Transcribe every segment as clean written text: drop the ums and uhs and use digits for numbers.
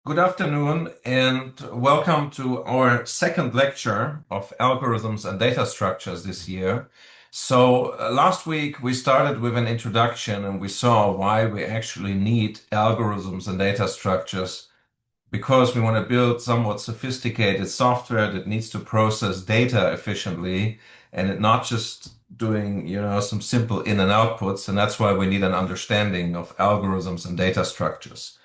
Good afternoon and welcome to our second lecture of algorithms and data structures this year. Last week we started with an introduction and we saw why we actually need algorithms and data structures because we want to build somewhat sophisticated software that needs to process data efficiently and it not just doing, some simple in and outputs. And that's why we need an understanding of algorithms and data structures.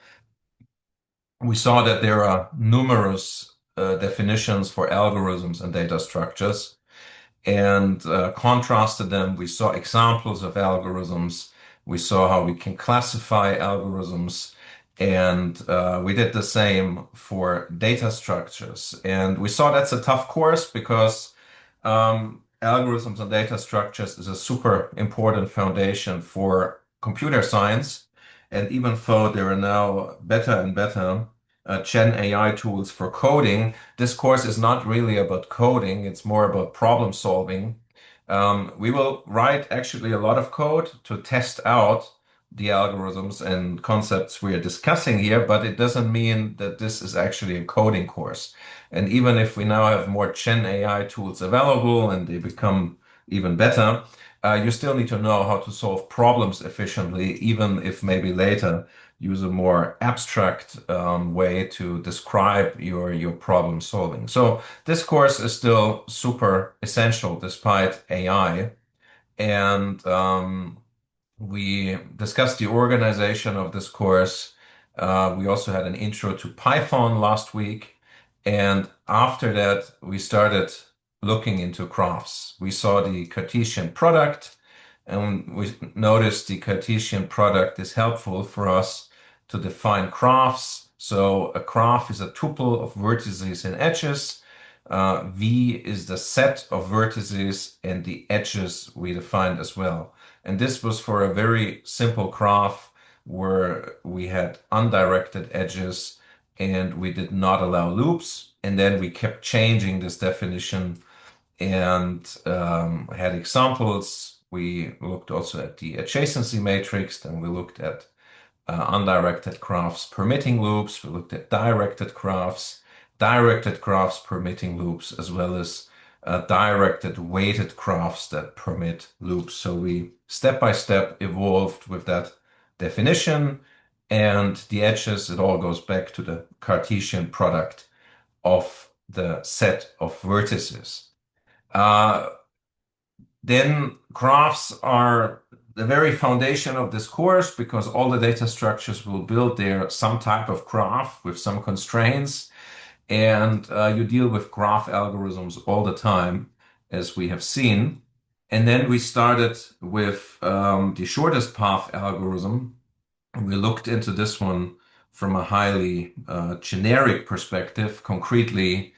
We saw that there are numerous definitions for algorithms and data structures and contrasted them. We saw examples of algorithms. We saw how we can classify algorithms. And we did the same for data structures. And we saw that's a tough course because algorithms and data structures is a super important foundation for computer science. And even though there are now better and better Gen AI tools for coding, this course is not really about coding. It's more about problem solving. We will write actually a lot of code to test out the algorithms and concepts we are discussing here, but it doesn't mean that this is actually a coding course. And even if we now have more Gen AI tools available and they become even better, you still need to know how to solve problems efficiently, even if maybe later use a more abstract way to describe your problem solving. So this course is still super essential despite AI. And we discussed the organization of this course. We also had an intro to Python last week. And after that, we started looking into graphs. We saw the Cartesian product, and we noticed the Cartesian product is helpful for us to define graphs. So a graph is a tuple of vertices and edges. V is the set of vertices and the edges we defined as well. And this was for a very simple graph where we had undirected edges and we did not allow loops. And then we kept changing this definition and had examples. We looked also at the adjacency matrix, then we looked at undirected graphs permitting loops. We looked at directed graphs permitting loops, as well as directed weighted graphs that permit loops. So we step by step evolved with that definition, and the edges, it all goes back to the Cartesian product of the set of vertices. Uh, then graphs are the very foundation of this course because all the data structures will build their some type of graph with some constraints. And you deal with graph algorithms all the time, as we have seen. And then we started with the shortest path algorithm. We looked into this one from a highly generic perspective. Concretely,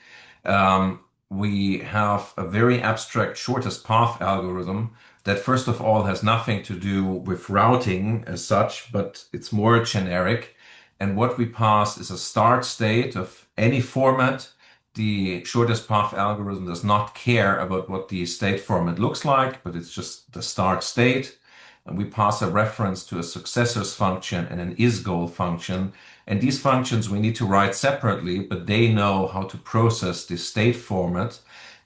we have a very abstract shortest path algorithm that first of all has nothing to do with routing as such, but it's more generic. And what we pass is a start state of any format. The shortest path algorithm does not care about what the state format looks like, but it's just the start state. And we pass a reference to a successors function and an isGoal function. And these functions we need to write separately, but they know how to process the state format.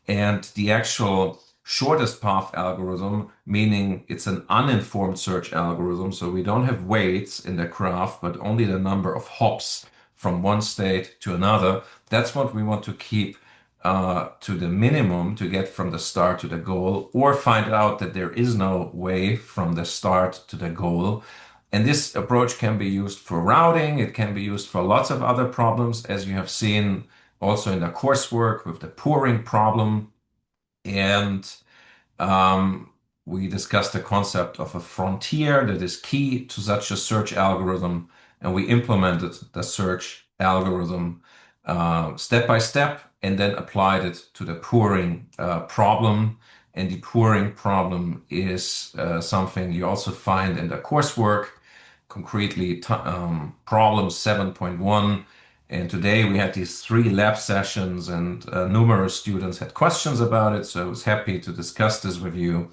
And the actual shortest path algorithm, meaning it's an uninformed search algorithm. So we don't have weights in the graph, but only the number of hops from one state to another. That's what we want to keep to the minimum to get from the start to the goal, or find out that there is no way from the start to the goal. And this approach can be used for routing. It can be used for lots of other problems, as you have seen also in the coursework with the pouring problem. And we discussed the concept of a frontier that is key to such a search algorithm. And we implemented the search algorithm step by step and then applied it to the pouring problem. And the pouring problem is something you also find in the coursework, concretely problem 7.1. And today we had these 3 lab sessions and numerous students had questions about it. So I was happy to discuss this with you.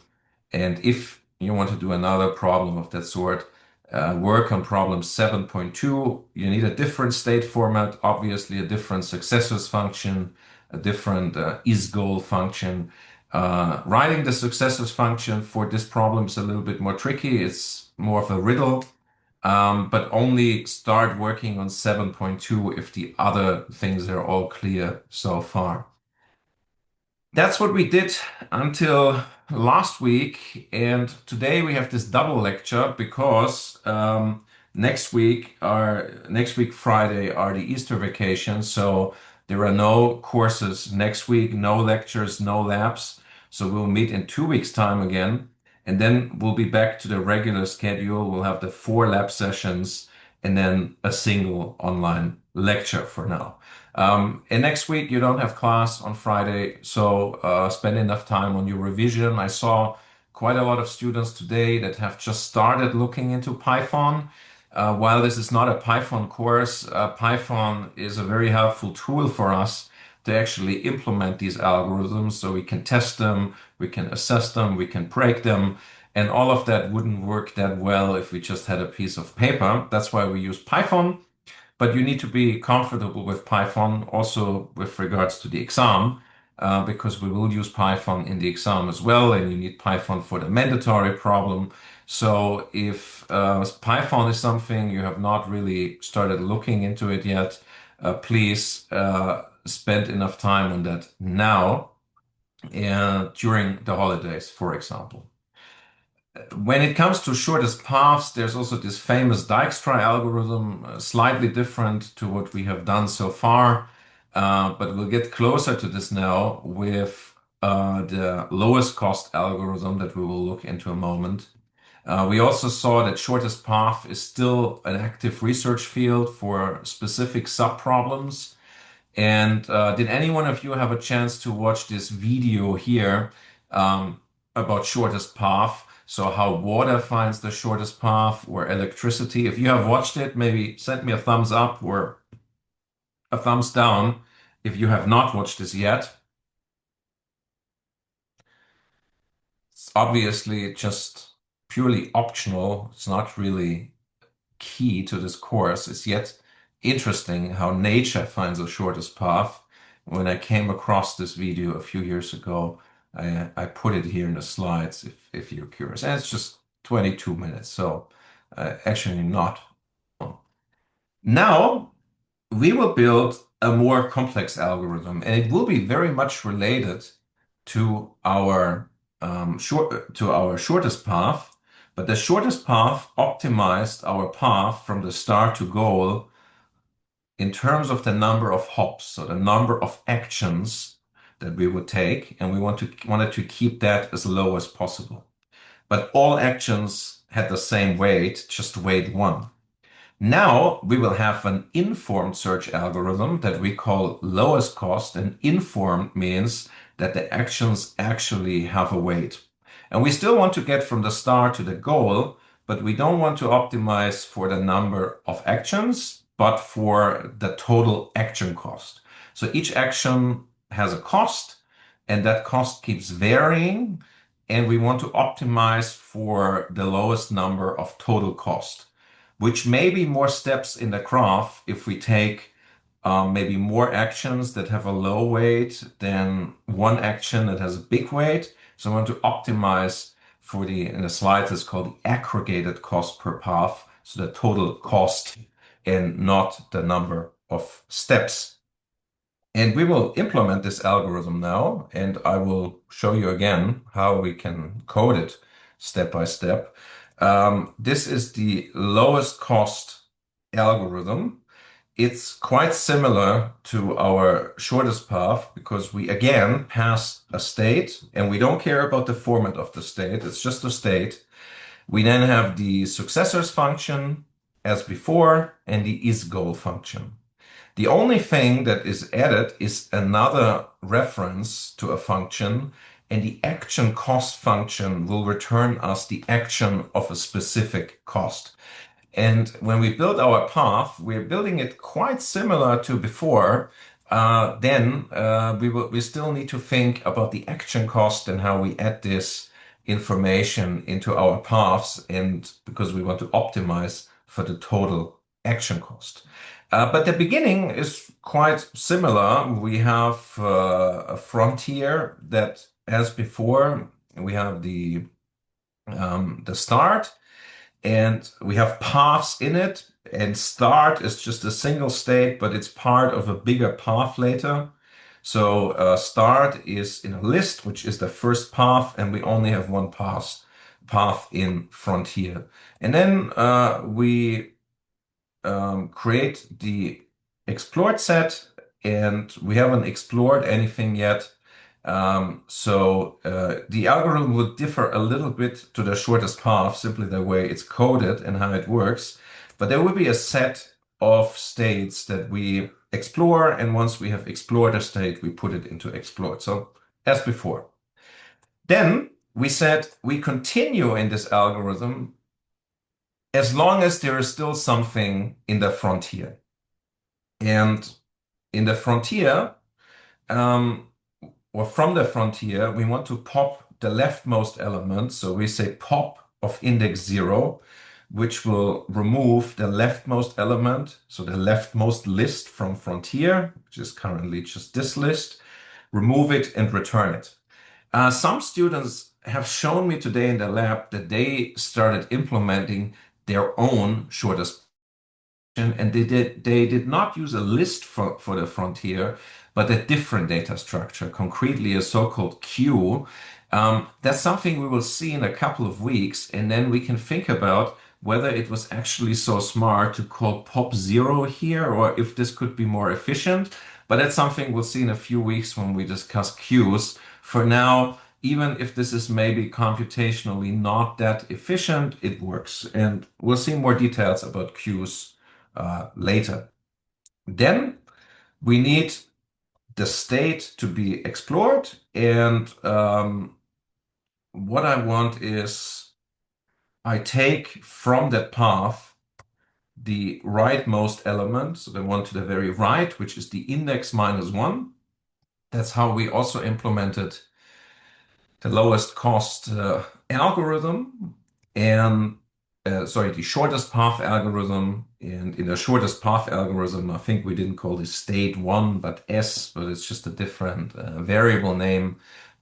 And if you want to do another problem of that sort, work on problem 7.2, you need a different state format, obviously a different successors function, a different isGoal function. Writing the successors function for this problem is a little bit more tricky. It's more of a riddle, but only start working on 7.2 if the other things are all clear so far. That's what we did until last week, and today we have this double lecture because next week Friday are the Easter vacation, so there are no courses next week, no lectures, no labs. So we'll meet in 2 weeks' time again, and then we'll be back to the regular schedule. We'll have the 4 lab sessions and then a single online lecture for now. And next week you don't have class on Friday, so spend enough time on your revision. I saw quite a lot of students today that have just started looking into Python. While this is not a Python course, Python is a very helpful tool for us to actually implement these algorithms so we can test them, we can assess them, we can break them. And all of that wouldn't work that well if we just had a piece of paper. That's why we use Python. But you need to be comfortable with Python also with regards to the exam, because we will use Python in the exam as well, and you need Python for the mandatory problem. So if Python is something you have not really started looking into it yet, please spend enough time on that now and during the holidays, for example. When it comes to shortest paths, there's also this famous Dijkstra algorithm, slightly different to what we have done so far, but we'll get closer to this now with the lowest cost algorithm that we will look into a moment. We also saw that shortest path is still an active research field for specific subproblems. And did any one of you have a chance to watch this video here about shortest path? So how water finds the shortest path or electricity. If you have watched it, maybe send me a thumbs up or a thumbs down if you have not watched this yet. It's obviously just purely optional. It's not really key to this course. It's yet interesting how nature finds the shortest path. When I came across this video a few years ago, I put it here in the slides if you're curious. And it's just 22 minutes, so actually not long. Now we will build a more complex algorithm, and it will be very much related to our shortest path. But the shortest path optimized our path from the start to goal in terms of the number of hops, so the number of actions that we would take, and we wanted to keep that as low as possible. But all actions had the same weight, just weight 1. Now we will have an informed search algorithm that we call lowest cost, and informed means that the actions actually have a weight. And we still want to get from the start to the goal, but we don't want to optimize for the number of actions, but for the total action cost. So each action has a cost, and that cost keeps varying, and we want to optimize for the lowest number of total cost, which may be more steps in the graph if we take maybe more actions that have a low weight than one action that has a big weight. So I want to optimize for in the slides, it's called the aggregated cost per path. So the total cost and not the number of steps. And we will implement this algorithm now, and I will show you again how we can code it step by step. This is the lowest cost algorithm. It's quite similar to our shortest path because we again pass a state and we don't care about the format of the state. It's just a state. We then have the successors function as before and the isGoal function. The only thing that is added is another reference to a function, and the action cost function will return us the action of a specific cost. And when we build our path, we're building it quite similar to before. We still need to think about the action cost and how we add this information into our paths, and because we want to optimize for the total action cost. But the beginning is quite similar. We have a frontier that, as before, we have the start, and we have paths in it. And start is just a single state, but it's part of a bigger path later. So start is in a list, which is the first path, and we only have one path in frontier. And then we create the explored set, and we haven't explored anything yet. The algorithm would differ a little bit to the shortest path, simply the way it's coded and how it works. But there will be a set of states that we explore, and once we have explored a state, we put it into explored. So as before. Then we said we continue in this algorithm as long as there is still something in the frontier. And in the frontier, or from the frontier, we want to pop the leftmost element. So we say pop of index 0, which will remove the leftmost element, so the leftmost list from frontier, which is currently just this list, remove it and return it. Some students have shown me today in the lab that they started implementing their own shortest, and they did not use a list for the frontier, but a different data structure, concretely a so-called queue. That's something we will see in a couple of weeks, and then we can think about whether it was actually so smart to call pop 0 here, or if this could be more efficient. But that's something we'll see in a few weeks when we discuss queues. For now, even if this is maybe computationally not that efficient, it works. And we'll see more details about queues later. Then we need the state to be explored. And what I want is I take from that path the rightmost element, so the one to the very right, which is the index -1. That's how we also implemented the lowest cost algorithm, and the shortest path algorithm. And in the shortest path algorithm, I think we didn't call this state 1, but S, but it's just a different variable name.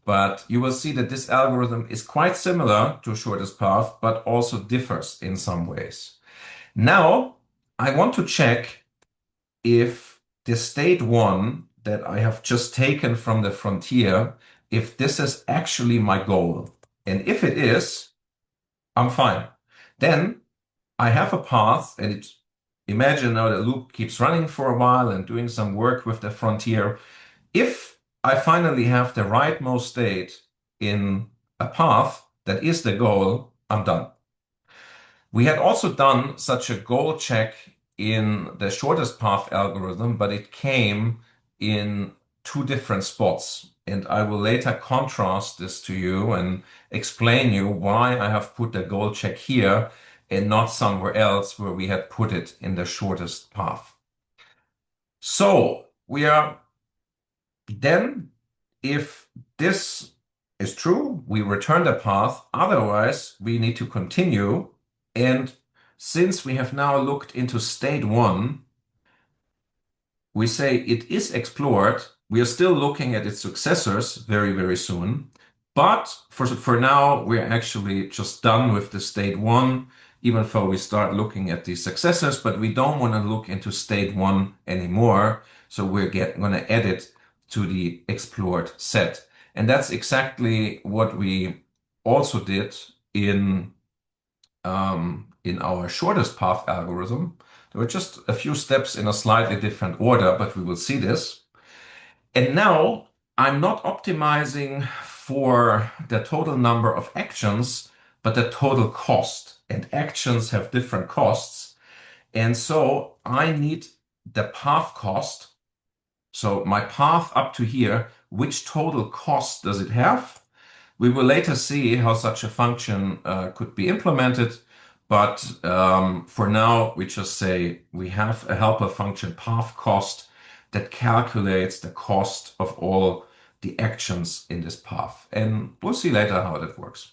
But you will see that this algorithm is quite similar to shortest path, but also differs in some ways. Now, I want to check if the state 1 that I have just taken from the frontier, if this is actually my goal. And if it is, I'm fine. Then I have a path, and imagine now the loop keeps running for a while and doing some work with the frontier. If I finally have the rightmost state in a path that is the goal, I'm done. We had also done such a goal check in the shortest path algorithm, but it came in two different spots. And I will later contrast this to you and explain you why I have put the goal check here and not somewhere else where we had put it in the shortest path. So we are then, if this is true, we return the path. Otherwise, we need to continue. And since we have now looked into state 1, we say it is explored. We are still looking at its successors very, very soon. But for now, we're actually just done with the state 1, even though we start looking at the successors, but we don't want to look into state 1 anymore. So we're going to add it to the explored set. And that's exactly what we also did in our shortest path algorithm. There were just a few steps in a slightly different order, but we will see this. And now I'm not optimizing for the total number of actions, but the total cost. And actions have different costs. And so I need the path cost. So my path up to here, which total cost does it have? We will later see how such a function could be implemented. But for now, we just say we have a helper function path cost that calculates the cost of all the actions in this path. And we'll see later how that works.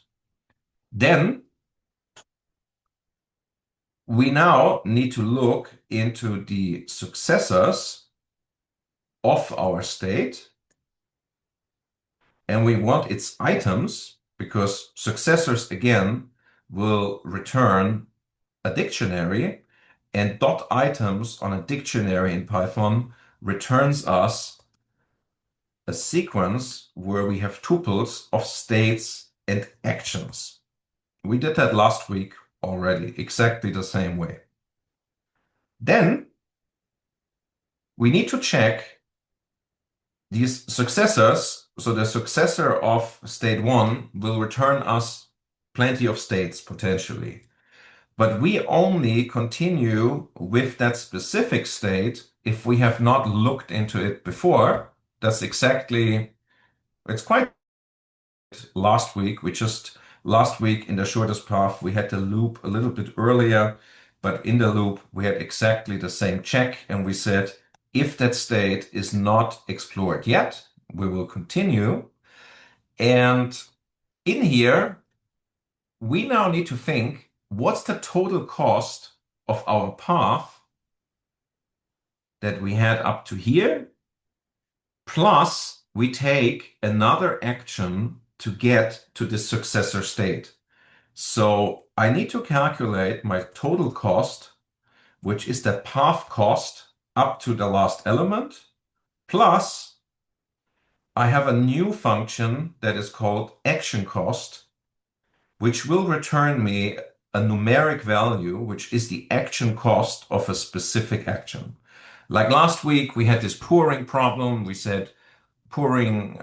Then we now need to look into the successors of our state, and we want its items because successors again will return a dictionary, and dot items on a dictionary in Python returns us a sequence where we have tuples of states and actions. We did that last week already, exactly the same way. Then we need to check these successors. So the successor of state one will return us plenty of states potentially. But we only continue with that specific state if we have not looked into it before. That's exactly, it's quite last week. Last week in the shortest path, we had the loop a little bit earlier, but in the loop, we had exactly the same check. And we said, if that state is not explored yet, we will continue. And in here, we now need to think, what's the total cost of our path that we had up to here? Plus, we take another action to get to the successor state. So I need to calculate my total cost, which is the path cost up to the last element, plus I have a new function that is called action cost, which will return me a numeric value, which is the action cost of a specific action. Like last week, we had this pouring problem. We said pouring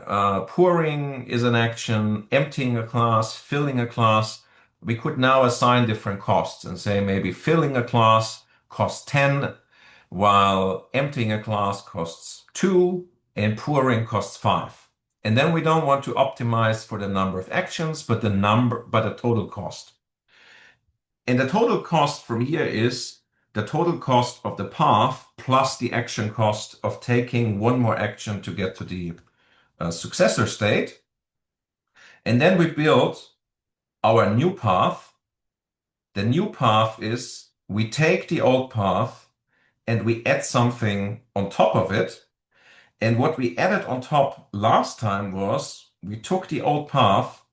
is an action, emptying a class, filling a class. We could now assign different costs and say maybe filling a class costs 10, while emptying a class costs 2, and pouring costs 5. And then we don't want to optimize for the number of actions, but the total cost. And the total cost from here is the total cost of the path plus the action cost of taking one more action to get to the successor state. And then we build our new path. The new path is we take the old path and we add something on top of it. And what we added on top last time was we took the old path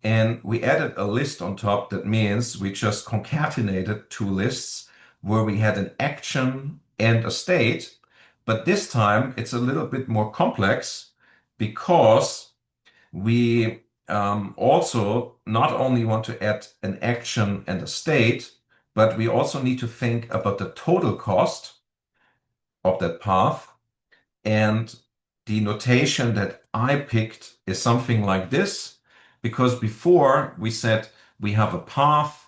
and we added a list on top. That means we just concatenated two lists where we had an action and a state. But this time it's a little bit more complex because we also not only want to add an action and a state, but we also need to think about the total cost of that path. And the notation that I picked is something like this, because before we said we have a path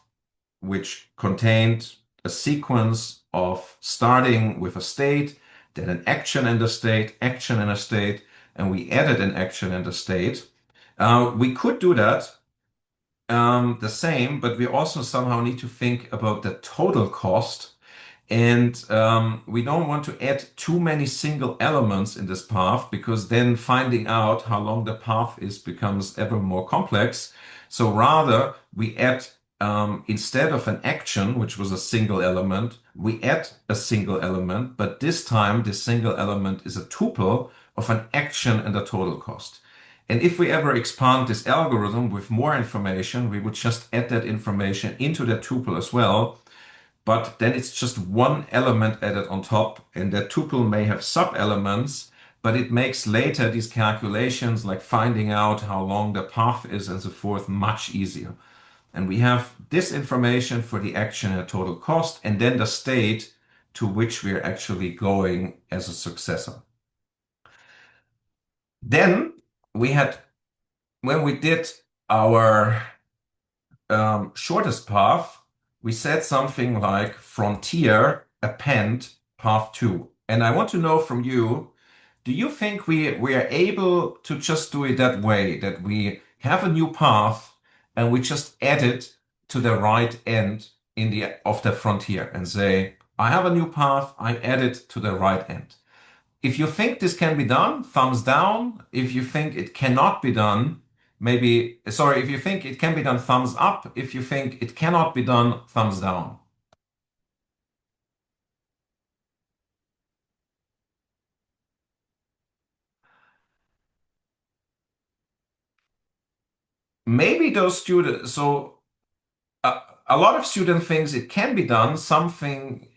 which contained a sequence of starting with a state, then an action and a state, action and a state, and we added an action and a state. We could do that the same, but we also somehow need to think about the total cost. And we don't want to add too many single elements in this path because then finding out how long the path is becomes ever more complex. So rather, we add, instead of an action, which was a single element, we add a single element, but this time this single element is a tuple of an action and a total cost. And if we ever expand this algorithm with more information, we would just add that information into that tuple as well. But then it's just one element added on top, and that tuple may have sub-elements, but it makes later these calculations, like finding out how long the path is and so forth, much easier. And we have this information for the action and total cost, and then the state to which we're actually going as a successor. Then we had, when we did our shortest path, we said something like frontier append path 2. And I want to know from you, do you think we are able to just do it that way, that we have a new path and we just add it to the right end of the frontier and say, I have a new path, I add it to the right end. If you think this can be done, thumbs down. If you think it cannot be done, maybe, sorry, if you think it can be done, thumbs up. If you think it cannot be done, thumbs down. Maybe those students, so a lot of student thinks it can be done, something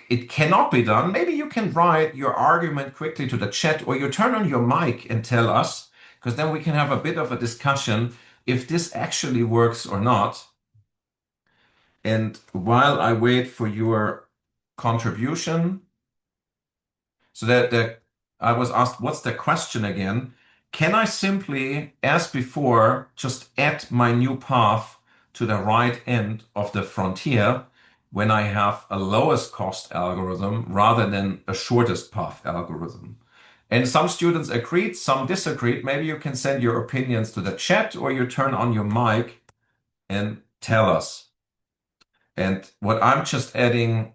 it cannot be done. Maybe you can write your argument quickly to the chat or you turn on your mic and tell us, because then we can have a bit of a discussion if this actually works or not. And while I wait for your contribution, so that I was asked, what's the question again? Can I simply, as before, just add my new path to the right end of the frontier when I have a lowest cost algorithm rather than a shortest path algorithm? And some students agreed, some disagreed. Maybe you can send your opinions to the chat or you turn on your mic and tell us. And what I'm just adding,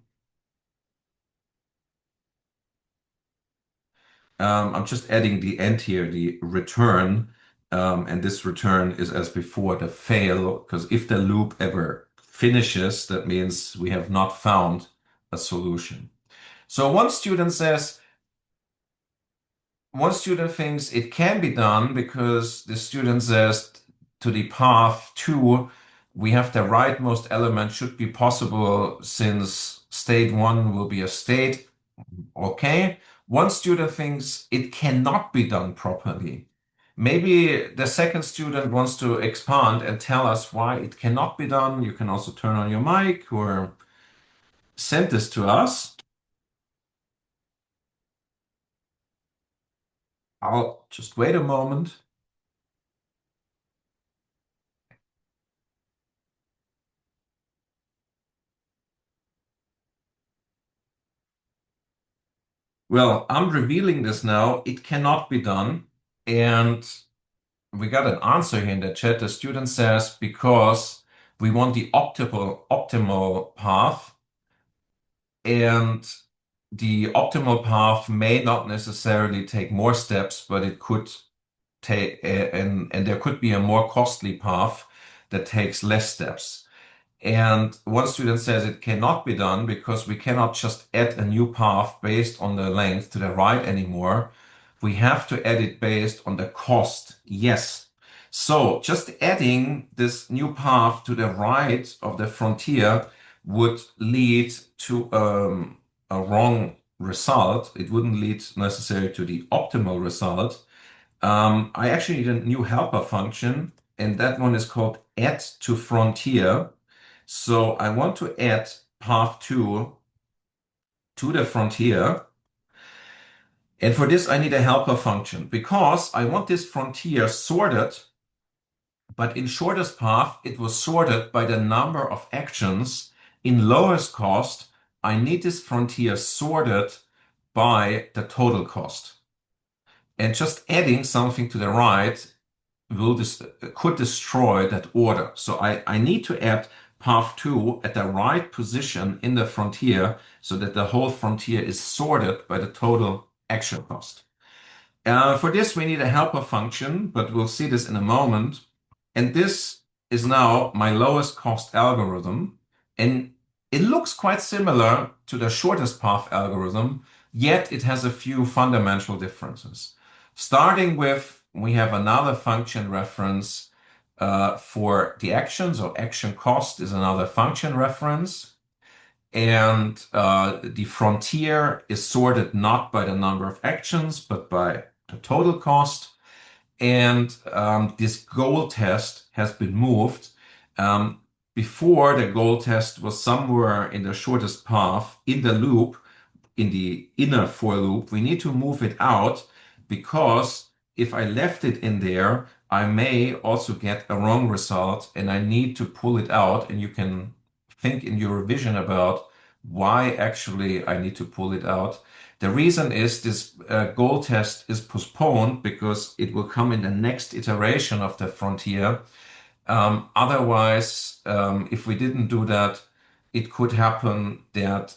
I'm just adding the end here, the return, and this return is as before the fail, because if the loop ever finishes, that means we have not found a solution. So one student thinks it can be done because the student says to the path two, we have the rightmost element should be possible since state one will be a state. Okay. One student thinks it cannot be done properly. Maybe the second student wants to expand and tell us why it cannot be done. You can also turn on your mic or send this to us. I'll just wait a moment. Well, I'm revealing this now. It cannot be done. And we got an answer here in the chat. The student says because we want the optimal path, and the optimal path may not necessarily take more steps, but it could take, and there could be a more costly path that takes less steps. And one student says it cannot be done because we cannot just add a new path based on the length to the right anymore. We have to add it based on the cost. Yes. So just adding this new path to the right of the frontier would lead to a wrong result. It wouldn't lead necessarily to the optimal result. I actually need a new helper function, and that one is called add to frontier. So I want to add path 2 to the frontier. And for this, I need a helper function because I want this frontier sorted, but in shortest path, it was sorted by the number of actions. In lowest cost, I need this frontier sorted by the total cost. And just adding something to the right could destroy that order. So I need to add path 2 at the right position in the frontier so that the whole frontier is sorted by the total action cost. For this, we need a helper function, but we'll see this in a moment. And this is now my lowest cost algorithm. And it looks quite similar to the shortest path algorithm, yet it has a few fundamental differences. Starting with, we have another function reference for the action. So action cost is another function reference. And the frontier is sorted not by the number of actions, but by the total cost. And this goal test has been moved. Um, Before, the goal test was somewhere in the shortest path in the loop, in the inner for loop. We need to move it out because if I left it in there, I may also get a wrong result and I need to pull it out. And you can think in your revision about why actually I need to pull it out. The reason is this goal test is postponed because it will come in the next iteration of the frontier. Otherwise, if we didn't do that, it could happen that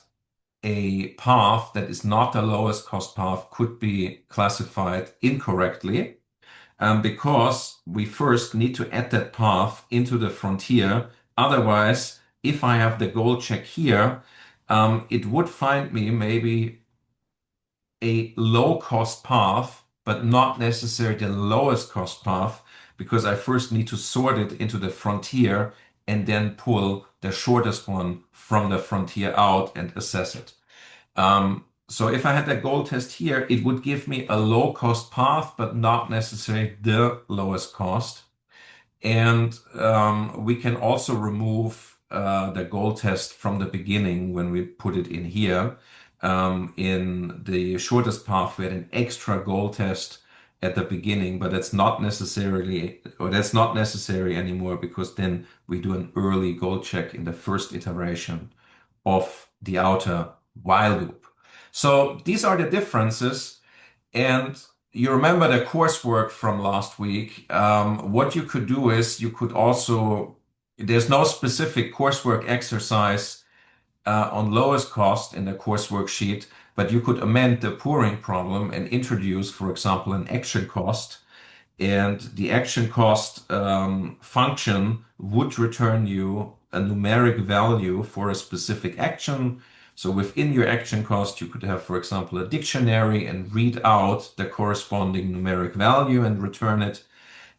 a path that is not the lowest cost path could be classified incorrectly. because we first need to add that path into the frontier. Otherwise, if I have the goal check here, it would find me maybe a low cost path, but not necessarily the lowest cost path, because I first need to sort it into the frontier and then pull the shortest one from the frontier out and assess it. So if I had that goal test here, it would give me a low cost path, but not necessarily the lowest cost. And we can also remove the goal test from the beginning when we put it in here. In the shortest path, we had an extra goal test at the beginning, but that's not necessary anymore because then we do an early goal check in the first iteration of the outer while loop. So these are the differences. And you remember the coursework from last week. What you could do is you could also, there's no specific coursework exercise on lowest cost in the coursework sheet, but you could amend the pouring problem and introduce, for example, an action cost. And the action cost function would return you a numeric value for a specific action. So within your action cost, you could have, for example, a dictionary and read out the corresponding numeric value and return it.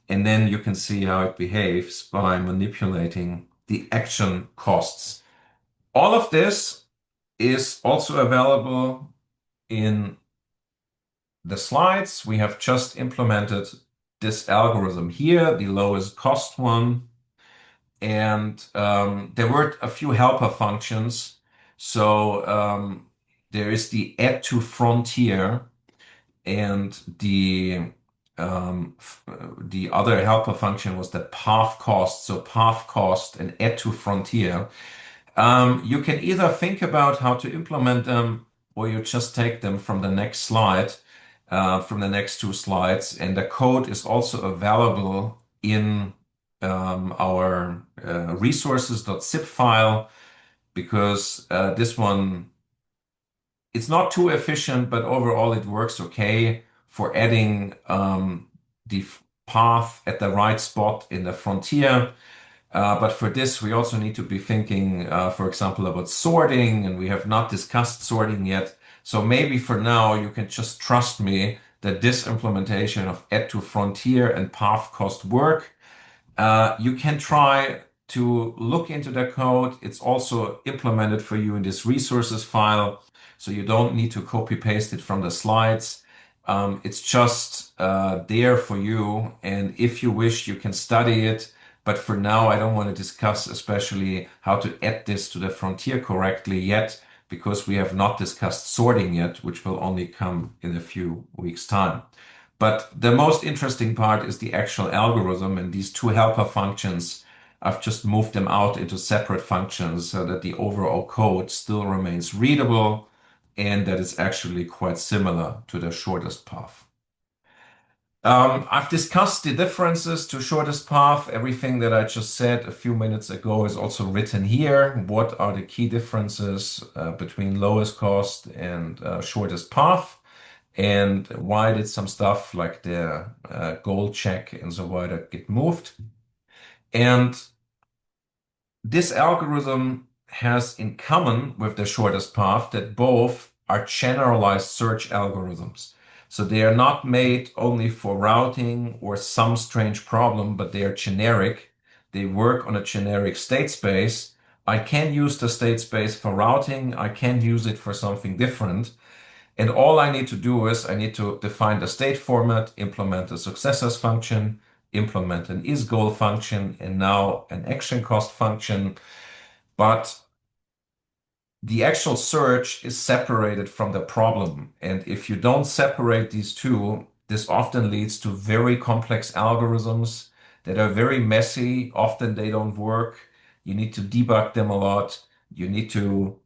And then you can see how it behaves by manipulating the action costs. All of this is also available in the slides. We have just implemented this algorithm here, the lowest cost one. And there were a few helper functions. So there is the add to frontier and the other helper function was the path cost. So path cost and add to frontier. You can either think about how to implement them or you just take them from the next slide, from the next two slides. And the code is also available in our resources.zip file because this one, it's not too efficient, but overall it works okay for adding the path at the right spot in the frontier. But for this, we also need to be thinking, for example, about sorting, and we have not discussed sorting yet. So maybe for now, you can just trust me that this implementation of add to frontier and path cost work. You can try to look into the code. It's also implemented for you in this resources file, so you don't need to copy paste it from the slides. It's just there for you, and if you wish, you can study it. But for now, I don't want to discuss especially how to add this to the frontier correctly yet, because we have not discussed sorting yet, which will only come in a few weeks' time. But the most interesting part is the actual algorithm, and these two helper functions, I've just moved them out into separate functions so that the overall code still remains readable and that it's actually quite similar to the shortest path. I've discussed the differences to shortest path. Everything that I just said a few minutes ago is also written here. What are the key differences between lowest cost and shortest path? And why did some stuff like the goal check and so on get moved? And this algorithm has in common with the shortest path that both are generalized search algorithms. So they are not made only for routing or some strange problem, but they are generic. They work on a generic state space. I can use the state space for routing. I can use it for something different. And all I need to do is I need to define the state format, implement a successors function, implement an isGoal function, and now an action cost function. But the actual search is separated from the problem. And if you don't separate these two, this often leads to very complex algorithms that are very messy. Often they don't work. You need to debug them a lot. You need to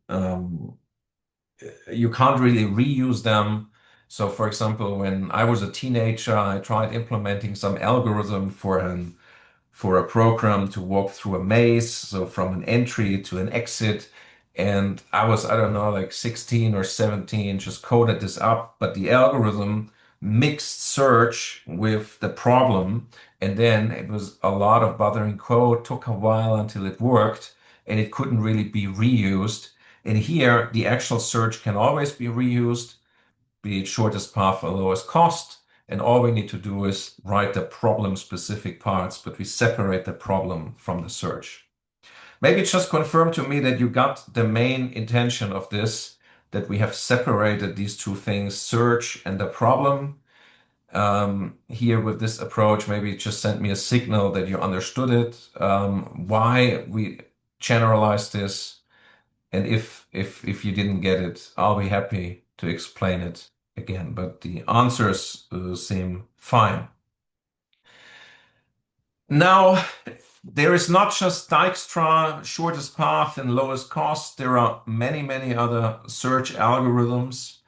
you can't really reuse them. So for example, when I was a teenager, I tried implementing some algorithm for a program to walk through a maze, so from an entry to an exit. And I was, I don't know, like 16 or 17, just coded this up, but the algorithm mixed search with the problem, and then it was a lot of bothering code, took a while until it worked, and it couldn't really be reused. And here, the actual search can always be reused, be it shortest path or lowest cost. And all we need to do is write the problem specific parts, but we separate the problem from the search. Maybe just confirm to me that you got the main intention of this, that we have separated these two things, search and the problem. Here with this approach, maybe just send me a signal that you understood it, why we generalized this. And if you didn't get it, I'll be happy to explain it again. But the answers seem fine. Now, there is not just Dijkstra, shortest path and lowest cost. There are many, many other search algorithms.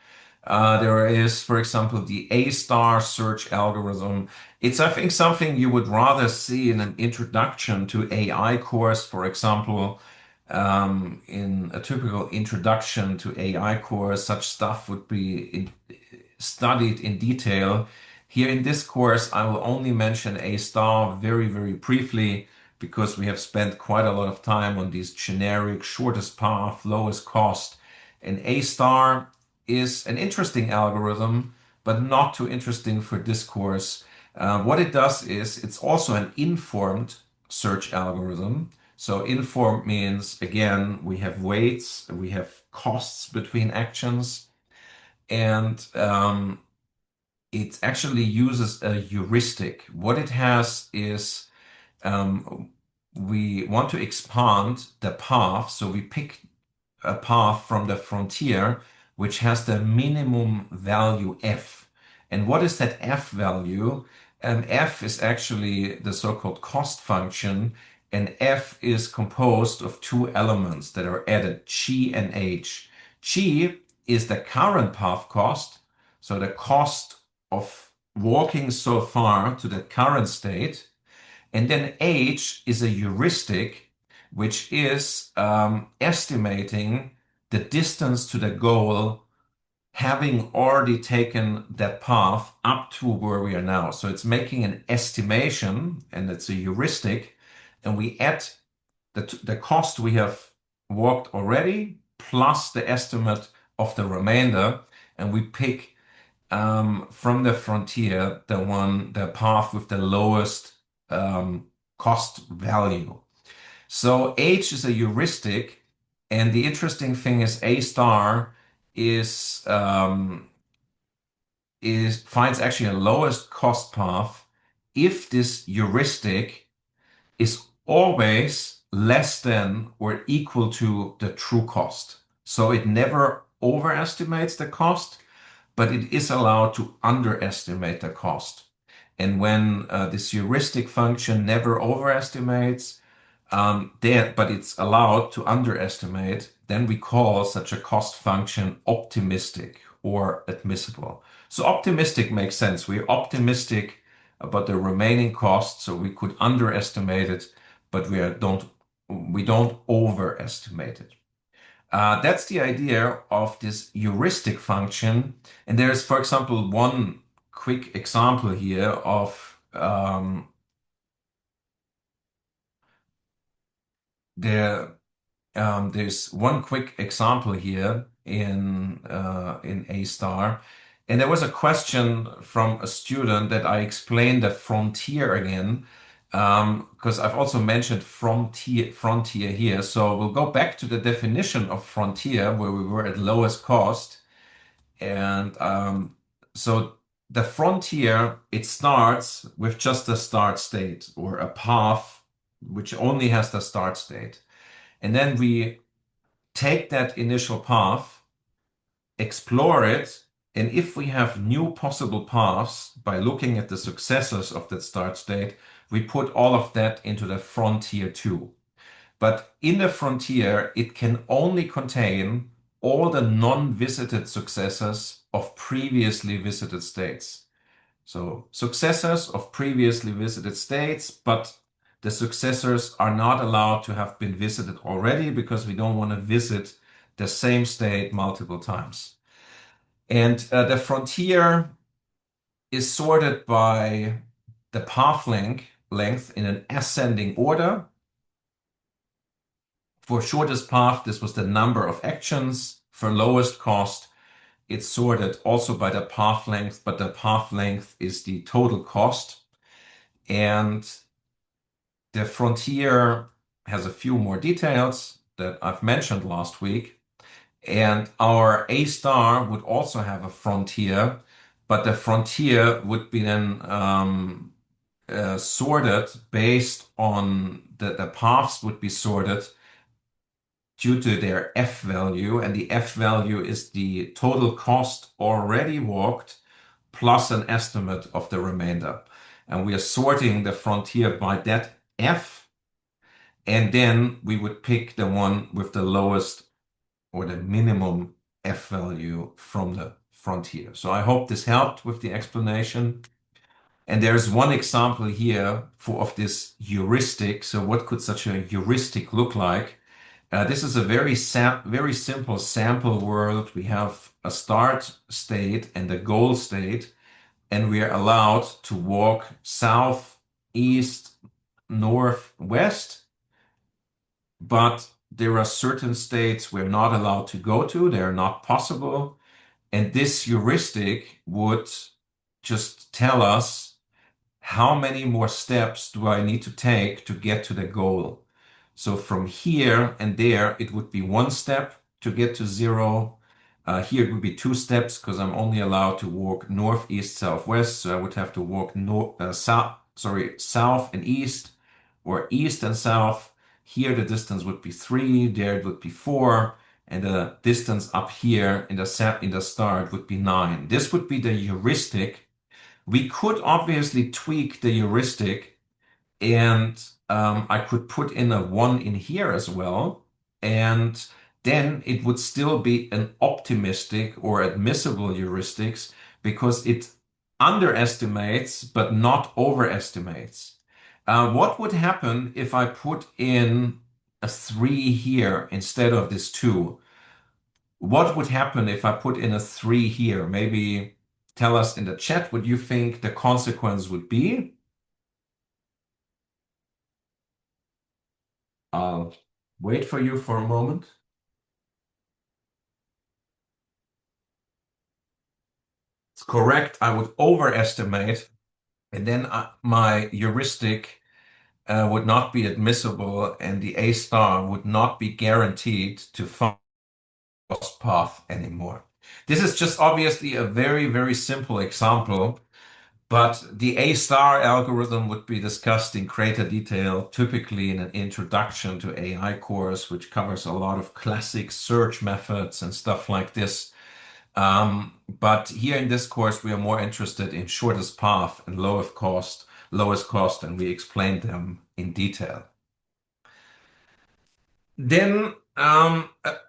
There is, for example, the A-star search algorithm. It's, I think, something you would rather see in an introduction to AI course, for example. In a typical introduction to AI course, such stuff would be studied in detail. Here in this course, I will only mention A-star very, very briefly because we have spent quite a lot of time on these generic shortest path, lowest cost. And A-star is an interesting algorithm, but not too interesting for this course. What it does is it's also an informed search algorithm. So informed means, again, we have weights, we have costs between actions, and it actually uses a heuristic. What it has is we want to expand the path, so we pick a path from the frontier which has the minimum value f. And what is that f value? F is actually the so-called cost function, and f is composed of two elements that are added, g and h. G is the current path cost, so the cost of walking so far to the current state. And then H is a heuristic, which is estimating the distance to the goal, having already taken that path up to where we are now. So it's making an estimation, and it's a heuristic, and we add the cost we have walked already plus the estimate of the remainder, and we pick from the frontier the path with the lowest cost value. So H is a heuristic, and the interesting thing is A star is finds actually a lowest cost path if this heuristic is always less than or equal to the true cost. So it never overestimates the cost, but it is allowed to underestimate the cost. And when this heuristic function never overestimates, but it's allowed to underestimate, then we call such a cost function optimistic or admissible. So optimistic makes sense. We're optimistic about the remaining cost, so we could underestimate it, but we don't overestimate it. That's the idea of this heuristic function. And there's, for example, one quick example here of there's one quick example here in A star, and there was a question from a student that I explained the frontier again, because I've also mentioned frontier here. So we'll go back to the definition of frontier where we were at lowest cost, and so the frontier, it starts with just a start state or a path which only has the start state. And then we take that initial path, explore it, and if we have new possible paths by looking at the successors of that start state, we put all of that into the frontier too. But in the frontier, it can only contain all the non-visited successors of previously visited states. So successors of previously visited states, but the successors are not allowed to have been visited already because we don't want to visit the same state multiple times. And the frontier is sorted by the path length in an ascending order. For shortest path, this was the number of actions. For lowest cost, it's sorted also by the path length, but the path length is the total cost. And the frontier has a few more details that I've mentioned last week. And our A star would also have a frontier, but the frontier would be then sorted based on the paths would be sorted due to their F value, and the F value is the total cost already walked plus an estimate of the remainder. And we are sorting the frontier by that F, and then we would pick the one with the lowest or the minimum F value from the frontier. So I hope this helped with the explanation. And there's one example here of this heuristic. So what could such a heuristic look like? This is a very simple sample world. We have a start state and a goal state, and we are allowed to walk south, east, north, west. But there are certain states we're not allowed to go to. They're not possible. And this heuristic would just tell us how many more steps do I need to take to get to the goal. So from here and there, it would be one step to get to zero. Here it would be two steps because I'm only allowed to walk north, east, south, west. So I would have to walk south and east, or east and south. Here the distance would be three, there it would be four, and the distance up here in the start would be nine. This would be the heuristic. We could obviously tweak the heuristic, and I could put in a one in here as well, and then it would still be an optimistic or admissible heuristics because it underestimates but not overestimates. What would happen if I put in a three here instead of this two? What would happen if I put in a three here? Maybe tell us in the chat what you think the consequence would be. I'll wait for you for a moment. It's correct. I would overestimate, and then my heuristic would not be admissible, and the A star would not be guaranteed to follow the path anymore. This is just obviously a very, very simple example. But the A star algorithm would be discussed in greater detail, typically in an introduction to AI course, which covers a lot of classic search methods and stuff like this. But here in this course, we are more interested in shortest path and lowest cost, and we explained them in detail. Then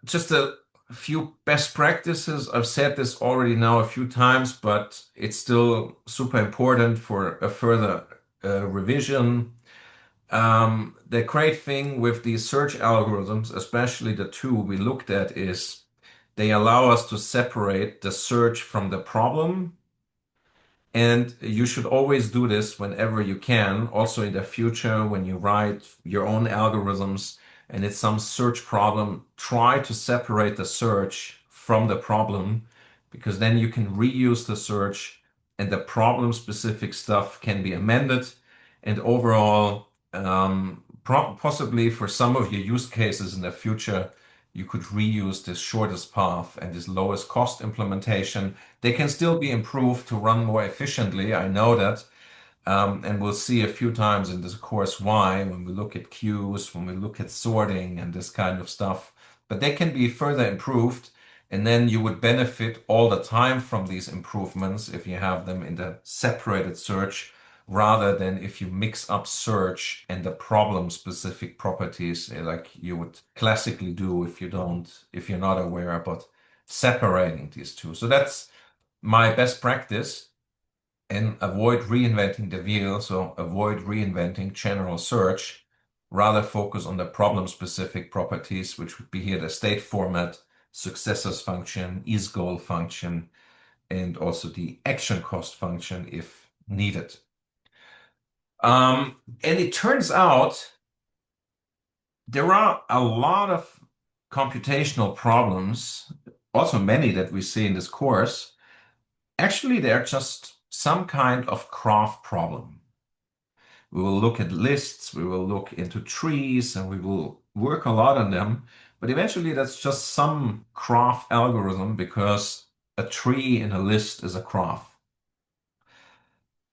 just a few best practices. I've said this already now a few times, but it's still super important for a further revision. The great thing with these search algorithms, especially the two we looked at, is they allow us to separate the search from the problem. And you should always do this whenever you can. Also in the future, when you write your own algorithms and it's some search problem, try to separate the search from the problem, because then you can reuse the search and the problem specific stuff can be amended. And overall, possibly for some of your use cases in the future, you could reuse this shortest path and this lowest cost implementation. They can still be improved to run more efficiently. I know that. And we'll see a few times in this course why, when we look at queues, when we look at sorting and this kind of stuff. But they can be further improved. And then you would benefit all the time from these improvements if you have them in the separated search, rather than if you mix up search and the problem specific properties like you would classically do if you're not aware about separating these two. So that's my best practice, and avoid reinventing the wheel. So avoid reinventing general search, rather focus on the problem specific properties, which would be here the state format, successors function, isGoal function, and also the action cost function if needed. And it turns out there are a lot of computational problems, also many that we see in this course. Actually, they're just some kind of graph problem. We will look at lists, we will look into trees, and we will work a lot on them. But eventually, that's just some graph algorithm because a tree in a list is a graph.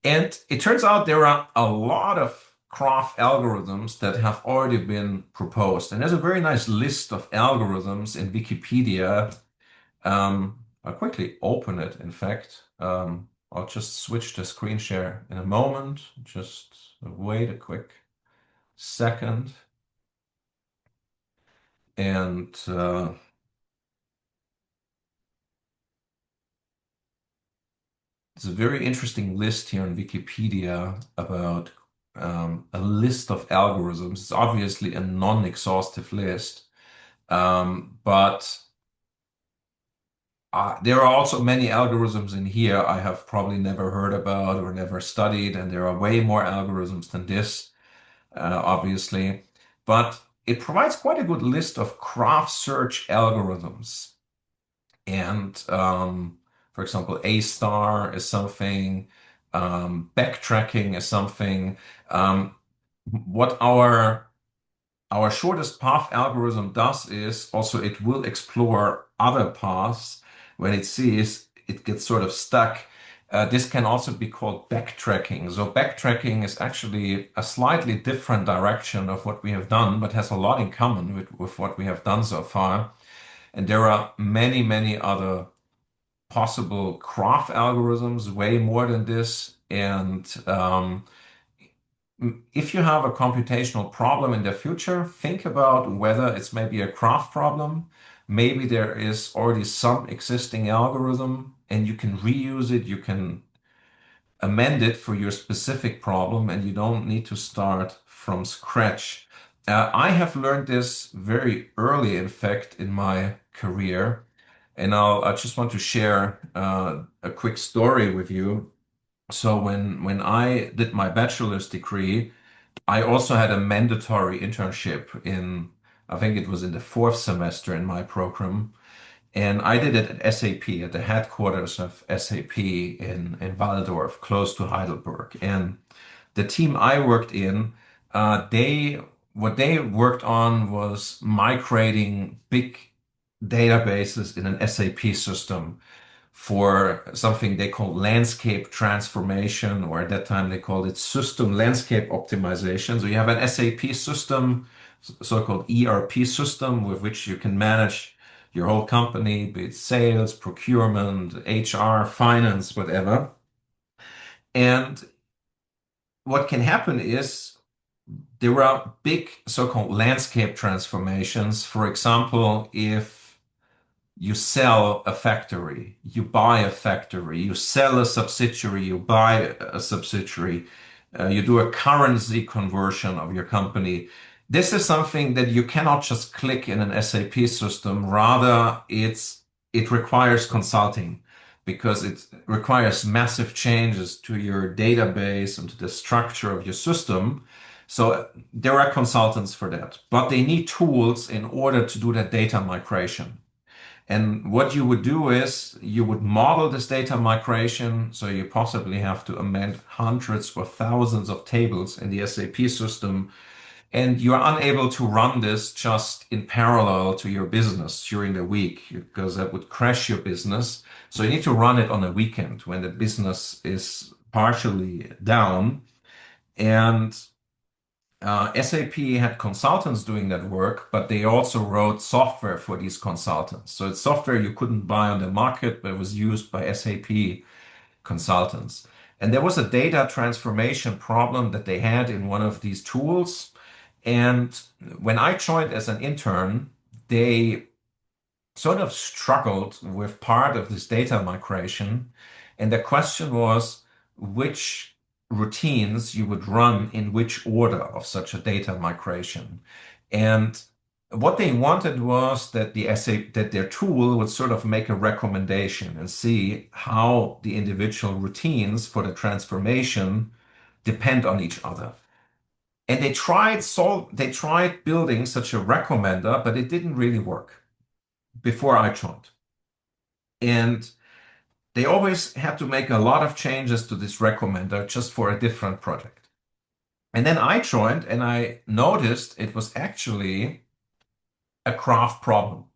And it turns out there are a lot of graph algorithms that have already been proposed. And there's a very nice list of algorithms in Wikipedia. I'll quickly open it, in fact. I'll just switch the screen share in a moment. Just wait a quick second. And it's a very interesting list here on Wikipedia about a list of algorithms. It's obviously a non-exhaustive list, but there are also many algorithms in here I have probably never heard about or never studied, and there are way more algorithms than this, obviously. But it provides quite a good list of graph search algorithms. And for example, A star is something, backtracking is something. Um, what our shortest path algorithm does is also it will explore other paths when it sees it gets sort of stuck. This can also be called backtracking. So backtracking is actually a slightly different direction of what we have done, but has a lot in common with what we have done so far. And there are many, many other possible graph algorithms, way more than this. And if you have a computational problem in the future, think about whether it's maybe a graph problem. Maybe there is already some existing algorithm and you can reuse it, you can amend it for your specific problem, and you don't need to start from scratch. I have learned this very early, in fact, in my career. And I just want to share a quick story with you. So when I did my bachelor's degree, I also had a mandatory internship in, I think it was in the fourth semester in my program. And I did it at SAP, at the headquarters of SAP in Walldorf, close to Heidelberg. And the team I worked in, what they worked on was migrating big databases in an SAP system for something they call landscape transformation, or at that time they called it system landscape optimization. So you have an SAP system, so-called ERP system, with which you can manage your whole company, be it sales, procurement, HR, finance, whatever. And what can happen is there are big so-called landscape transformations. For example, if you sell a factory, you buy a factory, you sell a subsidiary, you buy a subsidiary, you do a currency conversion of your company. This is something that you cannot just click in an SAP system. Rather, it requires consulting because it requires massive changes to your database and to the structure of your system. So there are consultants for that, but they need tools in order to do that data migration. And what you would do is you would model this data migration. So you possibly have to amend hundreds or thousands of tables in the SAP system. And you're unable to run this just in parallel to your business during the week because that would crash your business. So you need to run it on a weekend when the business is partially down. And SAP had consultants doing that work, but they also wrote software for these consultants. So it's software you couldn't buy on the market, but it was used by SAP consultants. And there was a data transformation problem that they had in one of these tools. And when I joined as an intern, they sort of struggled with part of this data migration. And the question was which routines you would run in which order of such a data migration. And what they wanted was that that their tool would sort of make a recommendation and see how the individual routines for the transformation depend on each other. And they tried building such a recommender, but it didn't really work before I joined. And they always had to make a lot of changes to this recommender just for a different project. And then I joined and I noticed it was actually a craft problem.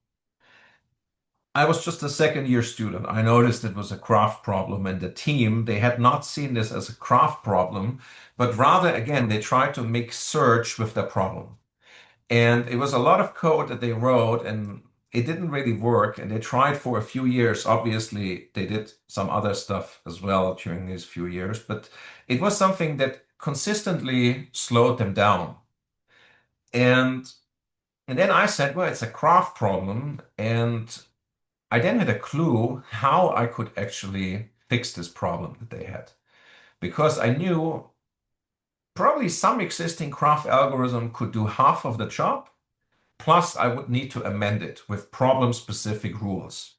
I was just a second year student. I noticed it was a craft problem, and the team, they had not seen this as a craft problem, but rather, again, they tried to make search with the problem. And it was a lot of code that they wrote, and it didn't really work. And they tried for a few years. Obviously, they did some other stuff as well during these few years, but it was something that consistently slowed them down. And and then I said, well, it's a craft problem, and I then had a clue how I could actually fix this problem that they had. Because I knew probably some existing craft algorithm could do half of the job, plus I would need to amend it with problem-specific rules.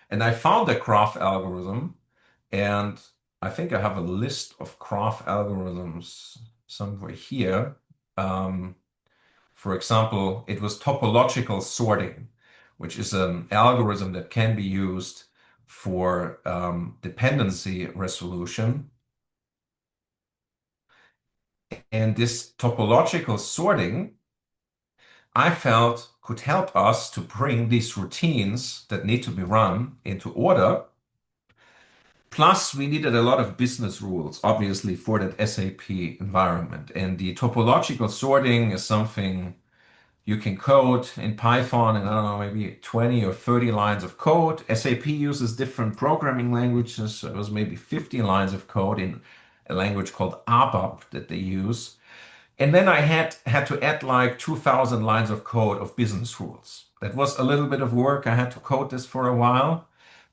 And I found a craft algorithm, and I think I have a list of craft algorithms somewhere here. Um, For example, it was topological sorting, which is an algorithm that can be used for dependency resolution. And this topological sorting, I felt could help us to bring these routines that need to be run into order. Plus, we needed a lot of business rules, obviously, for that SAP environment. And the topological sorting is something you can code in Python and I don't know, maybe 20 or 30 lines of code. SAP uses different programming languages. So it was maybe 50 lines of code in a language called ABAP that they use. And then I had to add like 2,000 lines of code of business rules. That was a little bit of work. I had to code this for a while,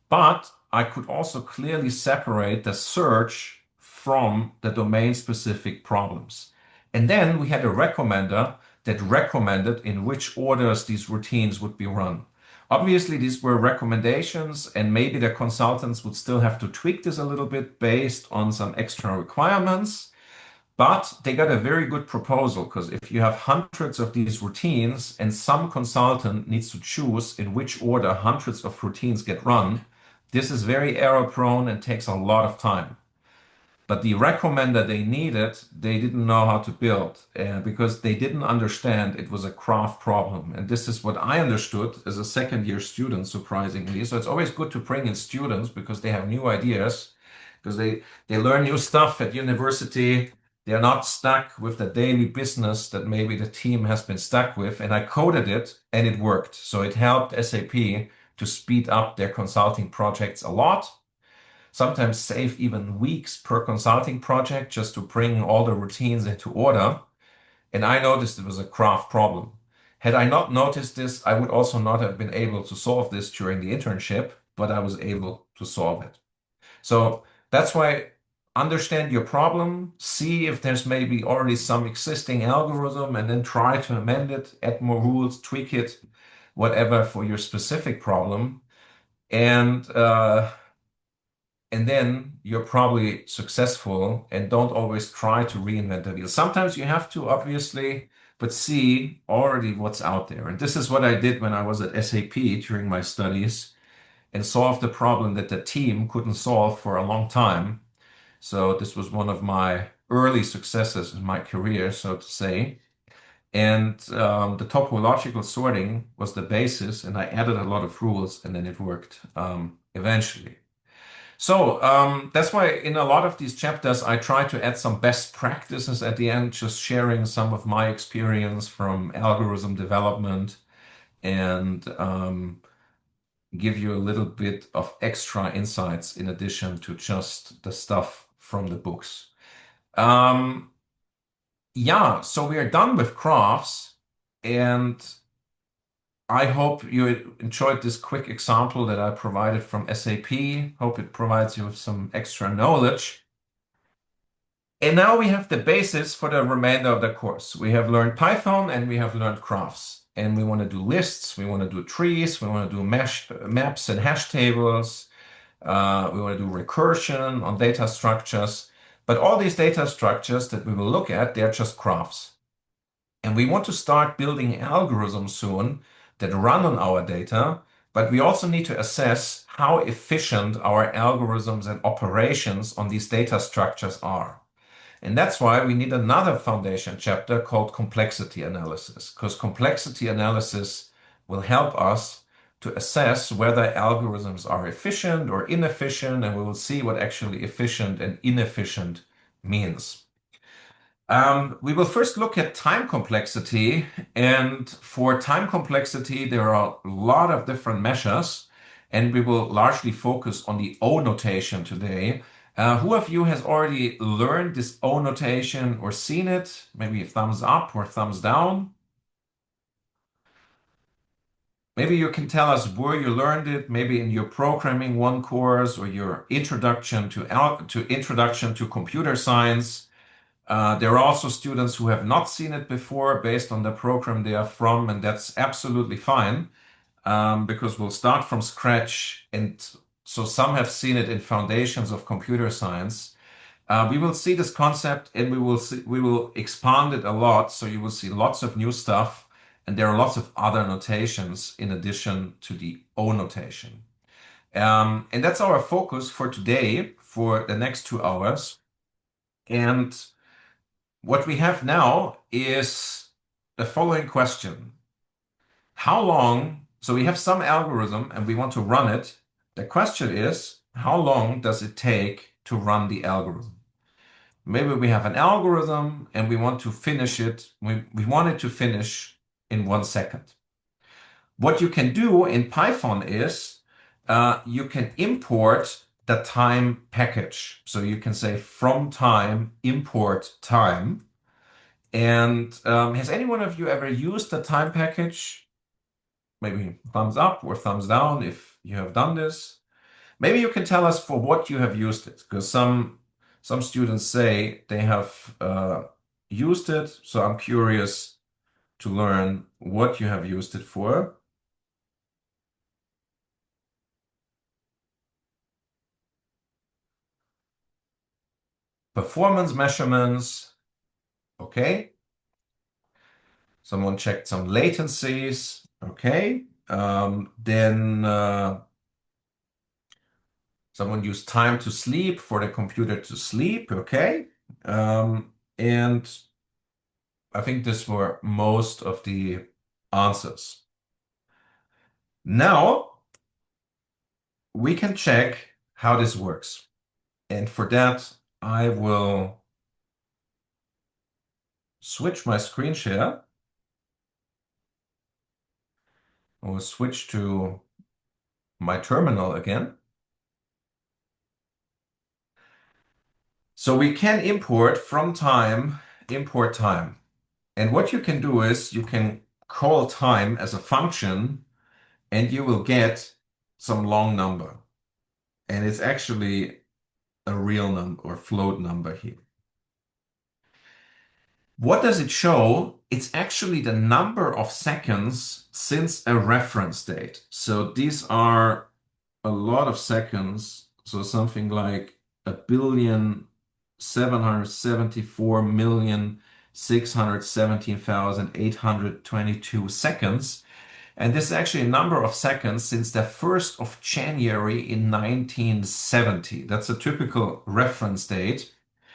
but I could also clearly separate the search from the domain-specific problems. And then we had a recommender that recommended in which orders these routines would be run. Obviously, these were recommendations, and maybe the consultants would still have to tweak this a little bit based on some extra requirements. But they got a very good proposal because if you have hundreds of these routines and some consultant needs to choose in which order hundreds of routines get run, this is very error prone and takes a lot of time. But the recommender they needed, they didn't know how to build because they didn't understand it was a craft problem. And this is what I understood as a second year student, surprisingly. So it's always good to bring in students because they have new ideas, because they learn new stuff at university. They're not stuck with the daily business that maybe the team has been stuck with. And I coded it and it worked. So it helped SAP to speed up their consulting projects a lot, sometimes save even weeks per consulting project just to bring all the routines into order. And I noticed it was a craft problem. Had I not noticed this, I would also not have been able to solve this during the internship, but I was able to solve it. So that's why understand your problem, see if there's maybe already some existing algorithm, and then try to amend it, add more rules, tweak it, whatever for your specific problem. And and then you're probably successful and don't always try to reinvent the wheel. Sometimes you have to, obviously, but see already what's out there. And this is what I did when I was at SAP during my studies and solved the problem that the team couldn't solve for a long time. So this was one of my early successes in my career, so to say. And the topological sorting was the basis, and I added a lot of rules, and then it worked eventually. So that's why in a lot of these chapters, I try to add some best practices at the end, just sharing some of my experience from algorithm development and give you a little bit of extra insights in addition to just the stuff from the books. Um, yeah, so we are done with crafts, and I hope you enjoyed this quick example that I provided from SAP. Hope it provides you with some extra knowledge. And now we have the basis for the remainder of the course. We have learned Python and we have learned crafts. and we want to do lists, we want to do trees, we want to do maps and hash tables, we want to do recursion on data structures. But all these data structures that we will look at, they're just graphs. And we want to start building algorithms soon that run on our data, but we also need to assess how efficient our algorithms and operations on these data structures are. And that's why we need another foundation chapter called complexity analysis, because complexity analysis will help us to assess whether algorithms are efficient or inefficient, and we will see what actually efficient and inefficient means. We will first look at time complexity, and for time complexity, there are a lot of different measures, and we will largely focus on the O notation today. Who of you has already learned this O notation or seen it? Maybe a thumbs up or thumbs down. Maybe you can tell us where you learned it, maybe in your programming one course or your introduction to introduction to computer science. There are also students who have not seen it before based on the program they are from, and that's absolutely fine because we'll start from scratch. And so some have seen it in Foundations of Computer Science. We will see this concept and we will expand it a lot. So you will see lots of new stuff, and there are lots of other notations in addition to the O notation. And that's our focus for today, for the next 2 hours. And what we have now is the following question. How long, so we have some algorithm and we want to run it. The question is, how long does it take to run the algorithm? Maybe we have an algorithm and we want to finish it. We want it to finish in 1 second. What you can do in Python is you can import the time package. So you can say from time, import time. And has any one of you ever used the time package? Maybe thumbs up or thumbs down if you have done this. Maybe you can tell us for what you have used it, because some students say they have used it. So I'm curious to learn what you have used it for. Performance measurements. Okay. Someone checked some latencies. Okay. Then someone used time to sleep for the computer to sleep. Okay. And I think these were most of the answers. Now we can check how this works. And for that, I will switch my screen share. I will switch to my terminal again. So we can import from time, import time. And what you can do is you can call time as a function and you will get some long number. And it's actually a real number or float number here. What does it show? It's actually the number of seconds since a reference date. So these are a lot of seconds. So something like 1,774,617,822 seconds. And this is actually a number of seconds since the 1st of January in 1970. That's a typical reference date.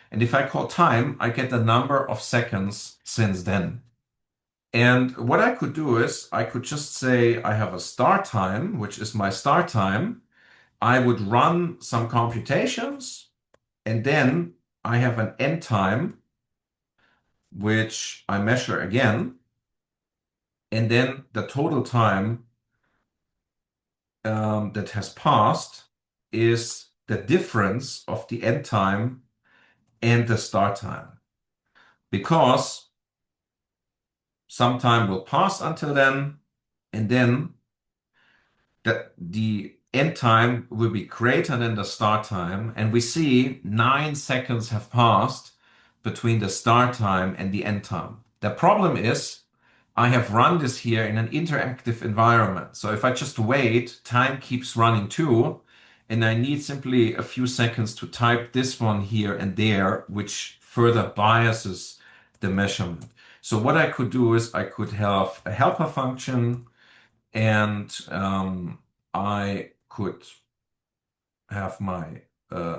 And if I call time, I get the number of seconds since then. And what I could do is I could just say I have a start time, which is my start time. I would run some computations, and then I have an end time, which I measure again. And then the total time that has passed is the difference of the end time and the start time. Because some time will pass until then, and then the end time will be greater than the start time. And we see 9 seconds have passed between the start time and the end time. The problem is I have run this here in an interactive environment. So if I just wait, time keeps running too, and I need simply a few seconds to type this one here and there, which further biases the measurement. So what I could do is I could have a helper function, and I could have my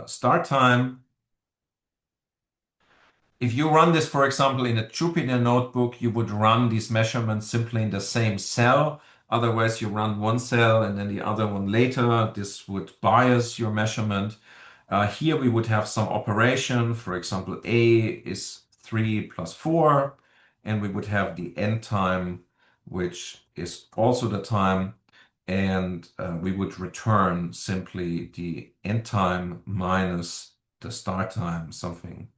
start time. If you run this, for example, in a Jupyter notebook, you would run these measurements simply in the same cell. Otherwise, you run one cell and then the other one later. This would bias your measurement. Here we would have some operation. For example, A is 3 plus 4, and we would have the end time, which is also the time. And we would return simply the end time minus the start time, something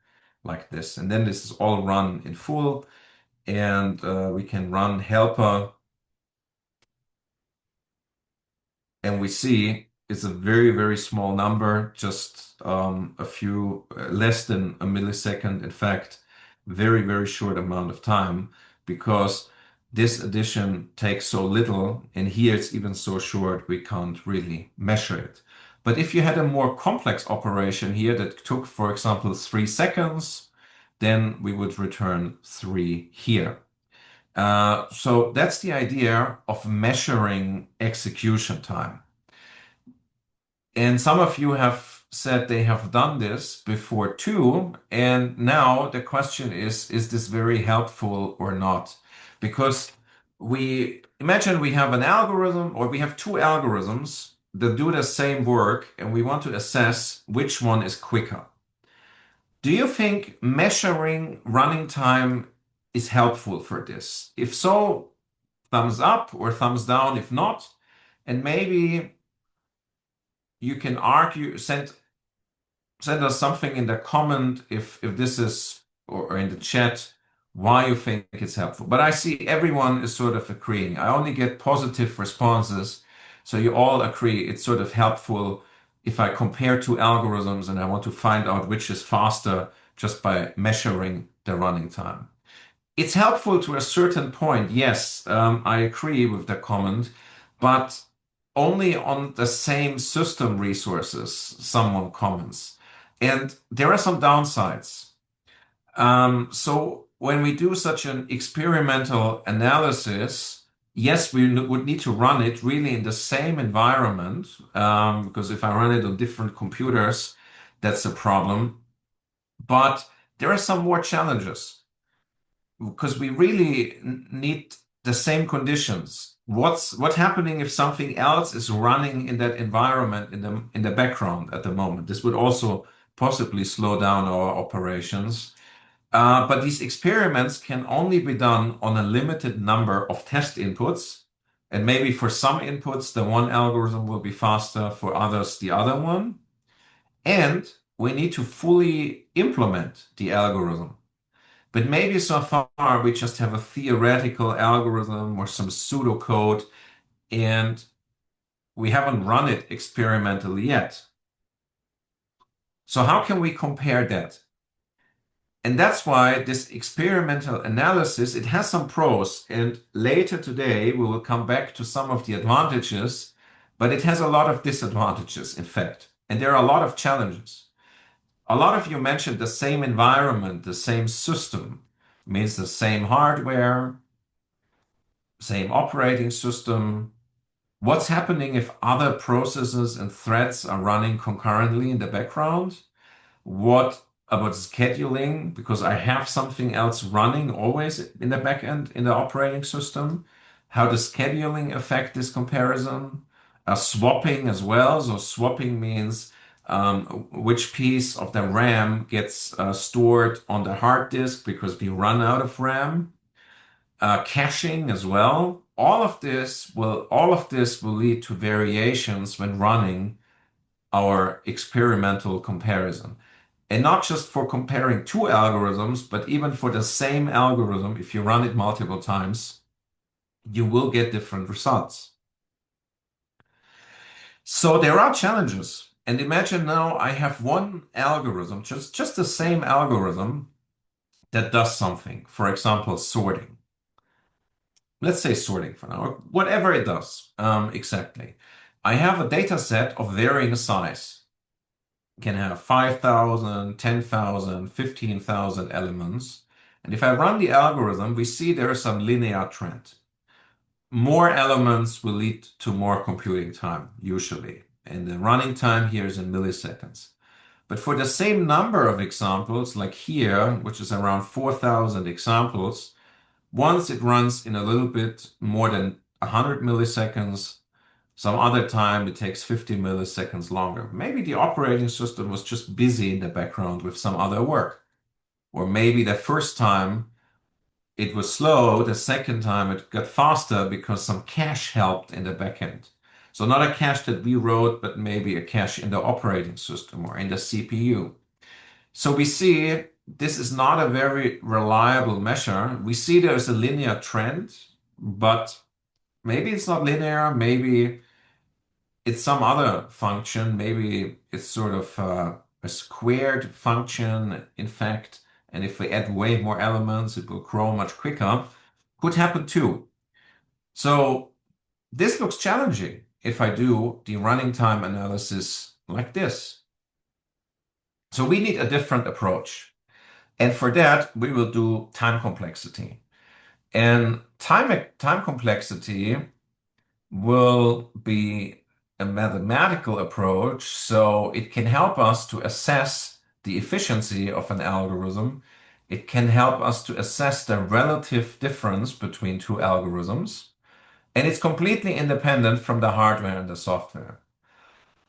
like this. And then this is all run in full, and we can run helper, and we see it's a very, very small number, just a few, less than a millisecond. In fact, very, very short amount of time, because this addition takes so little, and here it's even so short, we can't really measure it. But if you had a more complex operation here that took, for example, 3 seconds, then we would return 3 here. So that's the idea of measuring execution time. And some of you have said they have done this before too. And now the question is this very helpful or not? Because we imagine we have an algorithm, or we have two algorithms that do the same work, and we want to assess which one is quicker. Do you think measuring running time is helpful for this? If so, thumbs up or thumbs down if not. And maybe you can argue, send us something in the comment if this is, or in the chat, why you think it's helpful. But I see everyone is sort of agreeing. I only get positive responses. So you all agree it's sort of helpful if I compare two algorithms and I want to find out which is faster just by measuring the running time. It's helpful to a certain point. Yes, I agree with the comment, but only on the same system resources, someone comments. And there are some downsides. So when we do such an experimental analysis, yes, we would need to run it really in the same environment, because if I run it on different computers, that's a problem. But there are some more challenges, because we really need the same conditions. What's happening if something else is running in that environment in the background at the moment? This would also possibly slow down our operations. But these experiments can only be done on a limited number of test inputs. And maybe for some inputs, the one algorithm will be faster, for others, the other one. And we need to fully implement the algorithm. But maybe so far we just have a theoretical algorithm or some pseudocode, and we haven't run it experimentally yet. So how can we compare that? And that's why this experimental analysis, it has some pros, and later today we will come back to some of the advantages, but it has a lot of disadvantages, in fact, and there are a lot of challenges. A lot of you mentioned the same environment, the same system, means the same hardware, same operating system. What's happening if other processes and threads are running concurrently in the background? What about scheduling? Because I have something else running always in the backend in the operating system. How does scheduling affect this comparison? Swapping as well. So swapping means which piece of the RAM gets stored on the hard disk because we run out of RAM. Caching as well. All of this will lead to variations when running our experimental comparison. And not just for comparing two algorithms, but even for the same algorithm, if you run it multiple times, you will get different results. So there are challenges. And imagine now I have one algorithm, just the same algorithm that does something. For example, sorting. let's say sorting for now, or whatever it does, exactly. I have a data set of varying size. Can have 5,000, 10,000, 15,000 elements. And if I run the algorithm, we see there is some linear trend. More elements will lead to more computing time, usually. And the running time here is in milliseconds. But for the same number of examples, like here, which is around 4,000 examples, once it runs in a little bit more than 100 milliseconds, some other time it takes 50 milliseconds longer. Maybe the operating system was just busy in the background with some other work. Or maybe the first time it was slow, the second time it got faster because some cache helped in the backend. So not a cache that we wrote, but maybe a cache in the operating system or in the CPU. So we see this is not a very reliable measure. We see there's a linear trend, but maybe it's not linear. Maybe it's some other function. Maybe it's sort of a squared function, in fact. And if we add way more elements, it will grow much quicker. Could happen too. So this looks challenging if I do the running time analysis like this. So we need a different approach. And for that, we will do time complexity. And time complexity will be a mathematical approach, so it can help us to assess the efficiency of an algorithm. It can help us to assess the relative difference between two algorithms, and it's completely independent from the hardware and the software.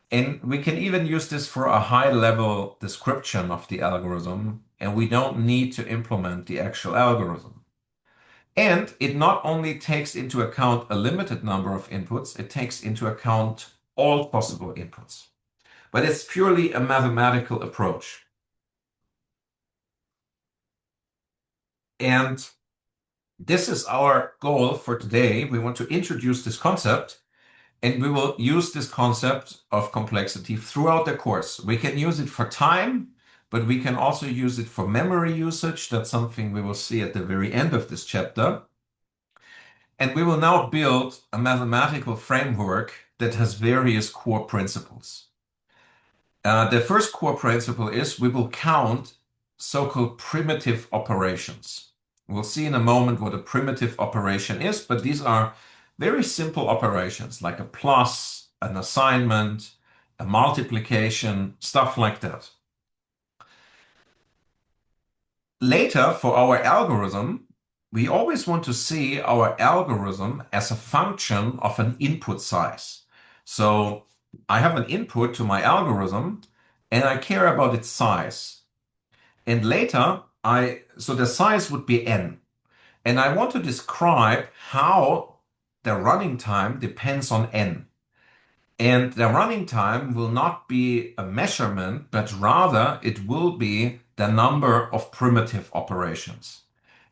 And we can even use this for a high-level description of the algorithm, and we don't need to implement the actual algorithm. And it not only takes into account a limited number of inputs, it takes into account all possible inputs. But it's purely a mathematical approach. And this is our goal for today. We want to introduce this concept, and we will use this concept of complexity throughout the course. We can use it for time, but we can also use it for memory usage. That's something we will see at the very end of this chapter. And we will now build a mathematical framework that has various core principles. The first core principle is we will count so-called primitive operations. We'll see in a moment what a primitive operation is, but these are very simple operations like a plus, an assignment, a multiplication, stuff like that. Later, for our algorithm, we always want to see our algorithm as a function of an input size. So I have an input to my algorithm and I care about its size. And later, so the size would be n. And I want to describe how the running time depends on n. And the running time will not be a measurement, but rather it will be the number of primitive operations.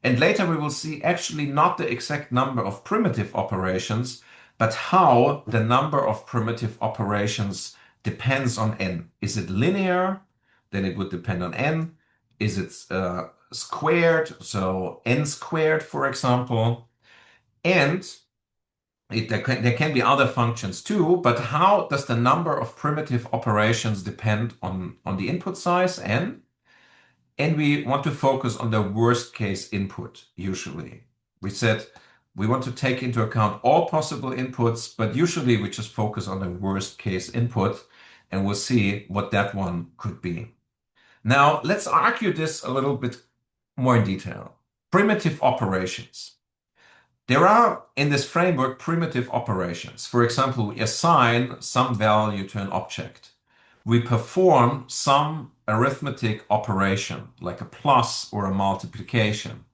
And later we will see actually not the exact number of primitive operations, but how the number of primitive operations depends on n. Is it linear? Then it would depend on n. Is it squared? So n squared, for example. And there can be other functions too, but how does the number of primitive operations depend on the input size n? And we want to focus on the worst case input, usually. We said we want to take into account all possible inputs, but usually we just focus on the worst case input, and we'll see what that one could be. Now, let's argue this a little bit more in detail. Primitive operations. There are, in this framework, primitive operations. For example, we assign some value to an object. We perform some arithmetic operation, like a plus or a multiplication.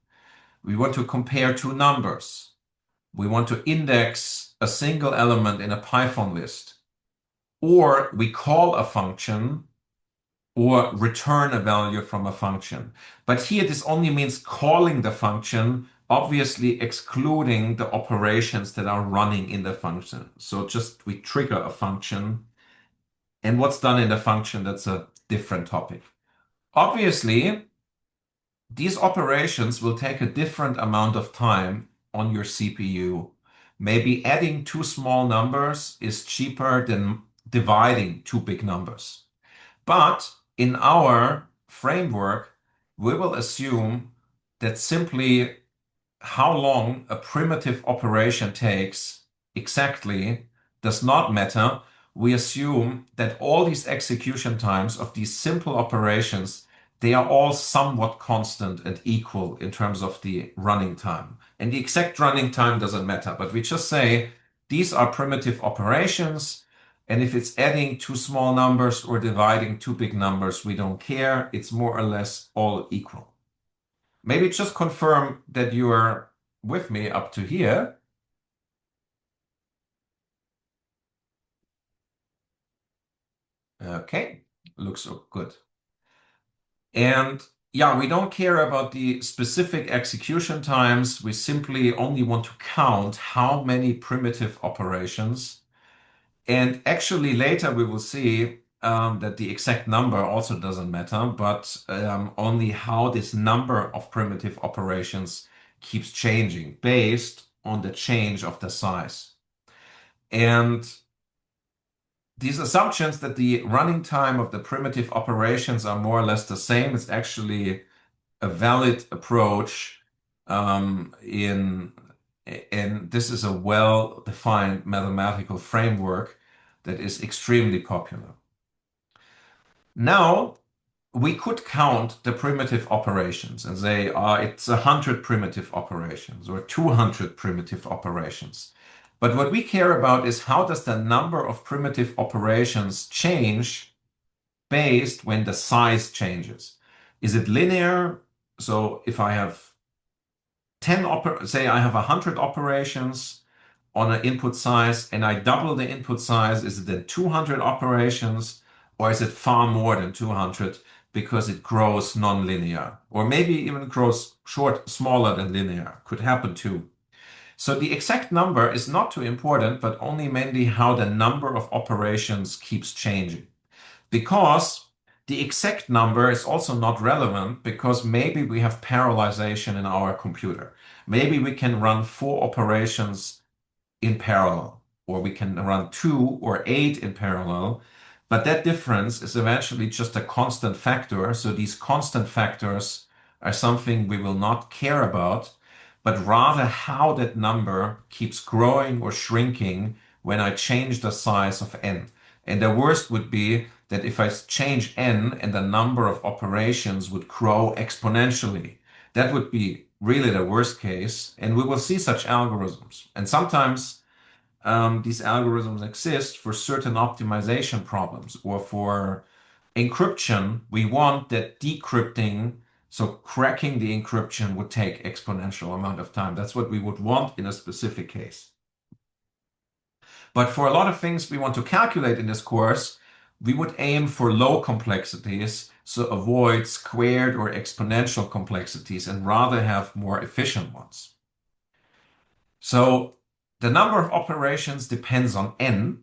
We want to compare two numbers. We want to index a single element in a Python list. Or we call a function or return a value from a function. But here this only means calling the function, obviously excluding the operations that are running in the function. So just we trigger a function, and what's done in the function, that's a different topic. Obviously, these operations will take a different amount of time on your CPU. Maybe adding two small numbers is cheaper than dividing two big numbers. But in our framework, we will assume that simply how long a primitive operation takes exactly does not matter. We assume that all these execution times of these simple operations, they are all somewhat constant and equal in terms of the running time. And the exact running time doesn't matter, but we just say these are primitive operations. And if it's adding two small numbers or dividing two big numbers, we don't care. It's more or less all equal. Maybe just confirm that you are with me up to here. Okay, looks good. And yeah, we don't care about the specific execution times. We simply only want to count how many primitive operations. And actually, later we will see that the exact number also doesn't matter, but only how this number of primitive operations keeps changing based on the change of the size. And these assumptions that the running time of the primitive operations are more or less the same is actually a valid approach and this is a well-defined mathematical framework that is extremely popular. Now, we could count the primitive operations and say, it's 100 primitive operations or 200 primitive operations. But what we care about is how does the number of primitive operations change based when the size changes? Is it linear? So if I have say I have 100 operations on an input size and I double the input size, is it then 200 operations or is it far more than 200 because it grows non-linear or maybe even grows smaller than linear? Could happen too. So the exact number is not too important, but only mainly how the number of operations keeps changing. Because the exact number is also not relevant because maybe we have parallelization in our computer. Maybe we can run 4 operations in parallel, or we can run 2 or 8 in parallel. But that difference is eventually just a constant factor. So these constant factors are something we will not care about, but rather how that number keeps growing or shrinking when I change the size of n. And the worst would be that if I change n and the number of operations would grow exponentially. That would be really the worst case. And we will see such algorithms. And sometimes these algorithms exist for certain optimization problems or for encryption. We want that decrypting, so cracking the encryption would take exponential amount of time. That's what we would want in a specific case. But for a lot of things we want to calculate in this course, we would aim for low complexities, so avoid squared or exponential complexities and rather have more efficient ones. So the number of operations depends on n,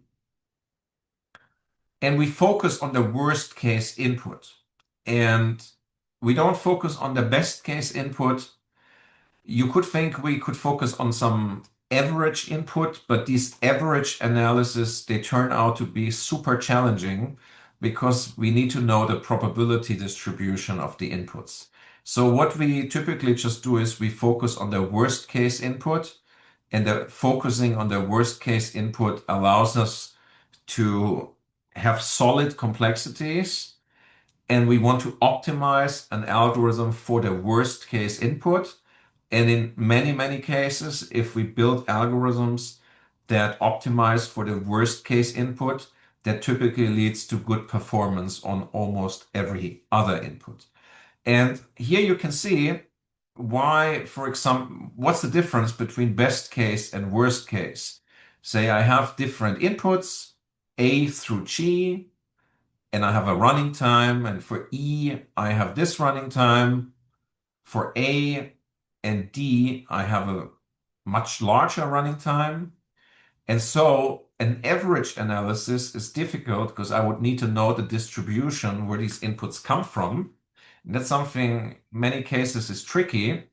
and we focus on the worst case input. And we don't focus on the best case input. You could think we could focus on some average input, but these average analysis, they turn out to be super challenging because we need to know the probability distribution of the inputs. So what we typically just do is we focus on the worst case input, and the focusing on the worst case input allows us to have solid complexities, and we want to optimize an algorithm for the worst case input. And in many, many cases, if we build algorithms that optimize for the worst case input, that typically leads to good performance on almost every other input. And here you can see why, for example, what's the difference between best case and worst case? Say I have different inputs, A through G, and I have a running time, and for E, I have this running time. For A and D, I have a much larger running time. And so an average analysis is difficult because I would need to know the distribution where these inputs come from. And that's something many cases is tricky.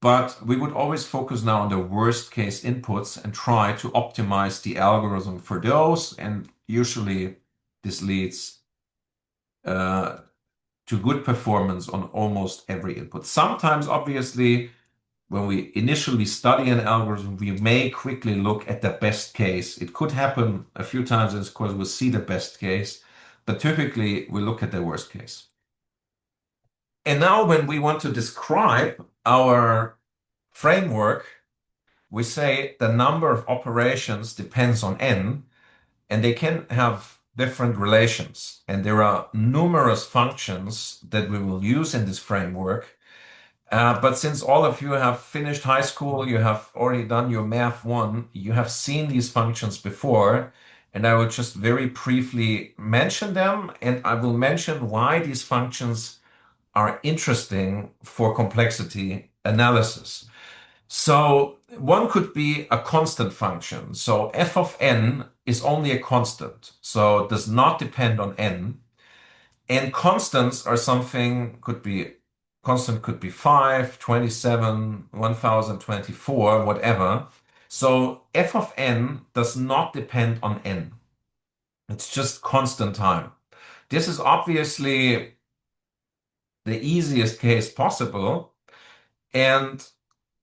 but we would always focus now on the worst case inputs and try to optimize the algorithm for those. And usually this leads uh, to good performance on almost every input. Sometimes, obviously, when we initially study an algorithm, we may quickly look at the best case. It could happen a few times in this course, we'll see the best case, but typically we look at the worst case. And now when we want to describe our framework, we say the number of operations depends on n, and they can have different relations. And there are numerous functions that we will use in this framework. But since all of you have finished high school, you have already done your Math 1, you have seen these functions before, and I will just very briefly mention them, and I will mention why these functions are interesting for complexity analysis. So one could be a constant function. So f of n is only a constant, so it does not depend on n. And constants are something, could be constant could be 5, 27, 1024, whatever. So f of n does not depend on n. It's just constant time. This is obviously the easiest case possible. And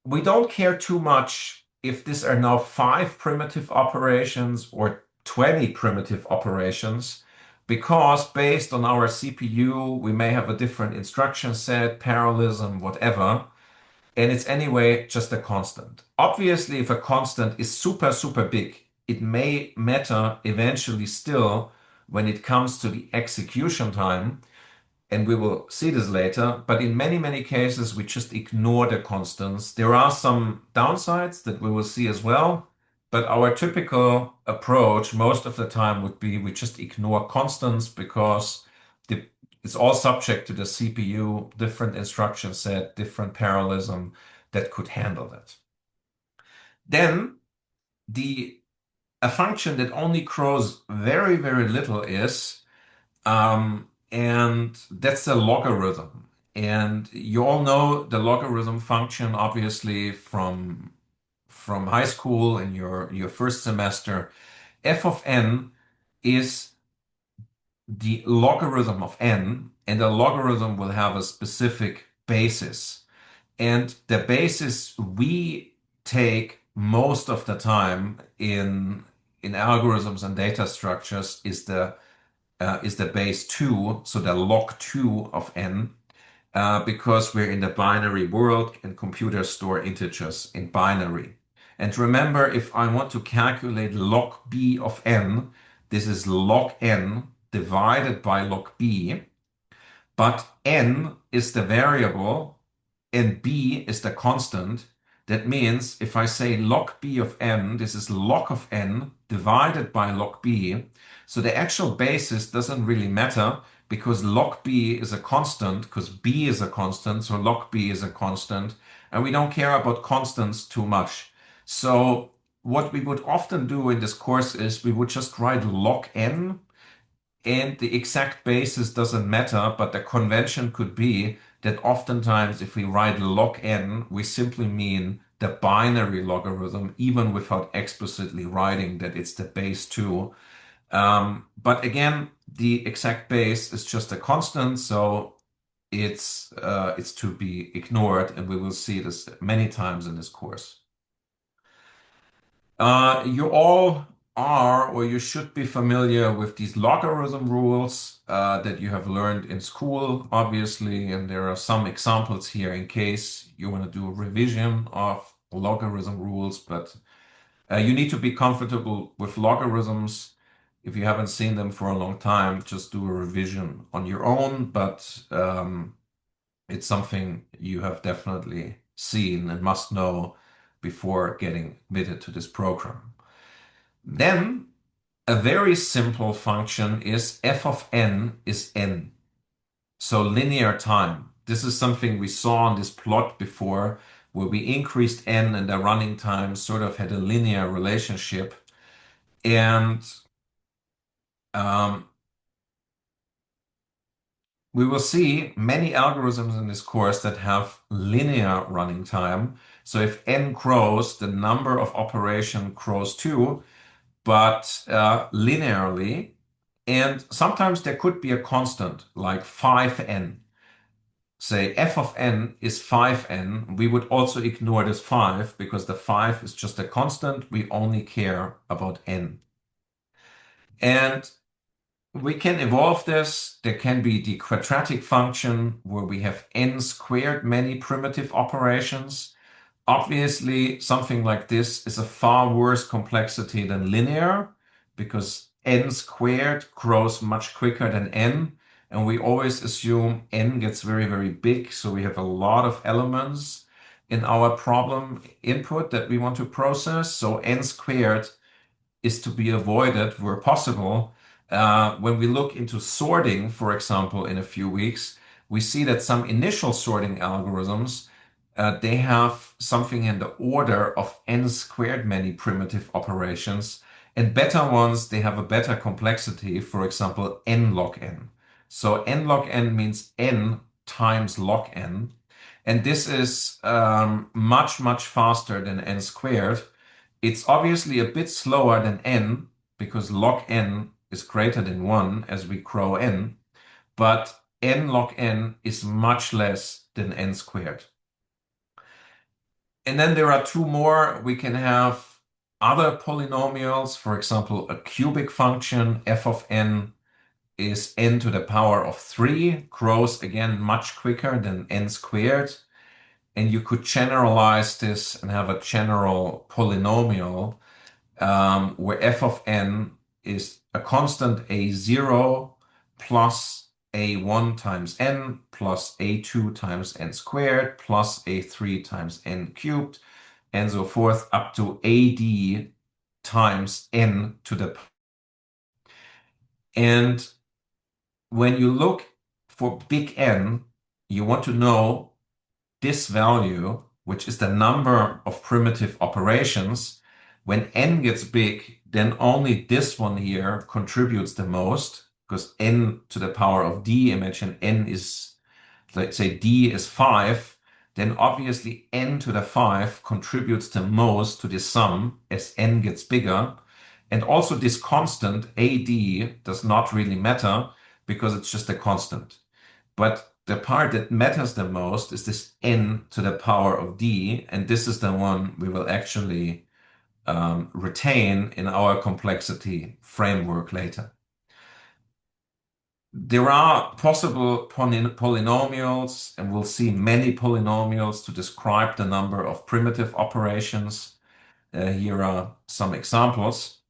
we don't care too much if these are now 5 primitive operations or 20 primitive operations, because based on our CPU, we may have a different instruction set, parallelism, whatever, and it's anyway just a constant. Obviously, if a constant is super, super big, it may matter eventually still when it comes to the execution time, and we will see this later, but in many, many cases, we just ignore the constants. There are some downsides that we will see as well, but our typical approach most of the time would be we just ignore constants because it's all subject to the CPU, different instruction set, different parallelism that could handle that. Then a function that only grows very, very little is and that's a logarithm. And you all know the logarithm function, obviously, from high school in your first semester. F of n is the logarithm of n, and the logarithm will have a specific basis. And the basis we take most of the time in algorithms and data structures is the base 2, so the log 2 of n, because we're in the binary world and computers store integers in binary. And remember, if I want to calculate log b of n, this is log n divided by log b, but n is the variable and b is the constant. That means if I say log b of n, this is log of n divided by log b. So the actual basis doesn't really matter because log b is a constant, because b is a constant, so log b is a constant, and we don't care about constants too much. So what we would often do in this course is we would just write log n, and the exact basis doesn't matter, but the convention could be that oftentimes if we write log n, we simply mean the binary logarithm, even without explicitly writing that it's the base 2. But again, the exact base is just a constant, so it's to be ignored, and we will see this many times in this course. You all are, or you should be familiar with these logarithm rules that you have learned in school, obviously, and there are some examples here in case you want to do a revision of logarithm rules, but you need to be comfortable with logarithms. If you haven't seen them for a long time, just do a revision on your own, but it's something you have definitely seen and must know before getting admitted to this program. Then a very simple function is f of n is n. So linear time. This is something we saw on this plot before, where we increased n and the running time sort of had a linear relationship. And um, we will see many algorithms in this course that have linear running time. So if n grows, the number of operation grows too, but linearly. And sometimes there could be a constant like 5n. Say f of n is 5n. We would also ignore this 5 because the 5 is just a constant. We only care about n. And we can evolve this. There can be the quadratic function where we have n squared many primitive operations. Obviously, something like this is a far worse complexity than linear because n squared grows much quicker than n. And we always assume n gets very, very big. So we have a lot of elements in our problem input that we want to process. So n squared is to be avoided where possible. When we look into sorting, for example, in a few weeks, we see that some initial sorting algorithms, they have something in the order of n squared many primitive operations. And better ones, they have a better complexity, for example, n log n. So n log n means n times log n. And this is much, much faster than n squared. It's obviously a bit slower than n because log n is greater than 1 as we grow n, but n log n is much less than n squared. And then there are two more. We can have other polynomials, for example, a cubic function f of n is n to the power of 3, grows again much quicker than n squared. And you could generalize this and have a general polynomial where f of n is a constant a0 plus a1 times n plus a2 times n squared plus a3 times n cubed and so forth up to ad times n to the. And when you look for big N, you want to know this value, which is the number of primitive operations. When n gets big, then only this one here contributes the most, because n to the power of d, imagine n is, let's say d is 5, then obviously n to the 5 contributes the most to the sum as n gets bigger. And also this constant ad does not really matter because it's just a constant. But the part that matters the most is this n to the power of d, and this is the one we will actually retain in our complexity framework later. There are possible polynomials, and we'll see many polynomials to describe the number of primitive operations. Here are some examples.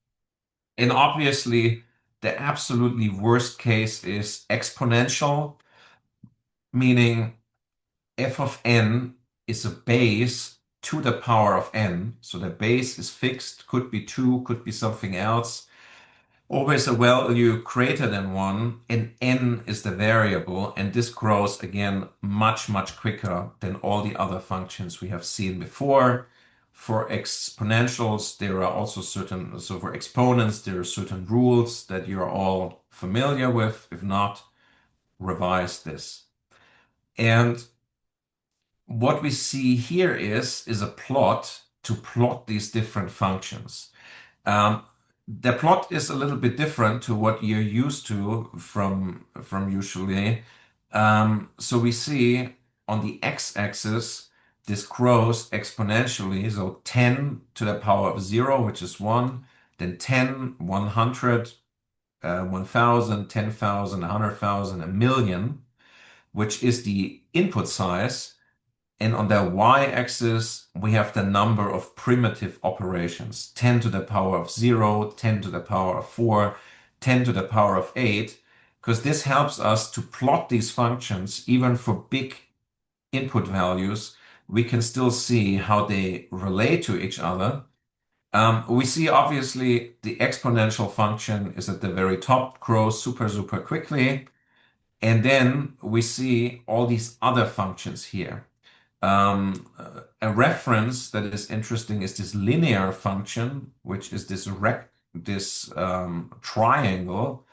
And obviously, the absolutely worst case is exponential, meaning f of n is a base to the power of n. So the base is fixed, could be 2, could be something else. Always a value greater than 1, and n is the variable, and this grows again much, much quicker than all the other functions we have seen before. For exponentials, there are also certain, so for exponents, there are certain rules that you're all familiar with. If not, revise this. And what we see here is a plot to plot these different functions. The plot is a little bit different to what you're used to from usually. So we see on the x-axis, this grows exponentially. So 10 to the power of 0, which is 1, then 10, 100, 1,000, 10,000, 100,000, a million, which is the input size. And on the y-axis, we have the number of primitive operations, 10 to the power of 0, 10 to the power of 4, 10 to the power of 8, because this helps us to plot these functions. Even for big input values, we can still see how they relate to each other. We see obviously the exponential function is at the very top, grows super, super quickly. And then we see all these other functions here. A reference that is interesting is this linear function, which is this triangle,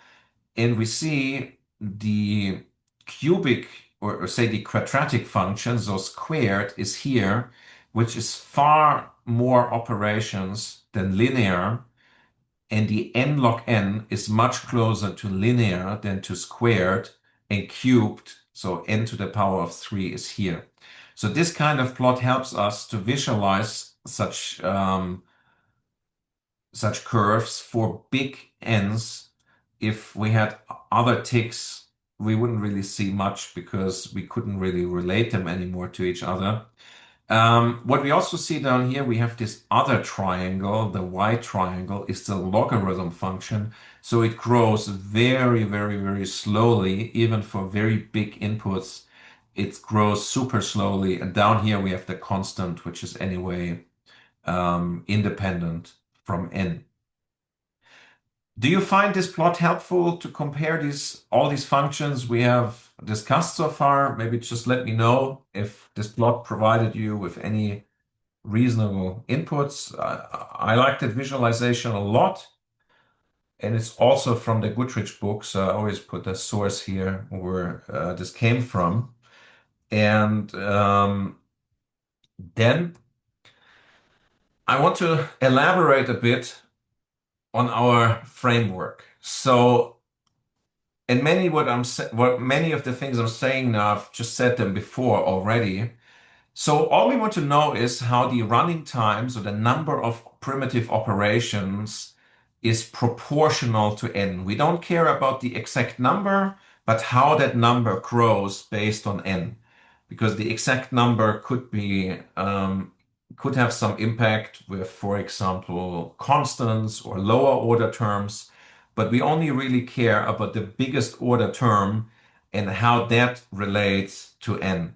and we see the cubic or say the quadratic function, so squared is here, which is far more operations than linear, and the n log n is much closer to linear than to squared and cubed. So n to the power of 3 is here. So this kind of plot helps us to visualize such curves for big n's. If we had other ticks, we wouldn't really see much because we couldn't really relate them anymore to each other. What we also see down here, we have this other triangle, the y triangle is the logarithm function. So it grows very, very, very slowly, even for very big inputs. It grows super slowly. And down here we have the constant, which is anyway independent from n. Do you find this plot helpful to compare all these functions we have discussed so far? Maybe just let me know if this plot provided you with any reasonable inputs. I like that visualization a lot. And it's also from the Goodrich book, so I always put the source here where this came from. And then I want to elaborate a bit on our framework. So, and what many of the things I'm saying now, I've just said them before already. So all we want to know is how the running times or the number of primitive operations is proportional to n. We don't care about the exact number, but how that number grows based on n. Because the exact number could have some impact with, for example, constants or lower order terms, but we only really care about the biggest order term and how that relates to n.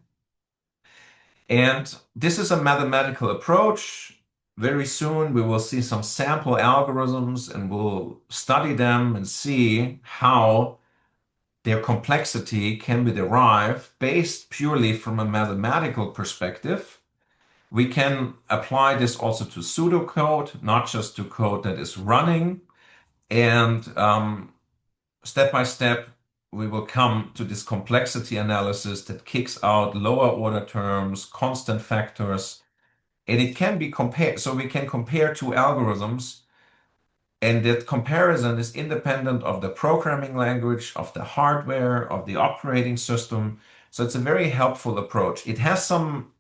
And this is a mathematical approach. Very soon we will see some sample algorithms and we'll study them and see how their complexity can be derived based purely from a mathematical perspective. We can apply this also to pseudocode, not just to code that is running. And step by step, we will come to this complexity analysis that kicks out lower order terms, constant factors, and it can be compared. So we can compare two algorithms, and that comparison is independent of the programming language, of the hardware, of the operating system. So it's a very helpful approach. It has some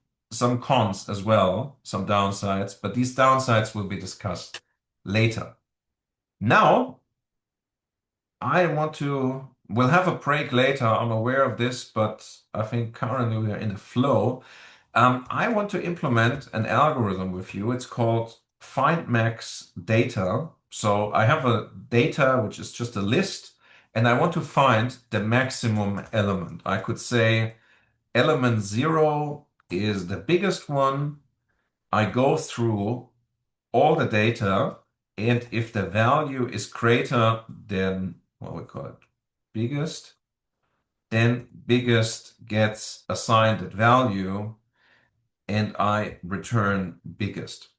cons as well, some downsides, but these downsides will be discussed later. Now, we'll have a break later. I'm aware of this, but I think currently we are in the flow. I want to implement an algorithm with you. It's called findmax data. So I have a data, which is just a list, and I want to find the maximum element. I could say element 0 is the biggest one. I go through all the data, and if the value is greater than what we call it, biggest, then biggest gets assigned that value, and I return biggest.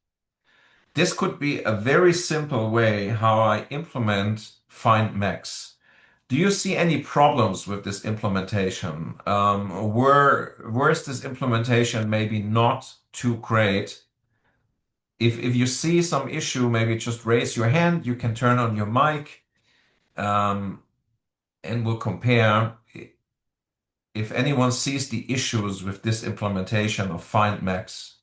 This could be a very simple way how I implement findmax. Do you see any problems with this implementation? Where is this implementation maybe not too great? If you see some issue, maybe just raise your hand. You can turn on your mic, and we'll compare if anyone sees the issues with this implementation of findmax.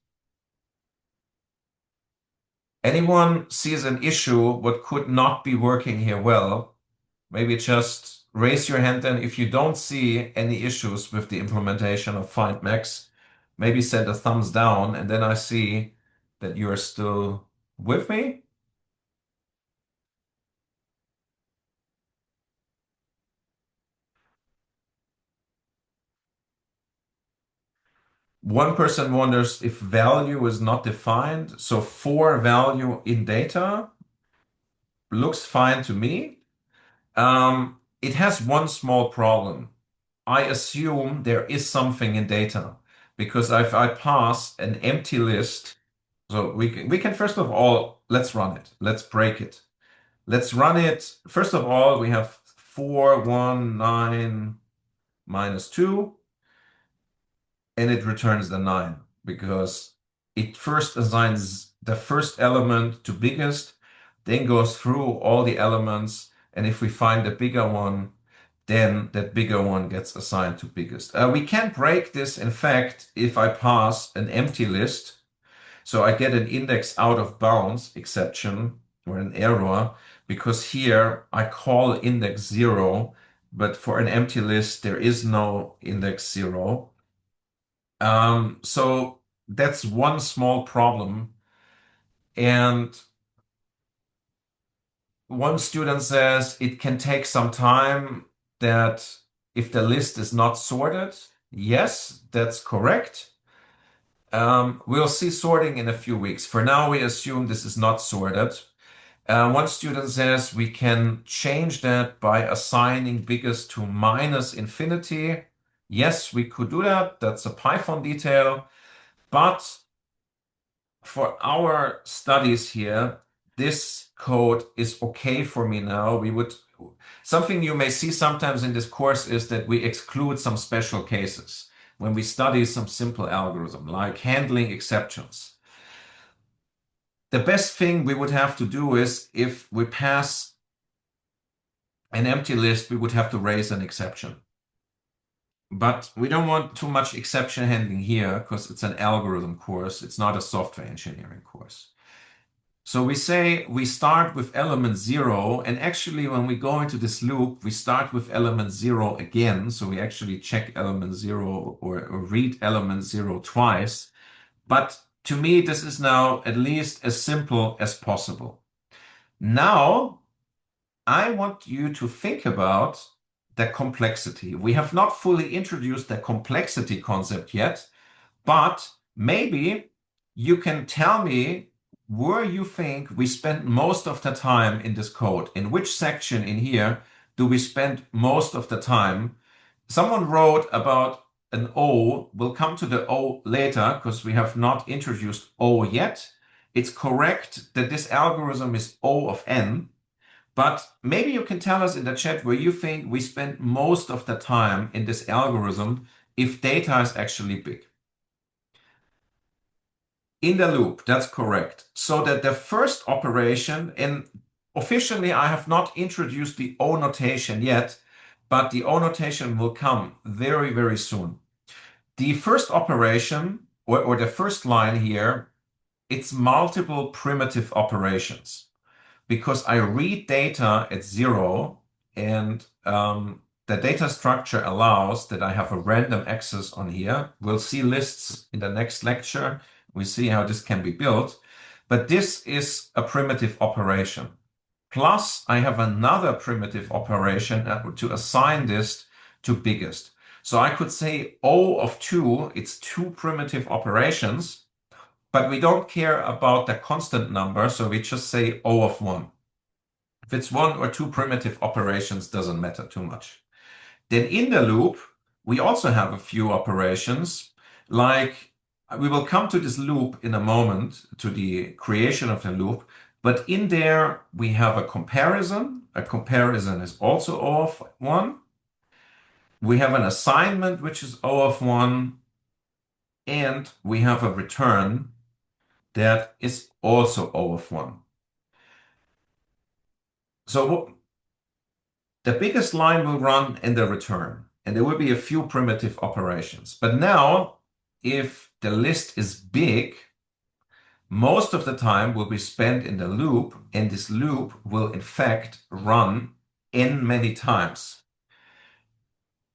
Anyone sees an issue what could not be working here well, maybe just raise your hand, and if you don't see any issues with the implementation of findmax, maybe send a thumbs down, and then I see that you're still with me. One person wonders if value is not defined. So for value in data looks fine to me. It has one small problem. I assume there is something in data because if I pass an empty list, so we can first of all, let's run it. Let's break it. Let's run it. First of all, we have 4, 1, 9. minus 2, and it returns the 9 because it first assigns the first element to biggest, then goes through all the elements, and if we find a bigger one, then that bigger one gets assigned to biggest. We can break this, in fact, if I pass an empty list. So I get an index out of bounds exception or an error because here I call index 0, but for an empty list, there is no index 0. So that's one small problem. And one student says it can take some time that if the list is not sorted. Yes, that's correct. We'll see sorting in a few weeks. For now, we assume this is not sorted. One student says we can change that by assigning biggest to minus infinity. Yes, we could do that. That's a Python detail. But for our studies here, this code is okay for me now. Something you may see sometimes in this course is that we exclude some special cases when we study some simple algorithm, like handling exceptions. The best thing we would have to do is if we pass an empty list, we would have to raise an exception. But we don't want too much exception handling here because it's an algorithm course. It's not a software engineering course. So we say we start with element 0, and actually when we go into this loop, we start with element 0 again. So we actually check element 0 or read element 0 twice. But to me, this is now at least as simple as possible. Now, I want you to think about the complexity. We have not fully introduced the complexity concept yet, but maybe you can tell me where you think we spend most of the time in this code. In which section in here do we spend most of the time? Someone wrote about an O. We'll come to the O later because we have not introduced O yet. It's correct that this algorithm is O of n, but maybe you can tell us in the chat where you think we spend most of the time in this algorithm if data is actually big. In the loop, that's correct. So that the first operation, and officially I have not introduced the O notation yet, but the O notation will come very, very soon. The first operation, or the first line here, it's multiple primitive operations because I read data at 0 and the data structure allows that I have a random access on here. We'll see lists in the next lecture. We see how this can be built, but this is a primitive operation. Plus, I have another primitive operation to assign this to biggest. So I could say O of 2, it's 2 primitive operations, but we don't care about the constant number, so we just say O of 1. If it's 1 or 2 primitive operations, doesn't matter too much. Then in the loop, we also have a few operations, like we will come to this loop in a moment, to the creation of the loop, but in there we have a comparison. A comparison is also O of 1. We have an assignment, which is O of 1, and we have a return that is also O of 1. So the biggest line will run in the return, and there will be a few primitive operations. But now, if the list is big, most of the time will be spent in the loop, and this loop will in fact run n many times.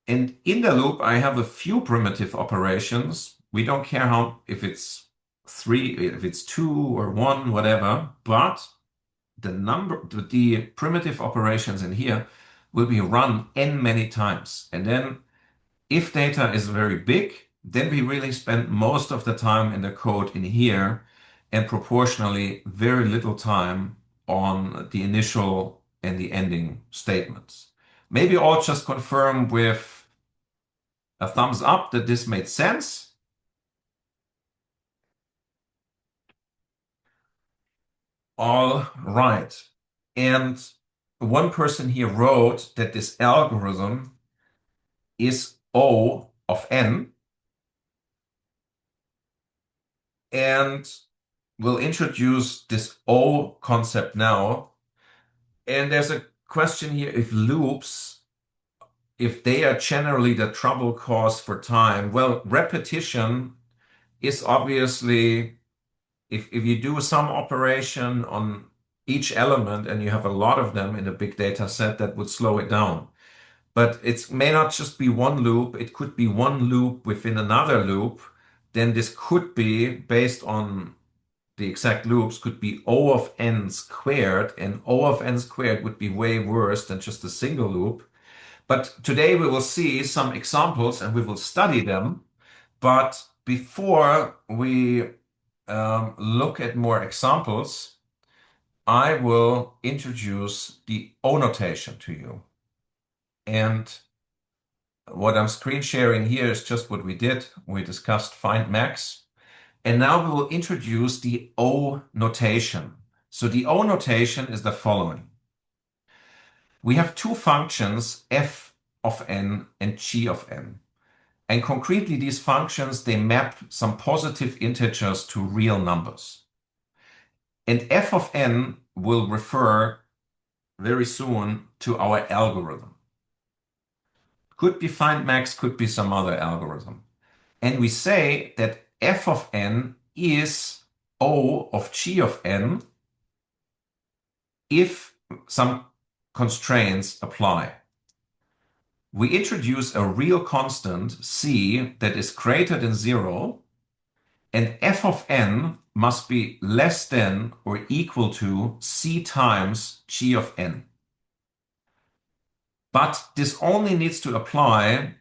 And in the loop, I have a few primitive operations. We don't care if it's 3, if it's 2 or 1, whatever, but the primitive operations in here will be run n many times. And then if data is very big, then we really spend most of the time in the code in here and proportionally very little time on the initial and the ending statements. Maybe I'll just confirm with a thumbs up that this made sense. All right. And one person here wrote that this algorithm is O of n, and we'll introduce this O concept now. And there's a question here, if loops, if they are generally the trouble cause for time. Well, repetition is obviously, if you do some operation on each element and you have a lot of them in a big data set, that would slow it down. But it may not just be one loop, it could be one loop within another loop. Then this could be, based on the exact loops, could be O of n squared, and O of n squared would be way worse than just a single loop. But today we will see some examples and we will study them. But before we look at more examples, I will introduce the O notation to you. And what I'm screen sharing here is just what we did. We discussed find max. And now we will introduce the O notation. So the O notation is the following. We have two functions, f of n and g of n. And concretely, these functions, they map some positive integers to real numbers. And f of n will refer very soon to our algorithm. Could be find max, could be some other algorithm. And we say that f of n is O of g of n if some constraints apply. We introduce a real constant c that is greater than 0, and f of n must be less than or equal to c times g of n. But this only needs to apply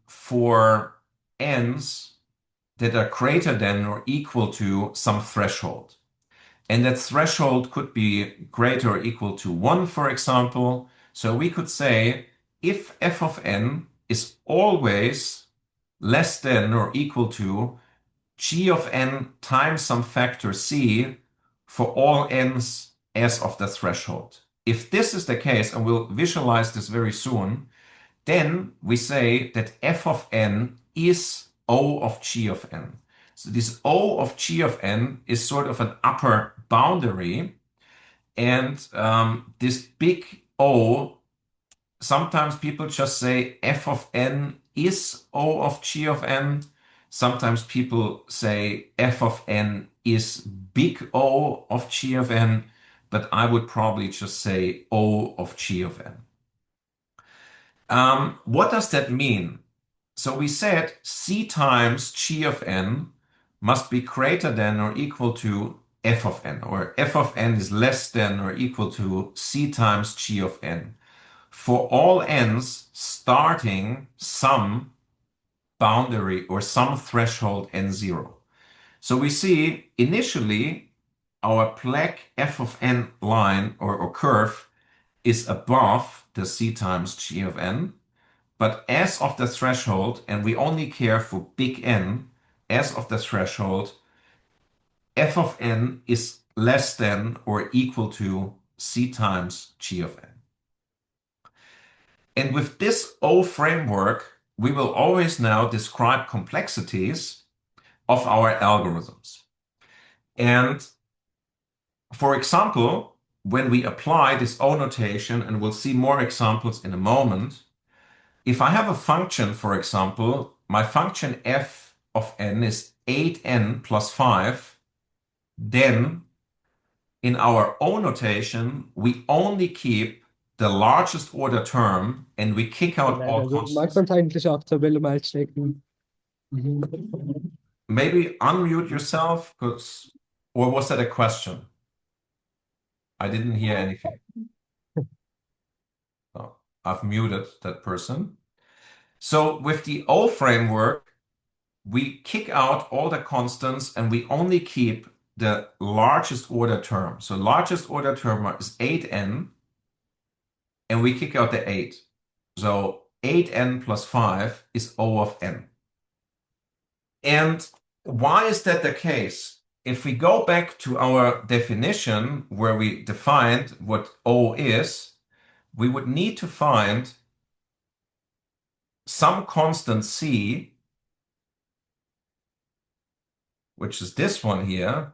for n's that are greater than or equal to some threshold. And that threshold could be greater or equal to 1, for example. So we could say if f of n is always less than or equal to g of n times some factor c for all n's as of the threshold. If this is the case, and we'll visualize this very soon, then we say that f of n is O of g of n. So this O of g of n is sort of an upper boundary. And this big O, sometimes people just say f of n is O of g of n. Sometimes people say f of n is big O of g of n. But I would probably just say O of g of n. What does that mean? So we said c times g of n must be greater than or equal to f of n, or f of n is less than or equal to c times g of n for all n's starting some boundary or some threshold n0. So we see initially our black f of n line or curve is above the c times g of n. But as of the threshold, and we only care for big N, as of the threshold, f of n is less than or equal to c times g of n. And with this O framework, we will always now describe complexities of our algorithms. And for example, when we apply this O notation, and we'll see more examples in a moment, if I have a function, for example, my function f of n is 8n plus 5, then in our O notation, we only keep the largest order term and we kick out all Also mag constants. man eigentlich auch Tabelle mal checken. Maybe unmute yourself, or was that a question? I didn't hear anything. Oh, I've muted that person. So with the O framework, we kick out all the constants and we only keep the largest order term. So largest order term is 8n, and we kick out the 8. So 8n plus 5 is O of n. And why is that the case? If we go back to our definition where we defined what O is, we would need to find some constant c, which is this one here,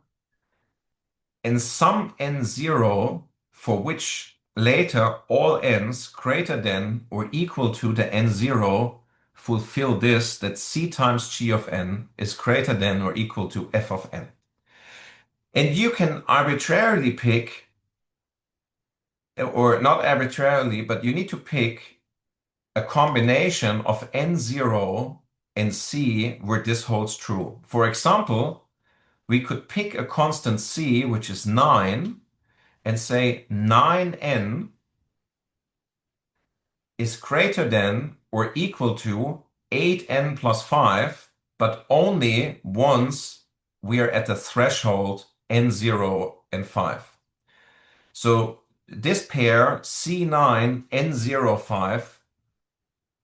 and some n0 for which later all n's greater than or equal to the n0 fulfill this, that c times g of n is greater than or equal to f of n. And you can arbitrarily pick, or not arbitrarily, but you need to pick a combination of n0 and c where this holds true. For example, we could pick a constant c, which is 9, and say 9n is greater than or equal to 8n plus 5, but only once we are at the threshold n0 and 5. So this pair C9 N05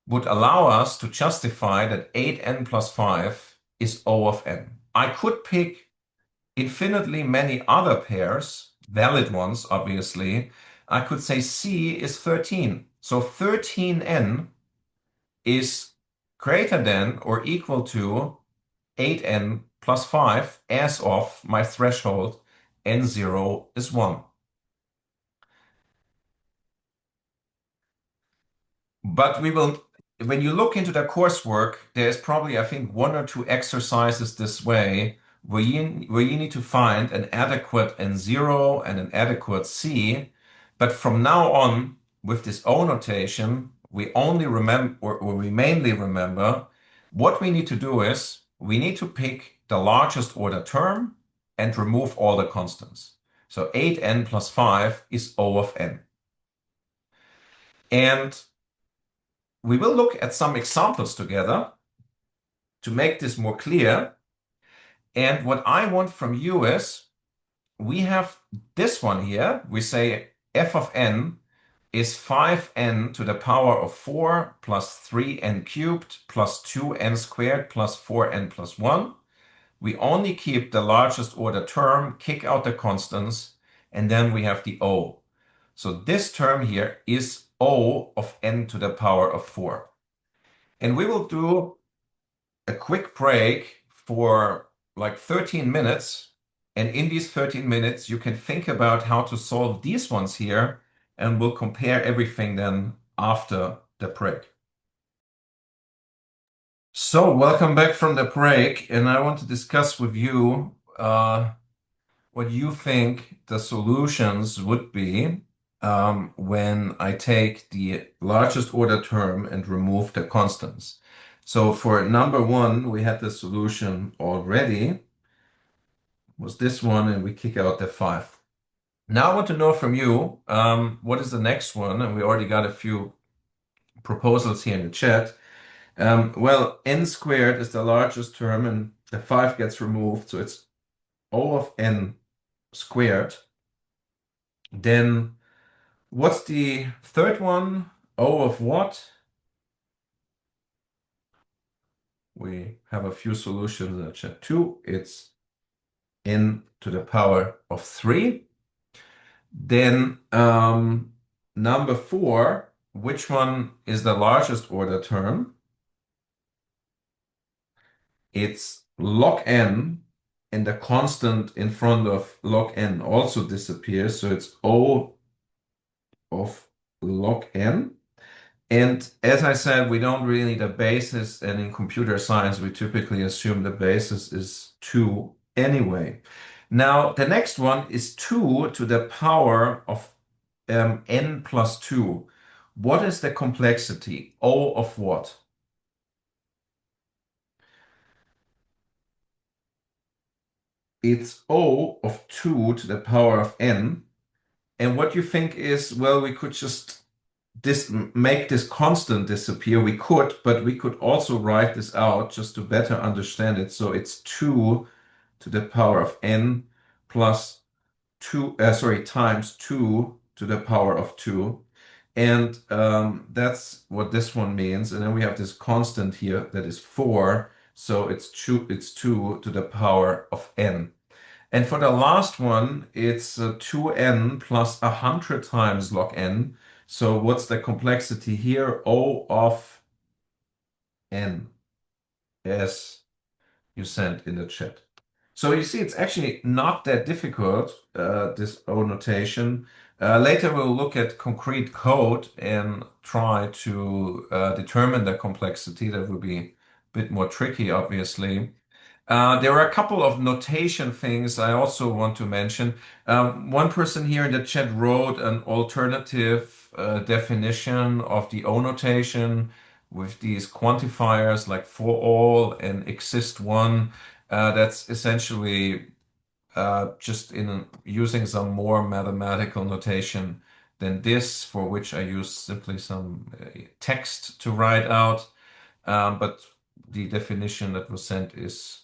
would allow us to justify that 8n plus 5 is O of n. I could pick infinitely many other pairs, valid ones, obviously. I could say C is 13. So 13n is greater than or equal to 8n plus 5 as of my threshold n0 is 1. But when you look into the coursework, there's probably, I think, one or two exercises this way where you need to find an adequate N0 and an adequate C. But from now on, with this O notation, we only remember, or we mainly remember, what we need to do is we need to pick the largest order term and remove all the constants. So 8n plus 5 is O of n. And we will look at some examples together to make this more clear. And what I want from you is we have this one here. We say f of n is 5n to the power of 4 plus 3n cubed plus 2n squared plus 4n plus 1. We only keep the largest order term, kick out the constants, and then we have the O. So this term here is O of n to the power of 4. And we will do a quick break for like 13 minutes. And in these 13 minutes, you can think about how to solve these ones here, and we'll compare everything then after the break. So welcome back from the break, and I want to discuss with you what you think the solutions would be when I take the largest order term and remove the constants. So for number one, we had the solution already, was this one, and we kick out the 5. Now I want to know from you, what is the next one? And we already got a few proposals here in the chat. Well, n squared is the largest term, and the 5 gets removed, so it's O of n squared. Then what's the third one? O of what? We have a few solutions in the chat too. It's n to the power of 3. Then number 4, which one is the largest order term? It's log n, and the constant in front of log n also disappears. So it's O of log n. And as I said, we don't really need a basis. And in computer science, we typically assume the basis is 2 anyway. Now, the next one is 2 to the power of n plus 2. What is the complexity? O of what? It's O of 2 to the power of n. And what you think is, well, we could just make this constant disappear. We could, but we could also write this out just to better understand it. So it's 2 to the power of n plus 2, times 2 to the power of 2. And that's what this one means. And then we have this constant here that is 4. So it's 2 to the power of n. And for the last one, it's 2n plus 100 times log n. So what's the complexity here? O of N as you sent in the chat. So you see, it's actually not that difficult, this O notation. Later, we'll look at concrete code and try to determine the complexity. That will be a bit more tricky, obviously. There are a couple of notation things I also want to mention. One person here in the chat wrote an alternative definition of the O notation with these quantifiers like for all and exist one. That's essentially just in using some more mathematical notation than this, for which I use simply some text to write out. But the definition that was sent is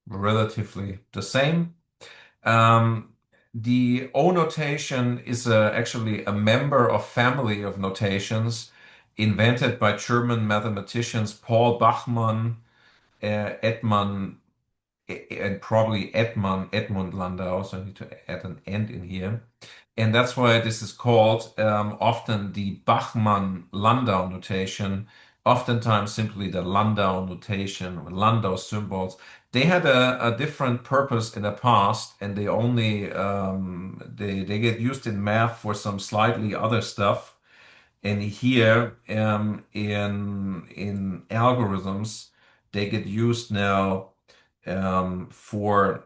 relatively the same. The O notation is actually a member of family of notations invented by German mathematicians Paul Bachmann, Edmund, and probably Edmund Landau. So I need to add an and in here. And that's why this is called often the Bachmann-Landau notation, oftentimes simply the Landau notation or Landau symbols. They had a different purpose in the past, and they only they get used in math for some slightly other stuff. And here in algorithms, they get used now for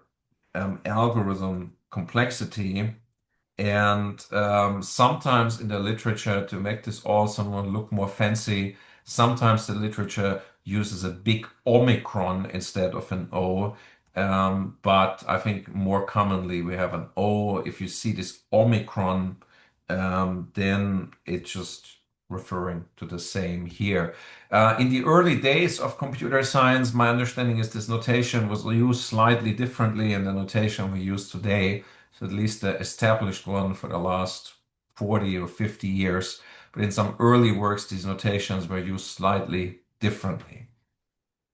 algorithm complexity. And sometimes in the literature, to make this all someone look more fancy, sometimes the literature uses a big omicron instead of an O. But I think more commonly we have an O. If you see this omicron, then it's just referring to the same here. In the early days of computer science, my understanding is this notation was used slightly differently in the notation we use today. So at least the established one for the last 40 or 50 years. But in some early works, these notations were used slightly differently.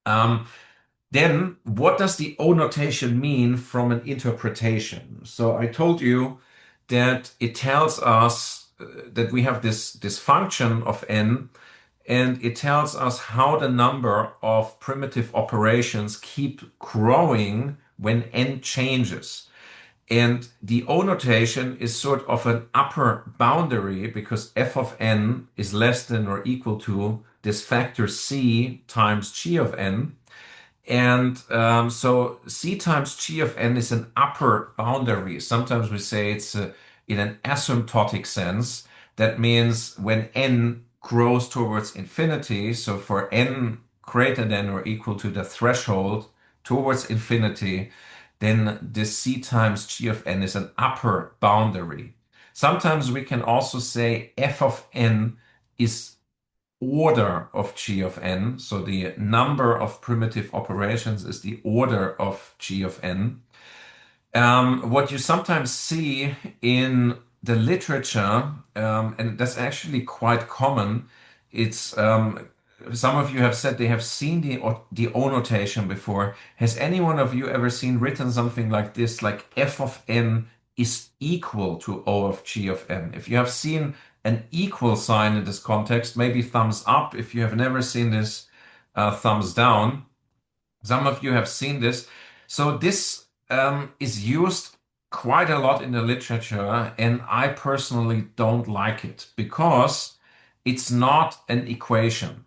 Then, what does the O notation mean from an interpretation? So I told you that it tells us that we have this function of n, and it tells us how the number of primitive operations keep growing when n changes. And the O notation is sort of an upper boundary because f of n is less than or equal to this factor c times g of n. And so c times g of n is an upper boundary. Sometimes we say it's in an asymptotic sense. That means when n grows towards infinity, so for n greater than or equal to the threshold towards infinity, then this c times g of n is an upper boundary. Sometimes we can also say f of n is order of g of n. So the number of primitive operations is the order of g of n. What you sometimes see in the literature, and that's actually quite common, it's some of you have said they have seen the O notation before. Has any one of you ever seen written something like this, like f of n is equal to O of g of n? If you have seen an equal sign in this context, maybe thumbs up. If you have never seen this, thumbs down. Some of you have seen this. So this is used quite a lot in the literature, and I personally don't like it because it's not an equation.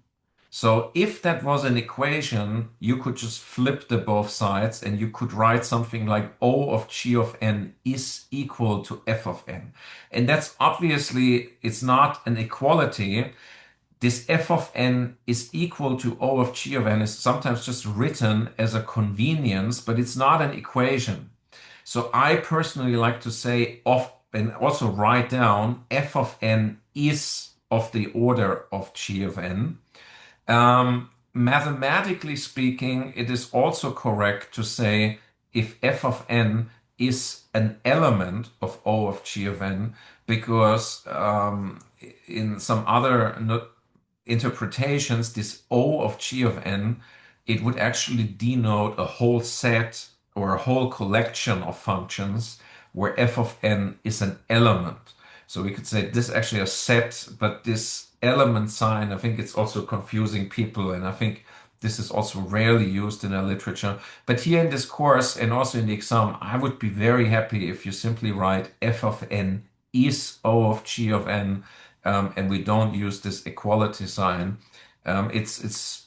So if that was an equation, you could just flip the both sides and you could write something like O of g of n is equal to f of n. And that's obviously, it's not an equality. This f of n is equal to O of g of n is sometimes just written as a convenience, but it's not an equation. So I personally like to say of and also write down f of n is of the order of g of n. Mathematically speaking, it is also correct to say if f of n is an element of O of g of n, because in some other interpretations, this O of g of n, it would actually denote a whole set or a whole collection of functions where f of n is an element. So we could say this is actually a set, but this element sign. I think it's also confusing people, and I think this is also rarely used in the literature. But here in this course and also in the exam, I would be very happy if you simply write f of n is O of g of n, and we don't use this equality sign. It's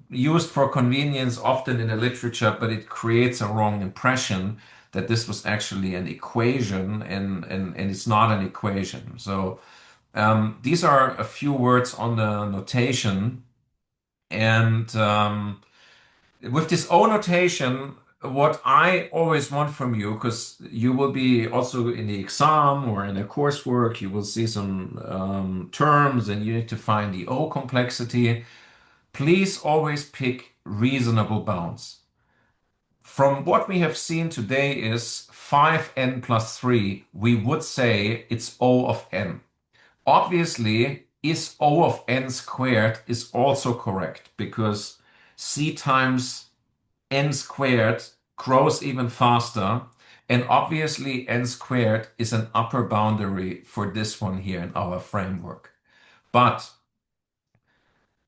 used for convenience often in the literature, but it creates a wrong impression that this was actually an equation and it's not an equation. So these are a few words on the notation. And with this O notation, what I always want from you, because you will be also in the exam or in the coursework, you will see some terms and you need to find the O complexity. Please always pick reasonable bounds. From what we have seen today is 5n plus 3, we would say it's O of n. Obviously, is O of n squared is also correct because c times n squared grows even faster. And obviously, n squared is an upper boundary for this one here in our framework. But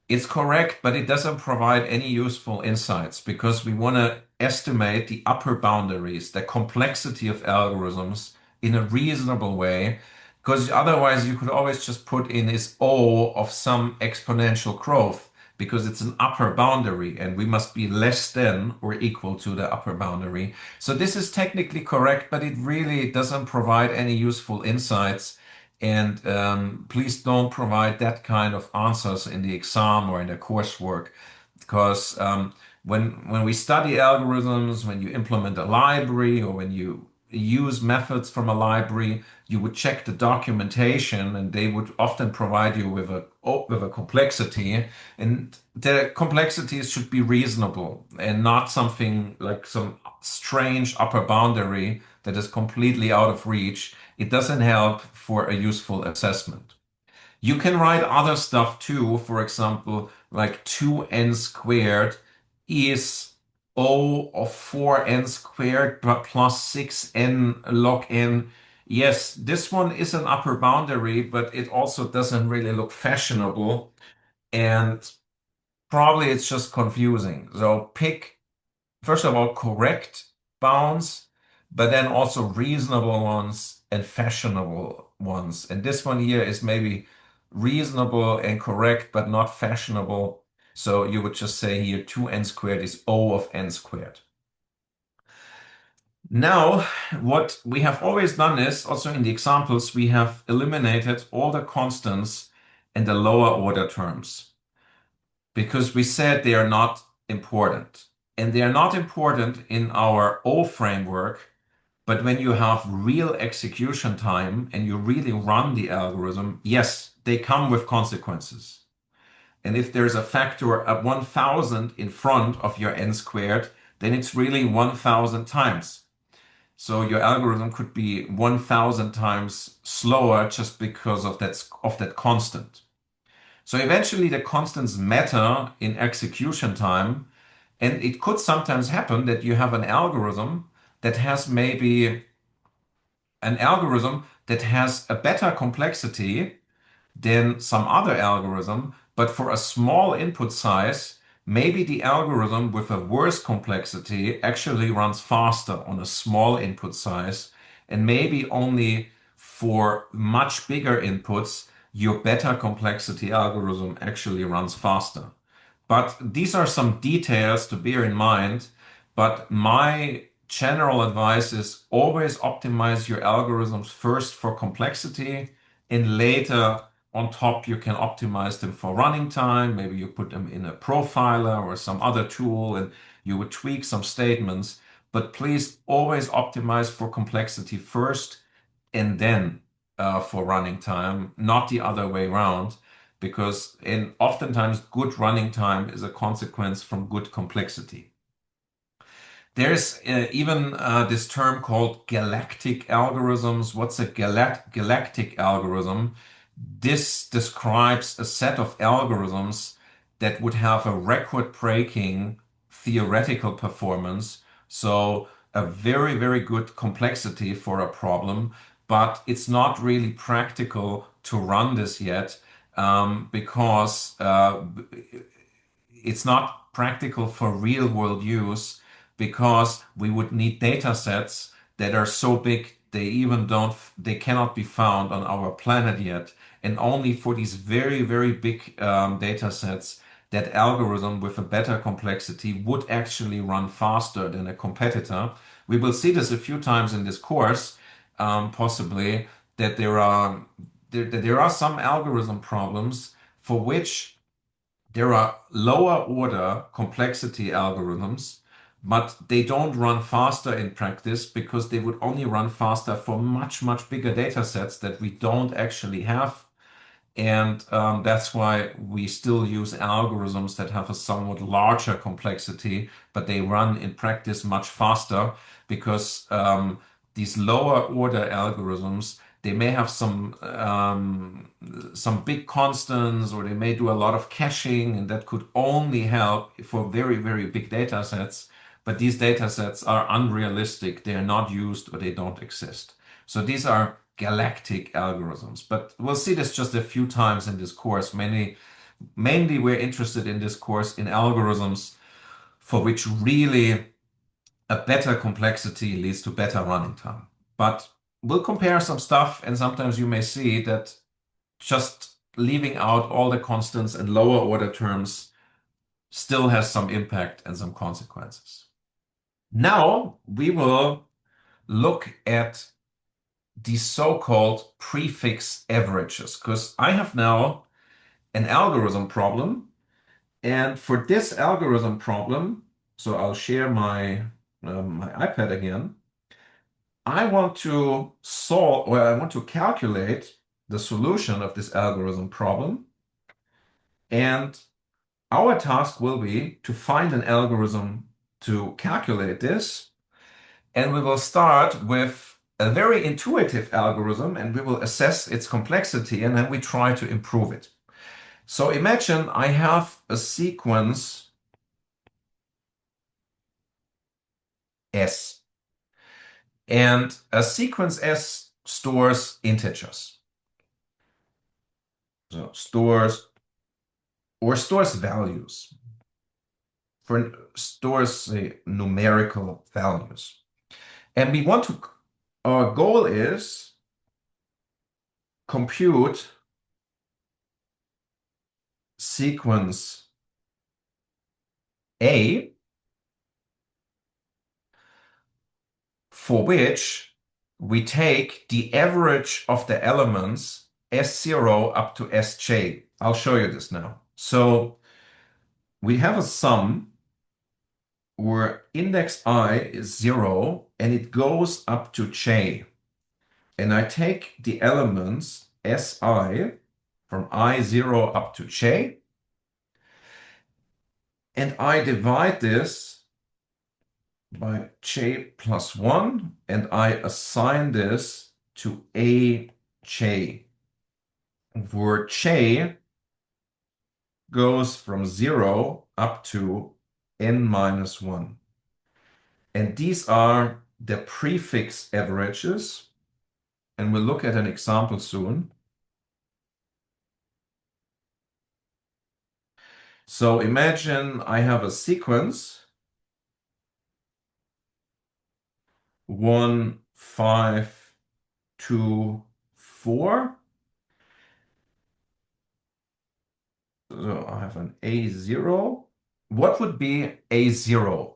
it's correct, but it doesn't provide any useful insights because we want to estimate the upper boundaries, the complexity of algorithms in a reasonable way. Because otherwise, you could always just put in is O of some exponential growth because it's an upper boundary and we must be less than or equal to the upper boundary. So this is technically correct, but it really doesn't provide any useful insights. And please don't provide that kind of answers in the exam or in the coursework, because when we study algorithms, when you implement a library or when you use methods from a library, you would check the documentation, and they would often provide you with a complexity, and the complexities should be reasonable and not something like some strange upper boundary that is completely out of reach. It doesn't help for a useful assessment. You can write other stuff too. For example, like 2n squared is O of 4n squared plus 6n log n. Yes, this one is an upper boundary, but it also doesn't really look fashionable. And probably it's just confusing. So pick, first of all, correct bounds, but then also reasonable ones and fashionable ones. And this one here is maybe reasonable and correct, but not fashionable. So you would just say here 2n squared is O of n squared. Now, what we have always done is, also in the examples, we have eliminated all the constants and the lower order terms because we said they are not important. And they are not important in our O framework, but when you have real execution time and you really run the algorithm, yes, they come with consequences. And if there's a factor of 1000 in front of your n squared, then it's really 1000 times. So your algorithm could be 1000 times slower just because of that constant. So eventually the constants matter in execution time. And it could sometimes happen that you have an algorithm that has maybe an algorithm that has a better complexity than some other algorithm, but for a small input size, maybe the algorithm with a worse complexity actually runs faster on a small input size, and maybe only for much bigger inputs, your better complexity algorithm actually runs faster. But these are some details to bear in mind. But my general advice is always optimize your algorithms first for complexity, and later on top you can optimize them for running time. Maybe you put them in a profiler or some other tool and you would tweak some statements. But please always optimize for complexity first and then for running time, not the other way around, because in oftentimes good running time is a consequence from good complexity. There's even this term called galactic algorithms. What's a galactic algorithm? This describes a set of algorithms that would have a record-breaking theoretical performance. So a very, very good complexity for a problem, but it's not really practical to run this yet. because it's not practical for real world use because we would need data sets that are so big they cannot be found on our planet yet. And only for these very, very big data sets that algorithm with a better complexity would actually run faster than a competitor. We will see this a few times in this course, possibly, that there are some algorithm problems for which there are lower order complexity algorithms, but they don't run faster in practice because they would only run faster for much, much bigger data sets that we don't actually have. And that's why we still use algorithms that have a somewhat larger complexity, but they run in practice much faster because these lower order algorithms, they may have some big constants, or they may do a lot of caching, and that could only help for very, very big data sets. But these data sets are unrealistic. They are not used or they don't exist. So these are galactic algorithms, but we'll see this just a few times in this course. Mainly we're interested in this course in algorithms for which really a better complexity leads to better running time. But we'll compare some stuff, and sometimes you may see that just leaving out all the constants and lower order terms still has some impact and some consequences. Now we will look at the so-called prefix averages, because I have now an algorithm problem, and for this algorithm problem, so I'll share my iPad again. I want to solve, or I want to calculate the solution of this algorithm problem, and our task will be to find an algorithm to calculate this. And we will start with a very intuitive algorithm and we will assess its complexity and then we try to improve it. So imagine I have a sequence S, and a sequence S stores integers. So stores values, stores say numerical values. And our goal is compute sequence A for which we take the average of the elements S0 up to Sj. I'll show you this now. So we have a sum where index I is 0 and it goes up to j. And I take the elements Si from I0 up to j, and I divide this by j plus 1, and I assign this to aj, where j goes from 0 up to n minus 1. And these are the prefix averages, and we'll look at an example soon. So imagine I have a sequence 1, 5, 2, 4. So I have an A0. What would be A0?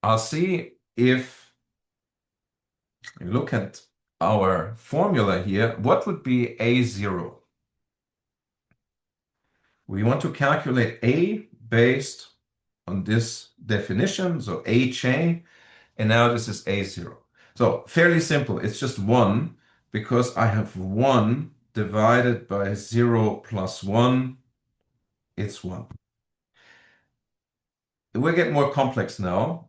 I'll see if you look at our formula here, what would be A0? We want to calculate A based on this definition, so aj, and now this is A0. So fairly simple, it's just 1, because I have 1 divided by 0 plus 1, it's 1. We'll get more complex now.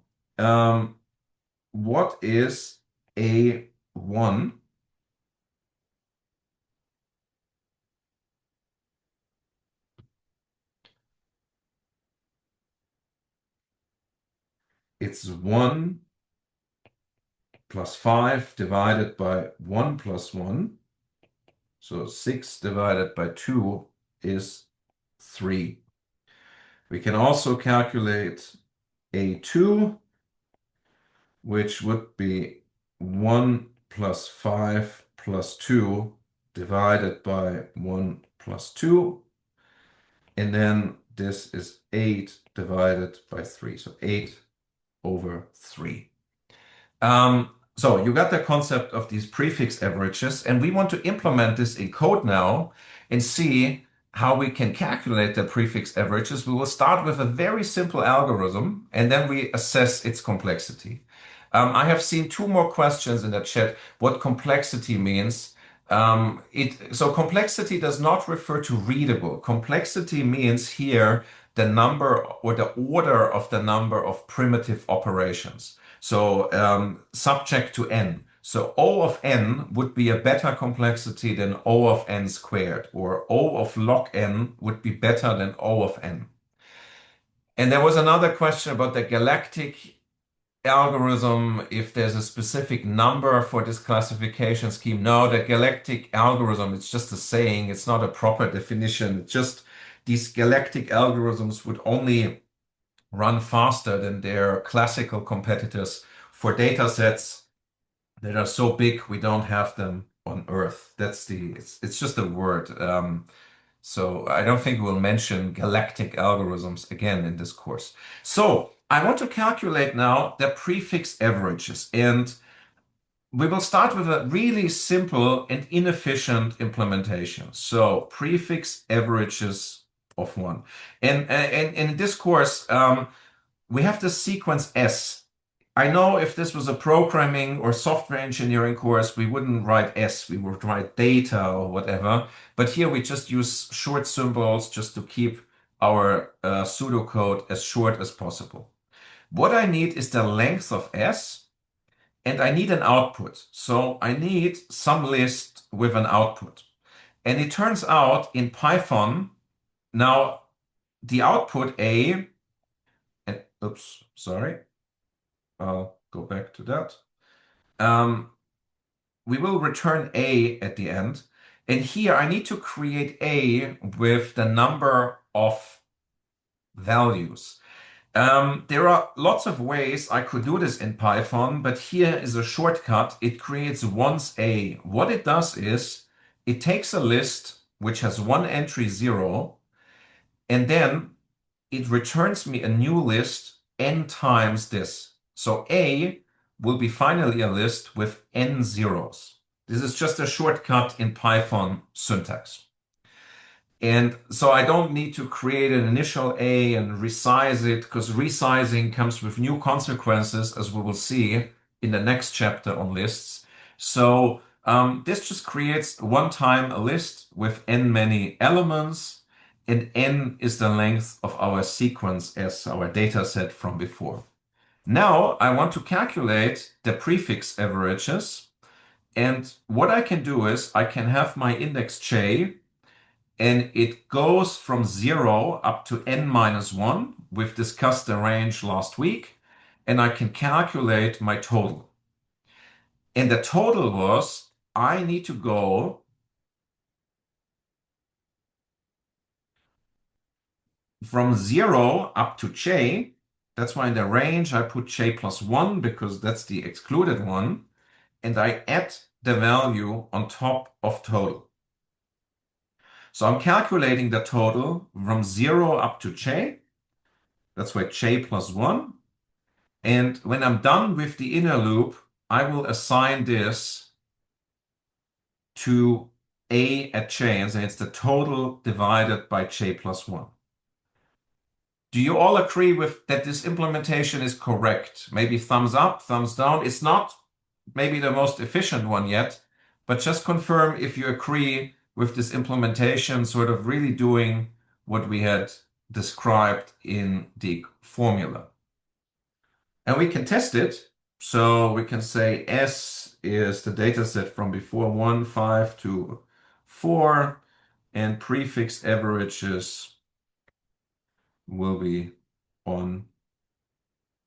What is A1? it's 1 plus 5 divided by 1 plus 1. So 6 divided by 2 is 3. We can also calculate A2, which would be 1 plus 5 plus 2 divided by 1 plus 2. And then this is 8 divided by 3. So 8 over 3. So you got the concept of these prefix averages, and we want to implement this in code now and see how we can calculate the prefix averages. We will start with a very simple algorithm, and then we assess its complexity. I have seen two more questions in the chat, what complexity means. So complexity does not refer to readable. Complexity means here the number or the order of the number of primitive operations. So subject to n. So O of n would be a better complexity than O of n squared, or O of log n would be better than O of n. And there was another question about the galactic algorithm, if there's a specific number for this classification scheme. No, the galactic algorithm, it's just a saying, it's not a proper definition. It's just these galactic algorithms would only run faster than their classical competitors for data sets that are so big we don't have them on Earth. It's just a word. So I don't think we'll mention galactic algorithms again in this course. So I want to calculate now the prefix averages, and we will start with a really simple and inefficient implementation. So prefix averages of 1. And in this course, we have the sequence S. I know if this was a programming or software engineering course, we wouldn't write S, we would write data or whatever. But here we just use short symbols just to keep our pseudocode as short as possible. What I need is the length of S, and I need an output. So I need some list with an output. And it turns out in Python, now the output A, and oops, sorry. I'll go back to that. We will return A at the end. And here I need to create A with the number of values. There are lots of ways I could do this in Python, but here is a shortcut. It creates once A. What it does is it takes a list which has one entry 0, and then it returns me a new list n times this. So A will be finally a list with n zeros. This is just a shortcut in Python syntax. And so I don't need to create an initial A and resize it, because resizing comes with new consequences, as we will see in the next chapter on lists. So this just creates one time a list with n many elements, and n is the length of our sequence as our data set from before. Now I want to calculate the prefix averages. And what I can do is I can have my index j, and it goes from 0 up to n minus 1. We've discussed the range last week, and I can calculate my total. And the total was, I need to go from 0 up to j. That's why in the range I put j plus 1, because that's the excluded one. And I add the value on top of total. So I'm calculating the total from 0 up to j. That's why j plus 1. And when I'm done with the inner loop, I will assign this to A at j, and say it's the total divided by j plus 1. Do you all agree with that this implementation is correct? Maybe thumbs up, thumbs down. It's not maybe the most efficient one yet, but just confirm if you agree with this implementation, sort of really doing what we had described in the formula. And we can test it. So we can say S is the data set from before 1, 5 to 4, and prefix averages will be on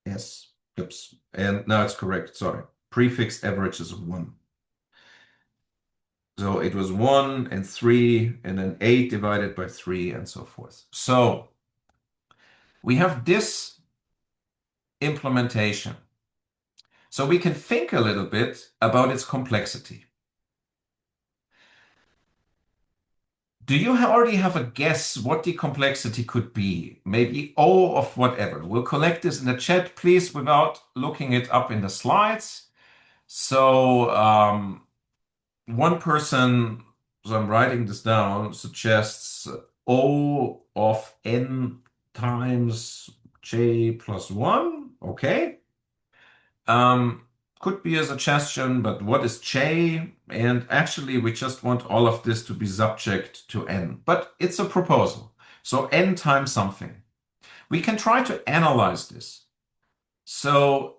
S. Oops. And now it's correct. Sorry. Prefixed averages of 1. So it was 1 and 3, and then 8 divided by 3, and so forth. So we have this implementation. So we can think a little bit about its complexity. Do you already have a guess what the complexity could be? Maybe O of whatever. We'll collect this in the chat, please, without looking it up in the slides. So one person, so I'm writing this down, suggests O of n times j plus 1. Okay. Um, could be a suggestion, but what is j? And actually, we just want all of this to be subject to n. But it's a proposal. So n times something. We can try to analyze this. So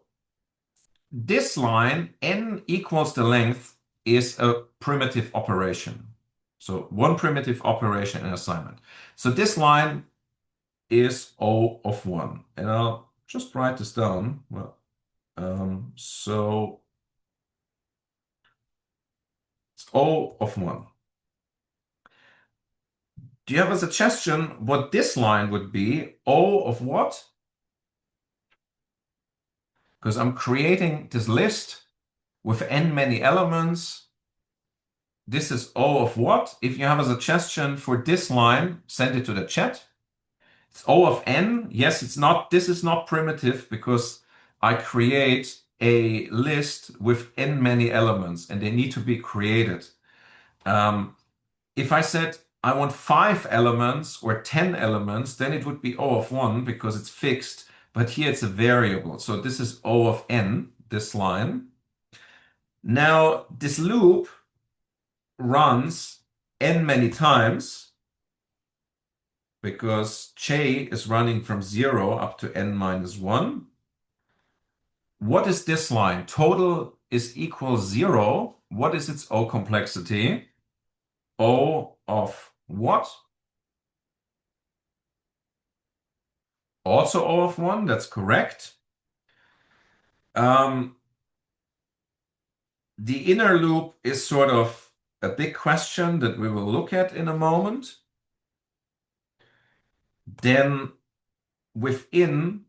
this line, n equals the length, is a primitive operation. So one primitive operation in assignment. So this line is O of 1. And I'll just write this down. Well, so it's O of 1. Do you have a suggestion what this line would be? O of what? Because I'm creating this list with n many elements. This is O of what? If you have a suggestion for this line, send it to the chat. It's O of n. Yes, it's not, this is not primitive because I create a list with n many elements and they need to be created. If I said I want 5 elements or 10 elements, then it would be O of 1 because it's fixed. But here it's a variable. So this is O of n, this line. Now this loop runs n many times because j is running from 0 up to n minus 1. What is this line? Total is equal 0. What is its O complexity? O of what? Also O of 1, that's correct. The inner loop is sort of a big question that we will look at in a moment. Then within,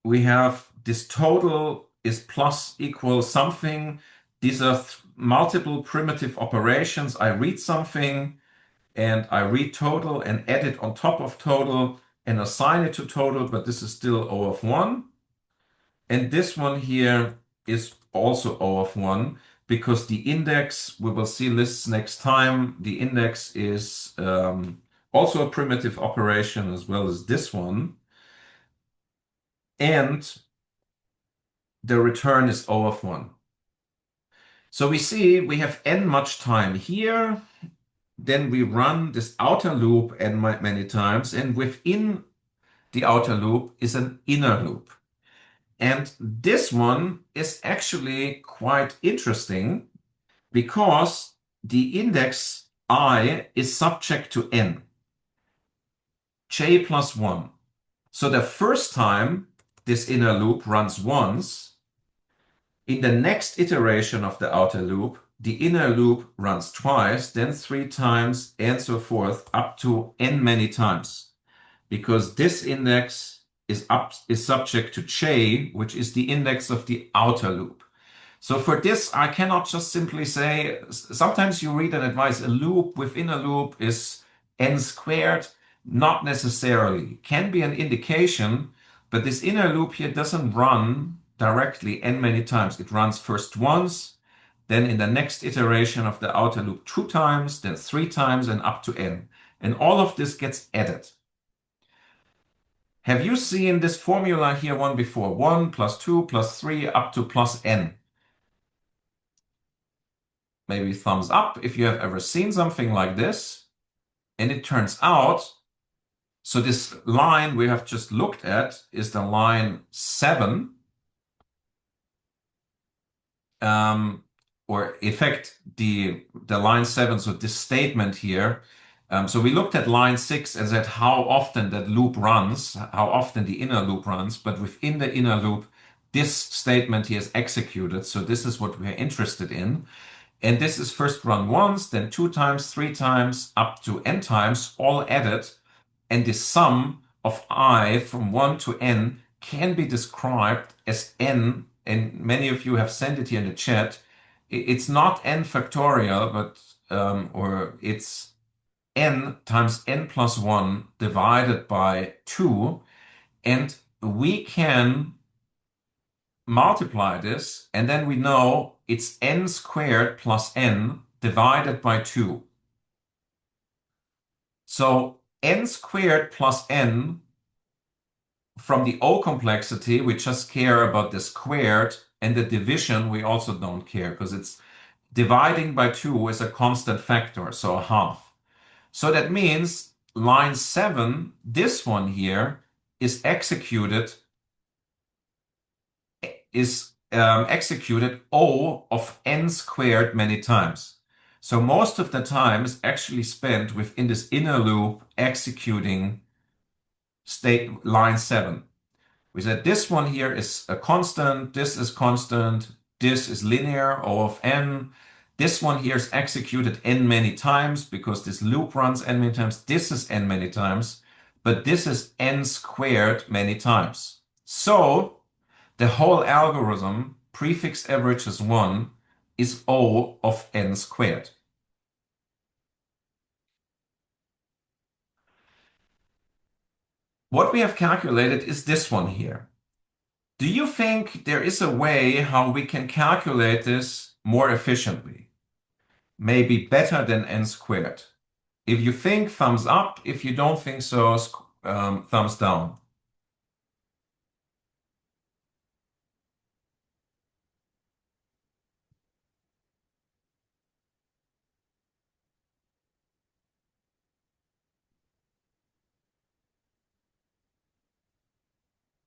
we have this total is plus equals something. These are multiple primitive operations. I read something and I read total and add it on top of total and assign it to total, but this is still O of 1. And this one here is also O of 1 because the index, we will see lists next time, the index is also a primitive operation as well as this one. And the return is O of 1. So we see we have n much time here. Then we run this outer loop n many times. And within the outer loop is an inner loop. And this one is actually quite interesting because the index I is subject to n, j plus 1. So the first time this inner loop runs once, in the next iteration of the outer loop, the inner loop runs twice, then 3 times, and so forth, up to n many times. Because this index is subject to j, which is the index of the outer loop. So for this, I cannot just simply say, sometimes you read an advice, a loop within a loop is n squared. Not necessarily. Can be an indication, but this inner loop here doesn't run directly n many times. It runs first once, then in the next iteration of the outer loop 2 times, then 3 times, and up to n. And all of this gets added. Have you seen this formula here one before? 1 plus 2 plus 3 up to plus n. Maybe thumbs up if you have ever seen something like this. And it turns out, so this line we have just looked at is the line 7. Or in fact, the line 7, so this statement here. So we looked at line 6 and said how often that loop runs, how often the inner loop runs, but within the inner loop, this statement here is executed. So this is what we're interested in. And this is first run once, then 2 times, 3 times, up to n times, all added. And the sum of I from 1 to n can be described as n. And many of you have sent it here in the chat. It's not n factorial, but or it's n times n plus 1 divided by 2. And we can multiply this, and then we know it's n squared plus n divided by 2. So n squared plus n, from the O complexity, we just care about the squared, and the division we also don't care because it's dividing by 2 is a constant factor, so a half. So that means line 7, this one here, is executed O of n squared many times. So most of the time is actually spent within this inner loop executing state line 7. We said this one here is a constant, this is constant, this is linear, O of n. This one here is executed n many times because this loop runs n many times. This is n many times, but this is n squared many times. So the whole algorithm, prefix averages 1, is O of n squared. What we have calculated is this one here. Do you think there is a way how we can calculate this more efficiently? Maybe better than n squared. If you think, thumbs up. If you don't think so, thumbs down.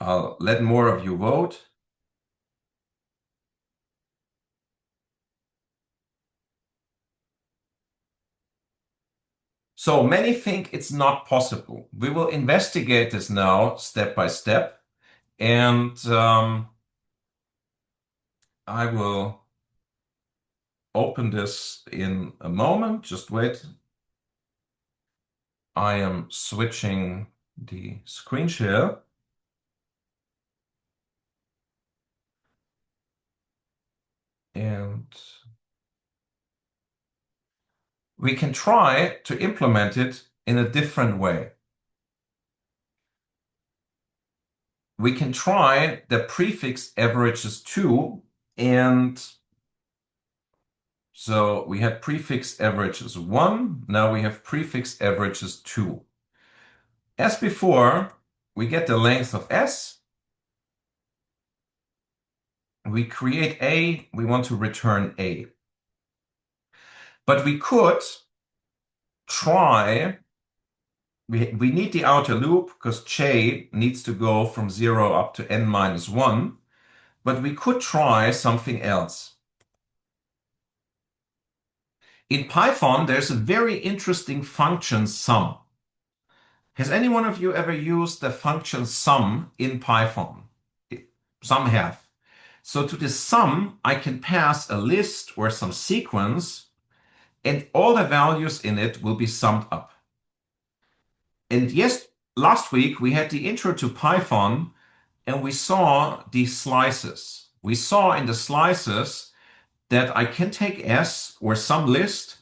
I'll let more of you vote. So many think it's not possible. We will investigate this now step by step, and I will open this in a moment. Just wait. I am switching the screen share. And we can try to implement it in a different way. We can try the prefix averages 2, and so we had prefix averages 1, now we have prefix averages 2. As before, we get the length of S, we create A, we want to return A. But we could try, we need the outer loop because J needs to go from 0 up to n minus 1, but we could try something else. In Python, there's a very interesting function sum. Has any one of you ever used the function sum in Python? Some have. So to this sum, I can pass a list or some sequence, and all the values in it will be summed up. And yes, last week we had the intro to Python, and we saw these slices. We saw in the slices that I can take S or some list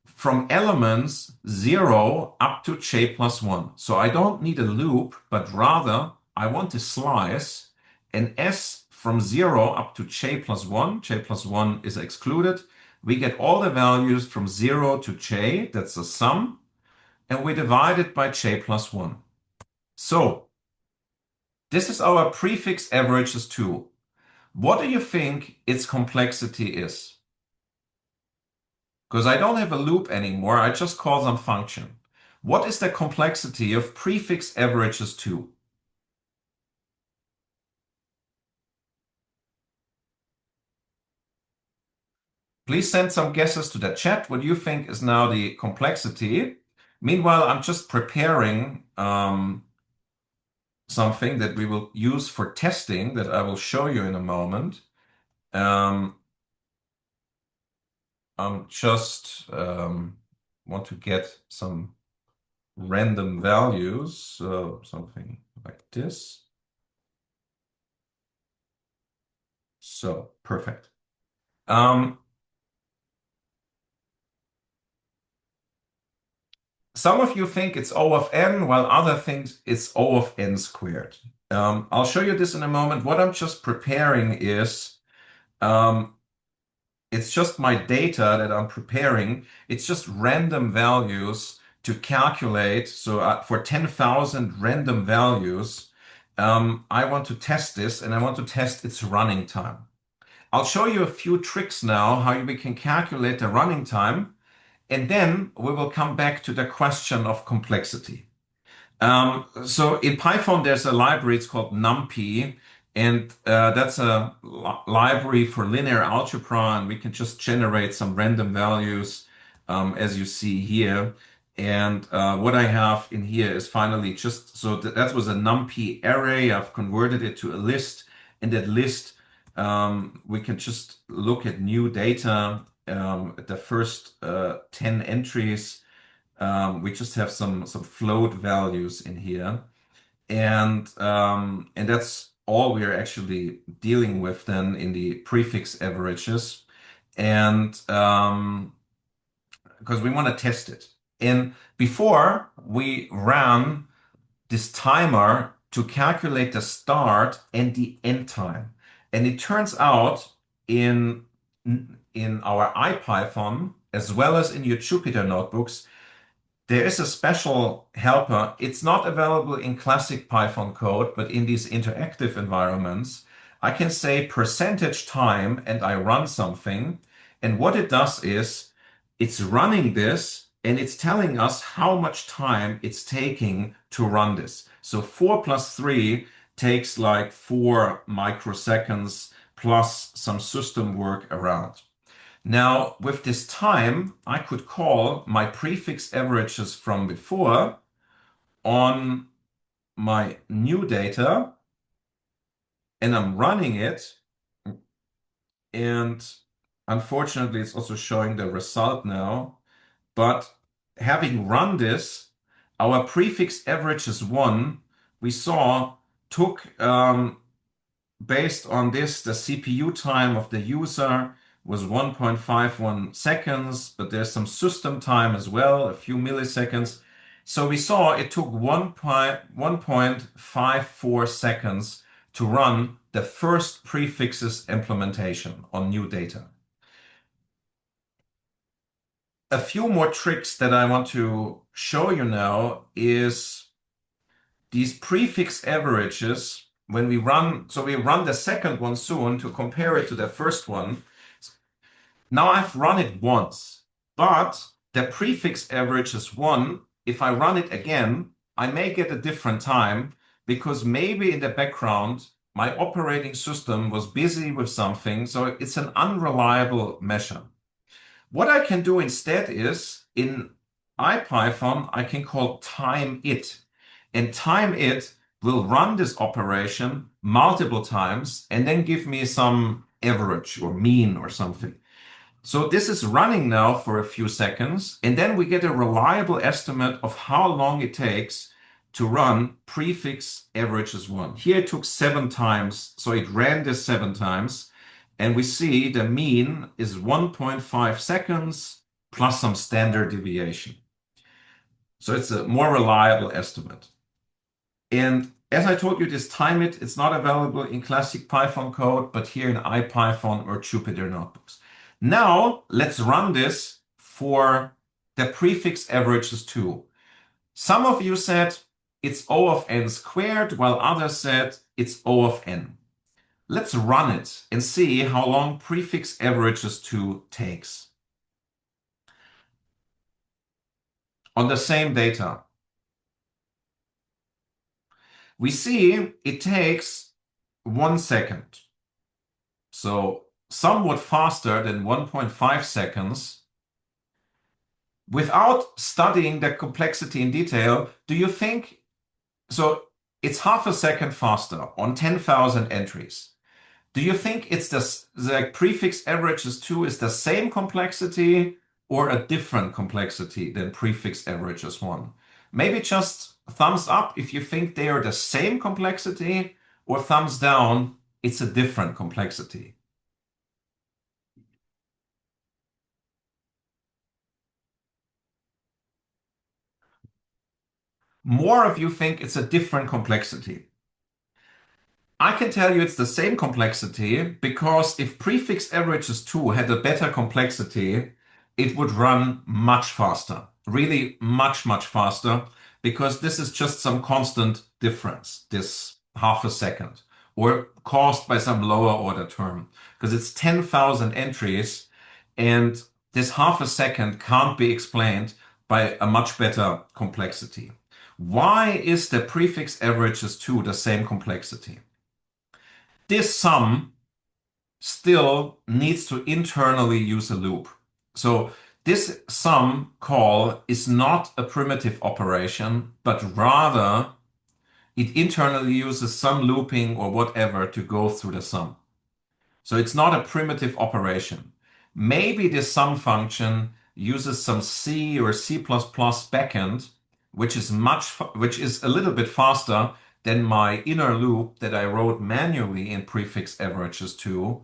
from elements 0 up to j plus 1. So I don't need a loop, but rather I want to slice an S from 0 up to j plus 1. J plus 1 is excluded. We get all the values from 0 to j, that's the sum, and we divide it by j plus 1. So this is our prefix averages 2. What do you think its complexity is? Because I don't have a loop anymore, I just call them function. What is the complexity of prefix averages 2? Please send some guesses to the chat. What do you think is now the complexity? Meanwhile, I'm just preparing something that we will use for testing that I will show you in a moment. Um, I'm just want to get some random values, so something like this. So perfect. Um, some of you think it's O of n, while other think it's O of n squared. I'll show you this in a moment. What I'm just preparing is um, it's just my data that I'm preparing. It's just random values to calculate. So for 10,000 random values, I want to test this and I want to test its running time. I'll show you a few tricks now how we can calculate the running time, and then we will come back to the question of complexity. So in Python, there's a library, it's called NumPy, and that's a library for linear algebra, and we can just generate some random values, as you see here. And what I have in here is finally just, so that was a NumPy array. I've converted it to a list. In that list, we can just look at new data, at the first 10 entries. We just have some float values in here, and that's all we are actually dealing with then in the prefix averages, and because we want to test it. And before we ran this timer to calculate the start and the end time, and it turns out in our IPython as well as in your Jupyter notebooks there is a special helper. It's not available in classic Python code, but in these interactive environments, I can say percentage time and I run something. And what it does is it's running this and it's telling us how much time it's taking to run this. So 4 plus 3 takes like 4 microseconds plus some system work around. Now, with this time, I could call my prefix averages from before on my new data, and I'm running it. And unfortunately, it's also showing the result now. But having run this, our prefix averages 1, we saw took based on this, the CPU time of the user was 1.51 seconds, but there's some system time as well, a few milliseconds. So we saw it took 1.54 seconds to run the first prefixes implementation on new data. A few more tricks that I want to show you now is these prefix averages. When we run, so we run the second one soon to compare it to the first one. Now I've run it once, but the prefix average is 1. If I run it again, I may get a different time because maybe in the background, my operating system was busy with something, so it's an unreliable measure. What I can do instead is in IPython, I can call time it, and time it will run this operation multiple times and then give me some average or mean or something. So this is running now for a few seconds, and then we get a reliable estimate of how long it takes to run prefix averages 1. Here it took 7 times, so it ran this 7 times, and we see the mean is 1.5 seconds plus some standard deviation. So it's a more reliable estimate. And as I told you, this time it's not available in classic Python code, but here in IPython or Jupyter notebooks. Now let's run this for the prefix averages too. Some of you said it's O of n squared, while others said it's O of n. Let's run it and see how long prefix averages 2 takes. On the same data, we see it takes 1 second. So somewhat faster than 1.5 seconds. Without studying the complexity in detail, do you think, so It's half a second faster on 10,000 entries. Do you think it's the prefix averages 2 is the same complexity or a different complexity than prefix averages 1? Maybe just thumbs up if you think they are the same complexity, or thumbs down, it's a different complexity. More of you think it's a different complexity. I can tell you it's the same complexity because if prefix averages 2 had a better complexity, it would run much faster, really much, much faster, because this is just some constant difference, this half a second, or caused by some lower order term, because it's 10,000 entries, and this half a second can't be explained by a much better complexity. Why is the prefix averages 2 the same complexity? This sum still needs to internally use a loop. So this sum call is not a primitive operation, but rather it internally uses some looping or whatever to go through the sum. So it's not a primitive operation. Maybe this sum function uses some C or C++ backend, which is a little bit faster than my inner loop that I wrote manually in prefix averages 2,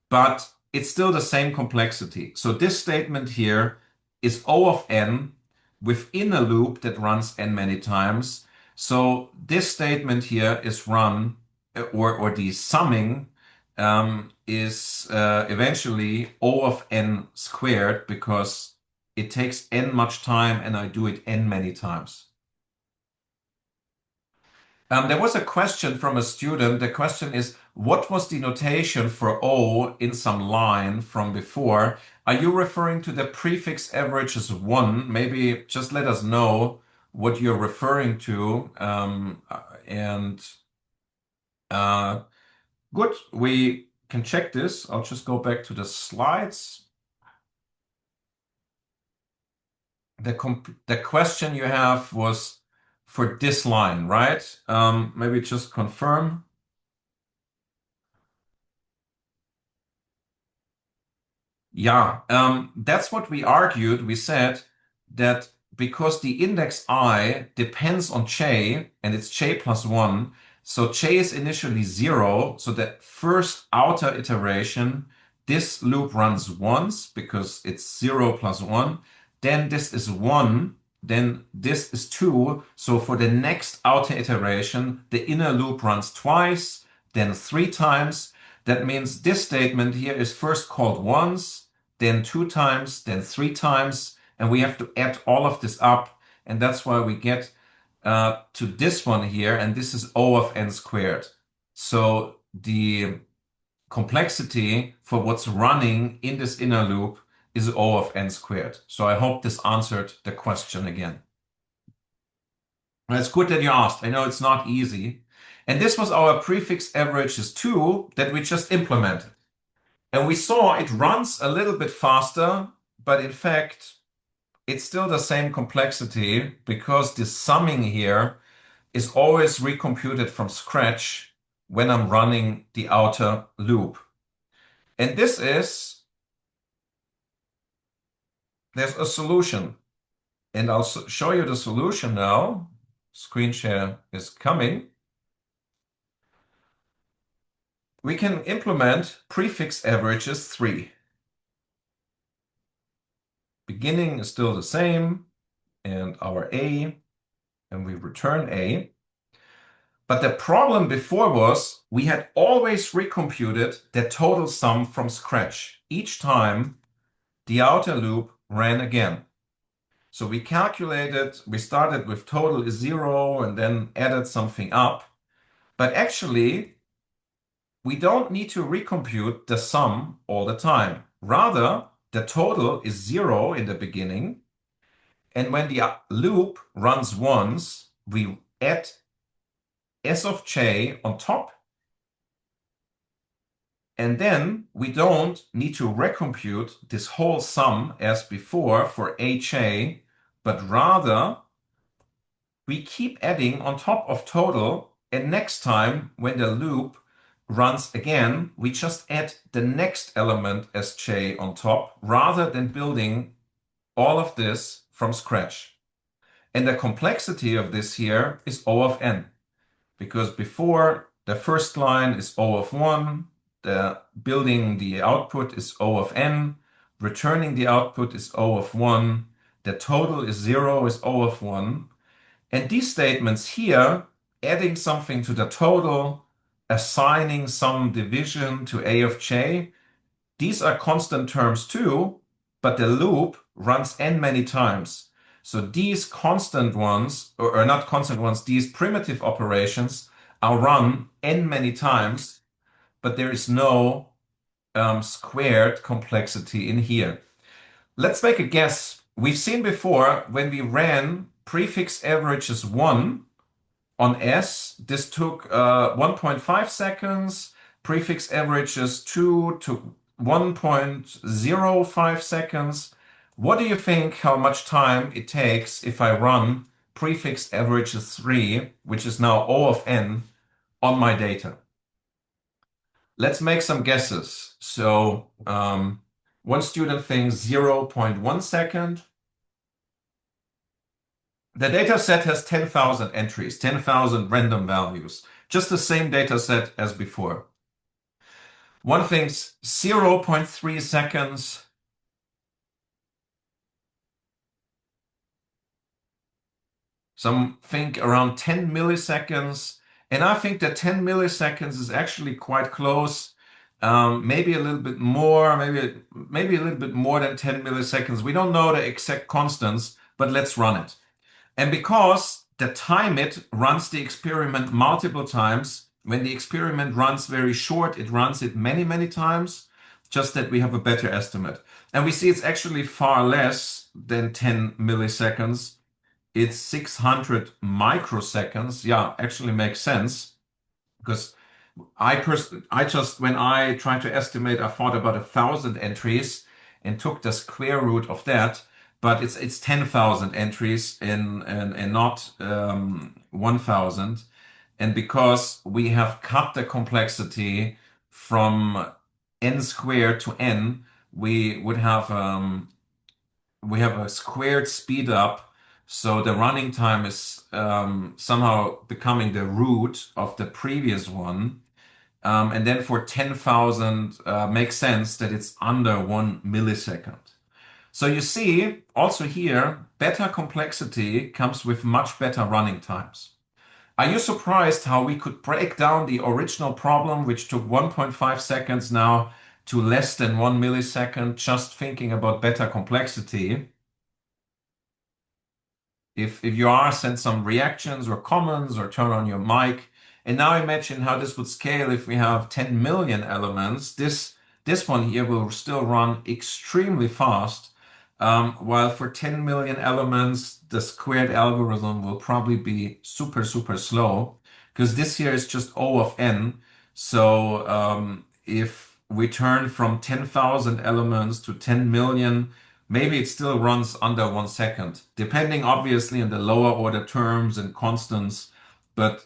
but it's still the same complexity. So this statement here is O of n within a loop that runs n many times. So this statement here is run, or the summing is eventually O of n squared because it takes n much time and I do it n many times. There was a question from a student. The question is, what was the notation for O in some line from before? Are you referring to the prefix averages 1? Maybe just let us know what you're referring to. And good, we can check this. I'll just go back to the slides. The question you have was for this line, right? Maybe just confirm. Yeah, that's what we argued. We said that because the index I depends on J and it's J plus 1, so J is initially 0. So the first outer iteration, this loop runs once because it's 0 plus 1. Then this is 1. Then this is 2. So for the next outer iteration, the inner loop runs twice, then 3 times. That means this statement here is first called once, then 2 times, then 3 times, and we have to add all of this up, and that's why we get to this one here, and this is O of n squared. So the complexity for what's running in this inner loop is O of n squared. So I hope this answered the question again. It's good that you asked. I know it's not easy. And this was our prefix averages 2 that we just implemented. And we saw it runs a little bit faster, but in fact, it's still the same complexity because the summing here is always recomputed from scratch when I'm running the outer loop. And there's a solution. And I'll show you the solution now. Screen share is coming. We can implement prefix averages 3. Beginning is still the same, and our A, and we return A. But the problem before was we had always recomputed the total sum from scratch. Each time the outer loop ran again. So we started with total is 0 and then added something up. But actually, we don't need to recompute the sum all the time. Rather, the total is 0 in the beginning. And when the loop runs once, we add S of J on top. And then we don't need to recompute this whole sum as before for HA, but rather we keep adding on top of total, and next time when the loop runs again, we just add the next element as j on top rather than building all of this from scratch. And the complexity of this here is O of n, because before the first line is O of 1, the building the output is O of n, returning the output is O of 1, the total is 0 is O of 1. And these statements here, adding something to the total, assigning some division to A of j, these are constant terms too, but the loop runs n many times. So these constant ones, or not constant ones, these primitive operations are run n many times, but there is no squared complexity in here. Let's make a guess. We've seen before when we ran prefix averages 1 on S, this took 1.5 seconds. Prefix averages 2 took 1.05 seconds. What do you think how much time it takes if I run prefix averages 3, which is now O of n, on my data? Let's make some guesses. So one student thinks 0.1 second. The data set has 10,000 entries, 10,000 random values, just the same data set as before. One thinks 0.3 seconds. Some think around 10 milliseconds. And I think that 10 milliseconds is actually quite close. Maybe a little bit more, maybe a little bit more than 10 milliseconds. We don't know the exact constants, but let's run it. And because the time-it runs the experiment multiple times, when the experiment runs very short, it runs it many, many times, just that we have a better estimate. And we see it's actually far less than 10 milliseconds. It's 600 microseconds. Yeah, actually makes sense because I just, when I tried to estimate, I thought about 1,000 entries and took the square root of that, but it's 10,000 entries and not 1,000. And because we have cut the complexity from n squared to n, we have a squared speed up. So the running time is somehow becoming the root of the previous one. And then for 10,000, makes sense that it's under 1 millisecond. So you see, also here, better complexity comes with much better running times. Are you surprised how we could break down the original problem, which took 1.5 seconds now, to less than 1 millisecond, just thinking about better complexity? If you are, send some reactions or comments or turn on your mic. And now imagine how this would scale if we have 10 million elements. This one here will still run extremely fast, while for 10 million elements, the squared algorithm will probably be super, super slow because this here is just O of n. So if we turn from 10,000 elements to 10 million, maybe it still runs under 1 second, depending obviously on the lower order terms and constants, but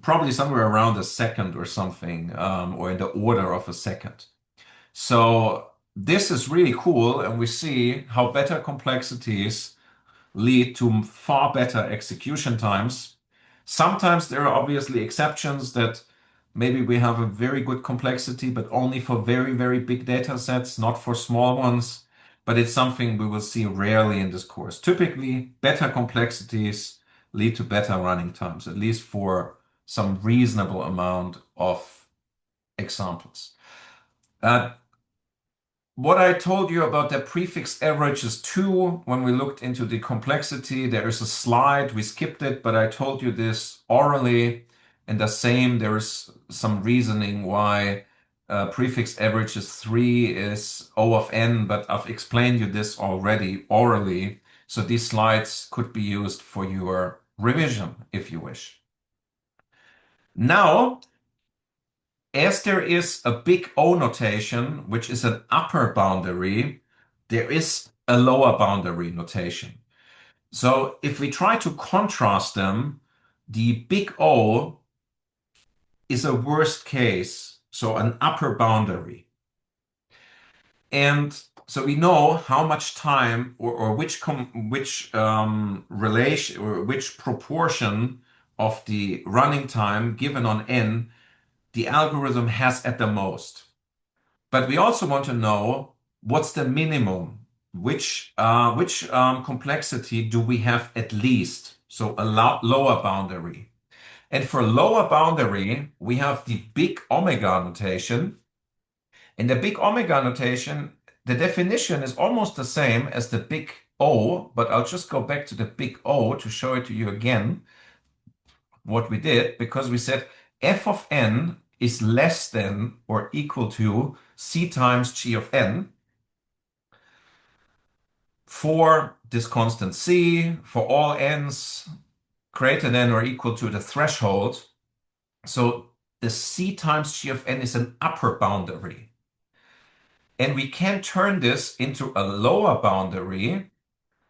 probably somewhere around a second or something, or in the order of a second. So this is really cool, and we see how better complexities lead to far better execution times. Sometimes there are obviously exceptions that maybe we have a very good complexity, but only for very, very big data sets, not for small ones. But it's something we will see rarely in this course. Typically, better complexities lead to better running times, at least for some reasonable amount of examples. What I told you about the prefix averages too, when we looked into the complexity, there is a slide, we skipped it, but I told you this orally. And the same, there is some reasoning why prefix averages 3 is O of n, but I've explained you this already orally. So these slides could be used for your revision if you wish. Now, as there is a big O notation, which is an upper boundary, there is a lower boundary notation. So if we try to contrast them, the big O is a worst case, so an upper boundary. And so we know how much time or which relation or which proportion of the running time given on n the algorithm has at the most. But we also want to know what's the minimum, which complexity do we have at least? So a lower boundary. And for lower boundary, we have the big omega notation. In the big omega notation, the definition is almost the same as the big O, but I'll just go back to the big O to show it to you again, what we did, because we said f of n is less than or equal to c times g of n for this constant c, for all n's greater than or equal to the threshold. So the c times g of n is an upper boundary. And we can turn this into a lower boundary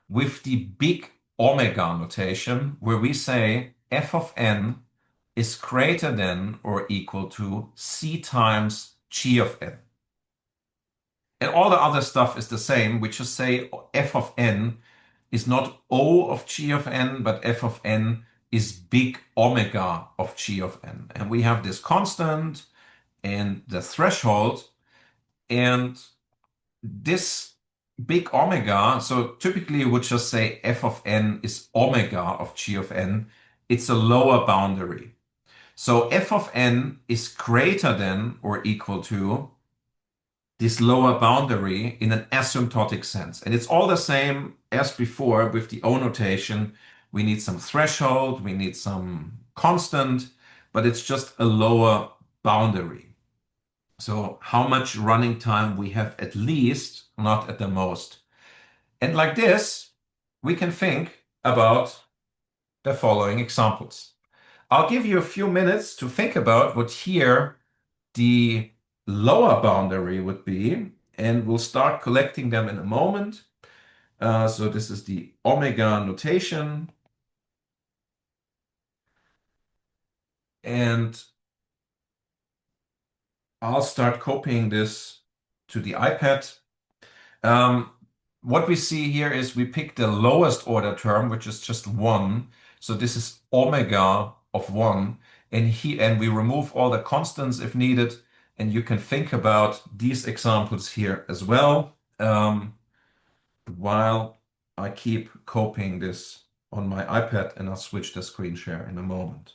with the big omega notation, where we say f of n is greater than or equal to c times g of n. And all the other stuff is the same. We just say f of n is not O of g of n, but f of n is big omega of g of n. And we have this constant and the threshold. And this big omega, so typically you would just say f of n is omega of g of n. It's a lower boundary. So f of n is greater than or equal to this lower boundary in an asymptotic sense. And it's all the same as before with the O notation. We need some threshold, we need some constant, but it's just a lower boundary. So how much running time we have at least, not at the most. And like this, we can think about the following examples. I'll give you a few minutes to think about what here the lower boundary would be, and we'll start collecting them in a moment. So this is the omega notation. And I'll start copying this to the iPad. Um, what we see here is we pick the lowest order term, which is just 1. So this is omega of 1. And we remove all the constants if needed. And you can think about these examples here as well, while I keep copying this on my iPad, and I'll switch the screen share in a moment.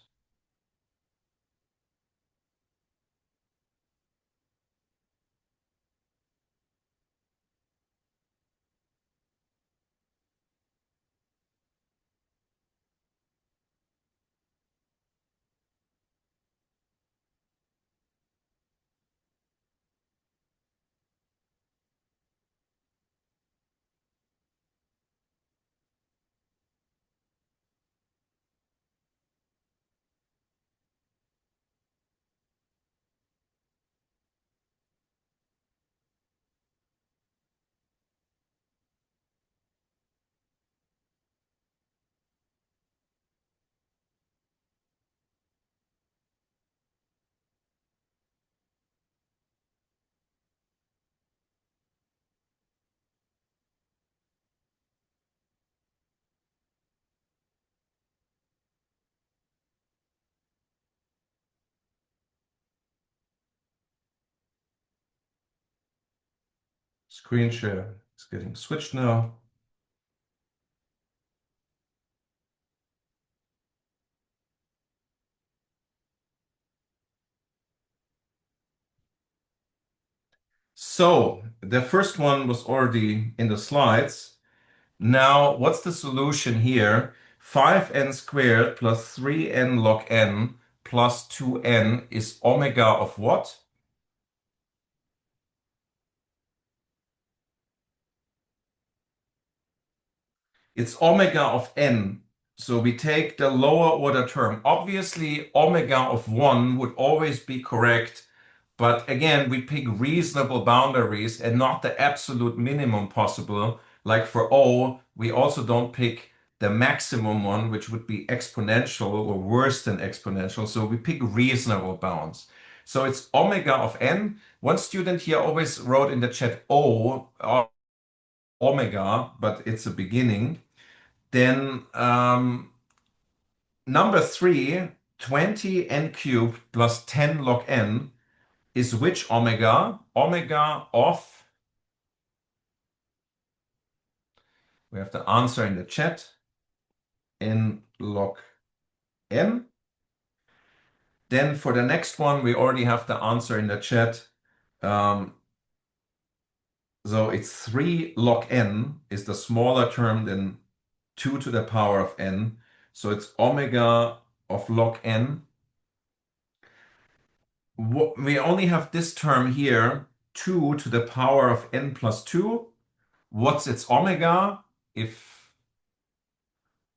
Screen share is getting switched now. So the first one was already in the slides. Now, what's the solution here? 5n squared plus 3n log n plus 2n is omega of what? It's omega of n. So we take the lower order term. Obviously, omega of 1 would always be correct. But again, we pick reasonable boundaries and not the absolute minimum possible. Like for O, we also don't pick the maximum one, which would be exponential or worse than exponential. So we pick reasonable bounds. So it's omega of n. One student here always wrote in the chat omega, but it's a beginning. Then number three, 20 n cubed plus 10 log n is which omega? Omega of, we have the answer in the chat, n log n. Then for the next one, we already have the answer in the chat. So it's 3 log n is the smaller term than 2 to the power of n. So it's omega of log n. We only have this term here, 2 to the power of n plus 2. What's its omega? If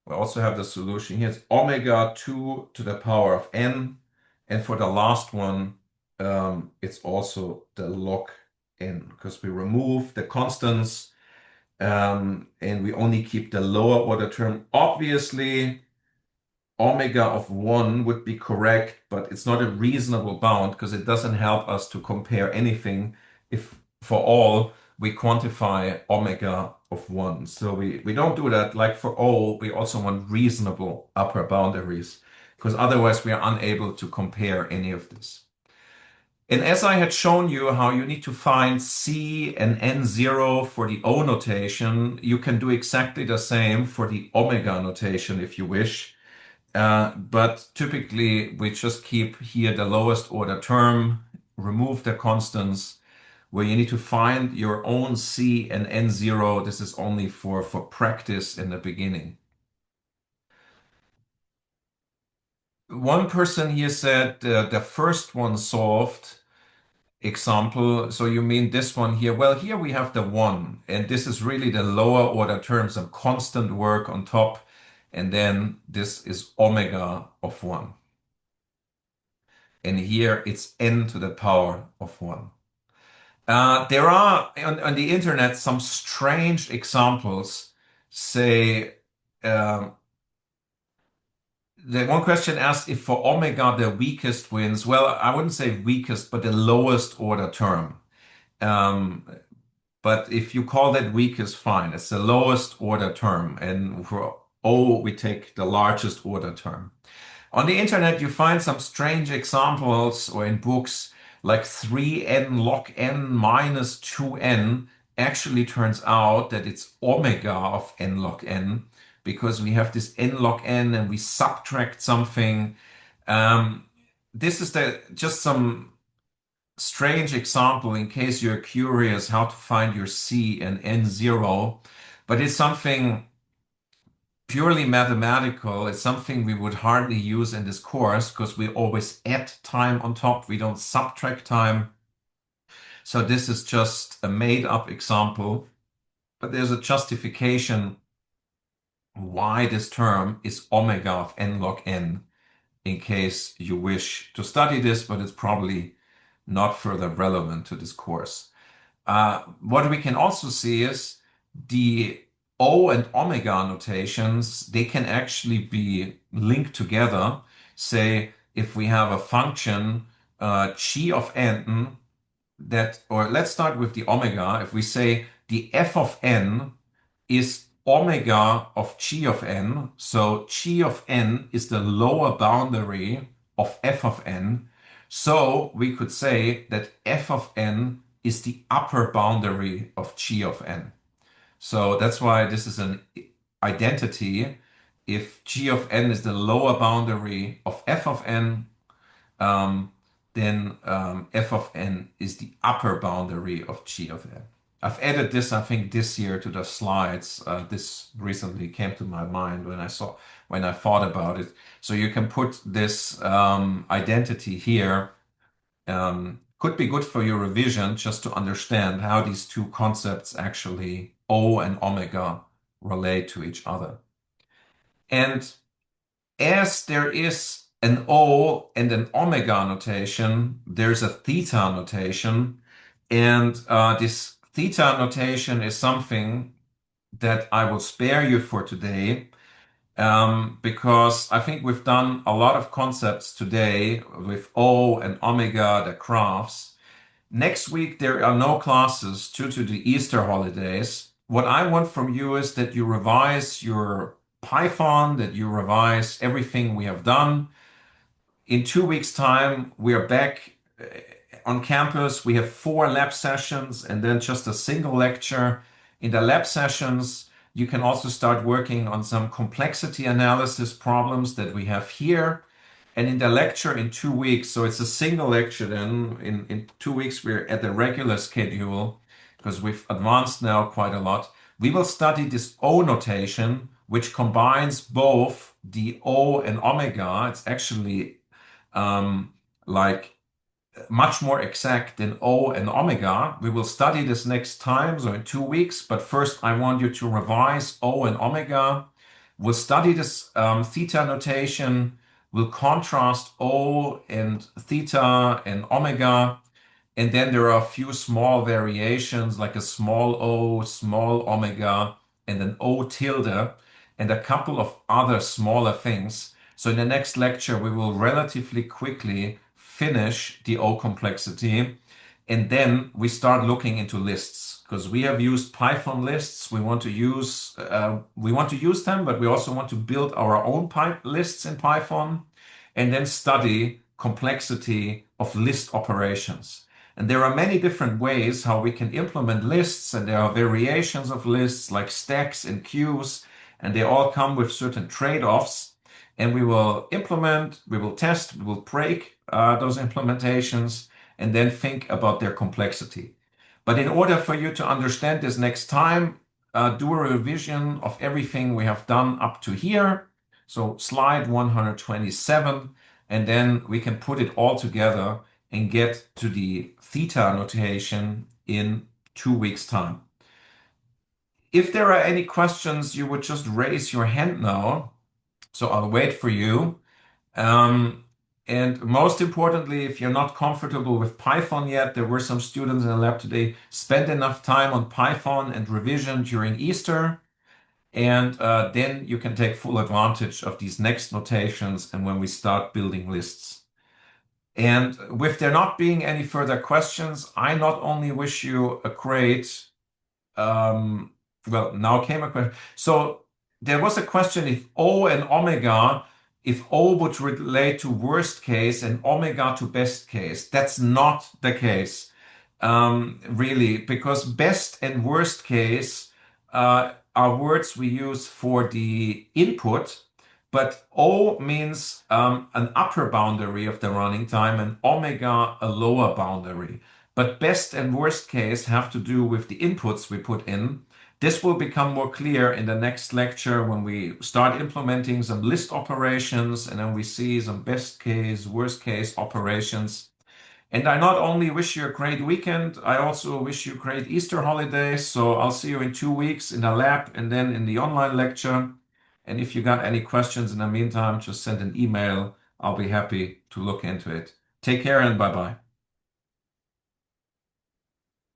we also have the solution here, it's omega 2 to the power of n. And for the last one, it's also the log n, because we remove the constants and we only keep the lower order term. Obviously, omega of 1 would be correct, but it's not a reasonable bound because it doesn't help us to compare anything if for all we quantify omega of 1. So we don't do that. Like for all, we also want reasonable upper boundaries because otherwise we are unable to compare any of this. And as I had shown you how you need to find C and N0 for the O notation, you can do exactly the same for the omega notation if you wish. But typically we just keep here the lowest order term, remove the constants, where you need to find your own C and N0. This is only for practice in the beginning. One person here said the first one solved example. So you mean this one here? Well, here we have the 1, and this is really the lower order term, some constant work on top. And then this is omega of 1. And here it's n to the power of 1. There are on the internet some strange examples. Say, the one question asked if for omega the weakest wins. Well, I wouldn't say weakest, but the lowest order term. But if you call that weakest, fine. It's the lowest order term. And for O, we take the largest order term. On the internet, you find some strange examples or in books like 3n log n minus 2n actually turns out that it's omega of n log n because we have this n log n and we subtract something. This is just some strange example in case you're curious how to find your C and N0, but it's something purely mathematical. It's something we would hardly use in this course because we always add time on top. We don't subtract time. So this is just a made up example, but there's a justification why this term is omega of n log n in case you wish to study this, but it's probably not further relevant to this course. What we can also see is the O and omega notations, they can actually be linked together. Say, if we have a function g of n that, or let's start with the omega. If we say the f of n is omega of g of n, so g of n is the lower boundary of f of n, so we could say that f of n is the upper boundary of g of n. So that's why this is an identity. If g of n is the lower boundary of f of n, then f of n is the upper boundary of g of n. I've added this, I think, this year to the slides. This recently came to my mind when I thought about it. So you can put this identity here. Could be good for your revision just to understand how these two concepts actually, O and omega, relate to each other. And as there is an O and an omega notation, there's a theta notation. And this theta notation is something that I will spare you for today. because I think we've done a lot of concepts today with O and omega, the graphs. Next week, there are no classes due to the Easter holidays. What I want from you is that you revise your Python, that you revise everything we have done. In 2 weeks' time, we are back on campus. We have 4 lab sessions and then just a single lecture. In the lab sessions, you can also start working on some complexity analysis problems that we have here. And in the lecture in 2 weeks, so it's a single lecture then, in 2 weeks, we're at the regular schedule because we've advanced now quite a lot. We will study this O notation, which combines both the O and omega. It's actually like much more exact than O and omega. We will study this next time, so in 2 weeks. But first, I want you to revise O and omega. We'll study this theta notation. We'll contrast O and theta and omega. And then there are a few small variations, like a small o, small omega, and an o tilde, and a couple of other smaller things. So in the next lecture, we will relatively quickly finish the O complexity. And then we start looking into lists because we have used Python lists. We want to use them, but we also want to build our own lists in Python and then study complexity of list operations. And there are many different ways how we can implement lists, and there are variations of lists like stacks and queues, and they all come with certain trade-offs. And we will implement, we will test, we will break those implementations, and then think about their complexity. But in order for you to understand this next time, do a revision of everything we have done up to here. So slide 127, and then we can put it all together and get to the theta notation in 2 weeks' time. If there are any questions, you would just raise your hand now. So I'll wait for you. Um, and most importantly, if you're not comfortable with Python yet, there were some students in the lab today, spend enough time on Python and revision during Easter. And then you can take full advantage of these next notations and when we start building lists. And with there not being any further questions, I not only wish you a great, well, now came a question. So there was a question if O and omega, if O would relate to worst case and omega to best case. That's not the case, really, because best and worst case are words we use for the input, but O means an upper boundary of the running time and omega a lower boundary. But best and worst case have to do with the inputs we put in. This will become more clear in the next lecture when we start implementing some list operations and then we see some best case, worst case operations. And I not only wish you a great weekend, I also wish you great Easter holidays. So I'll see you in 2 weeks in the lab and then in the online lecture. And if you got any questions in the meantime, just send an email. I'll be happy to look into it. Take care and bye bye.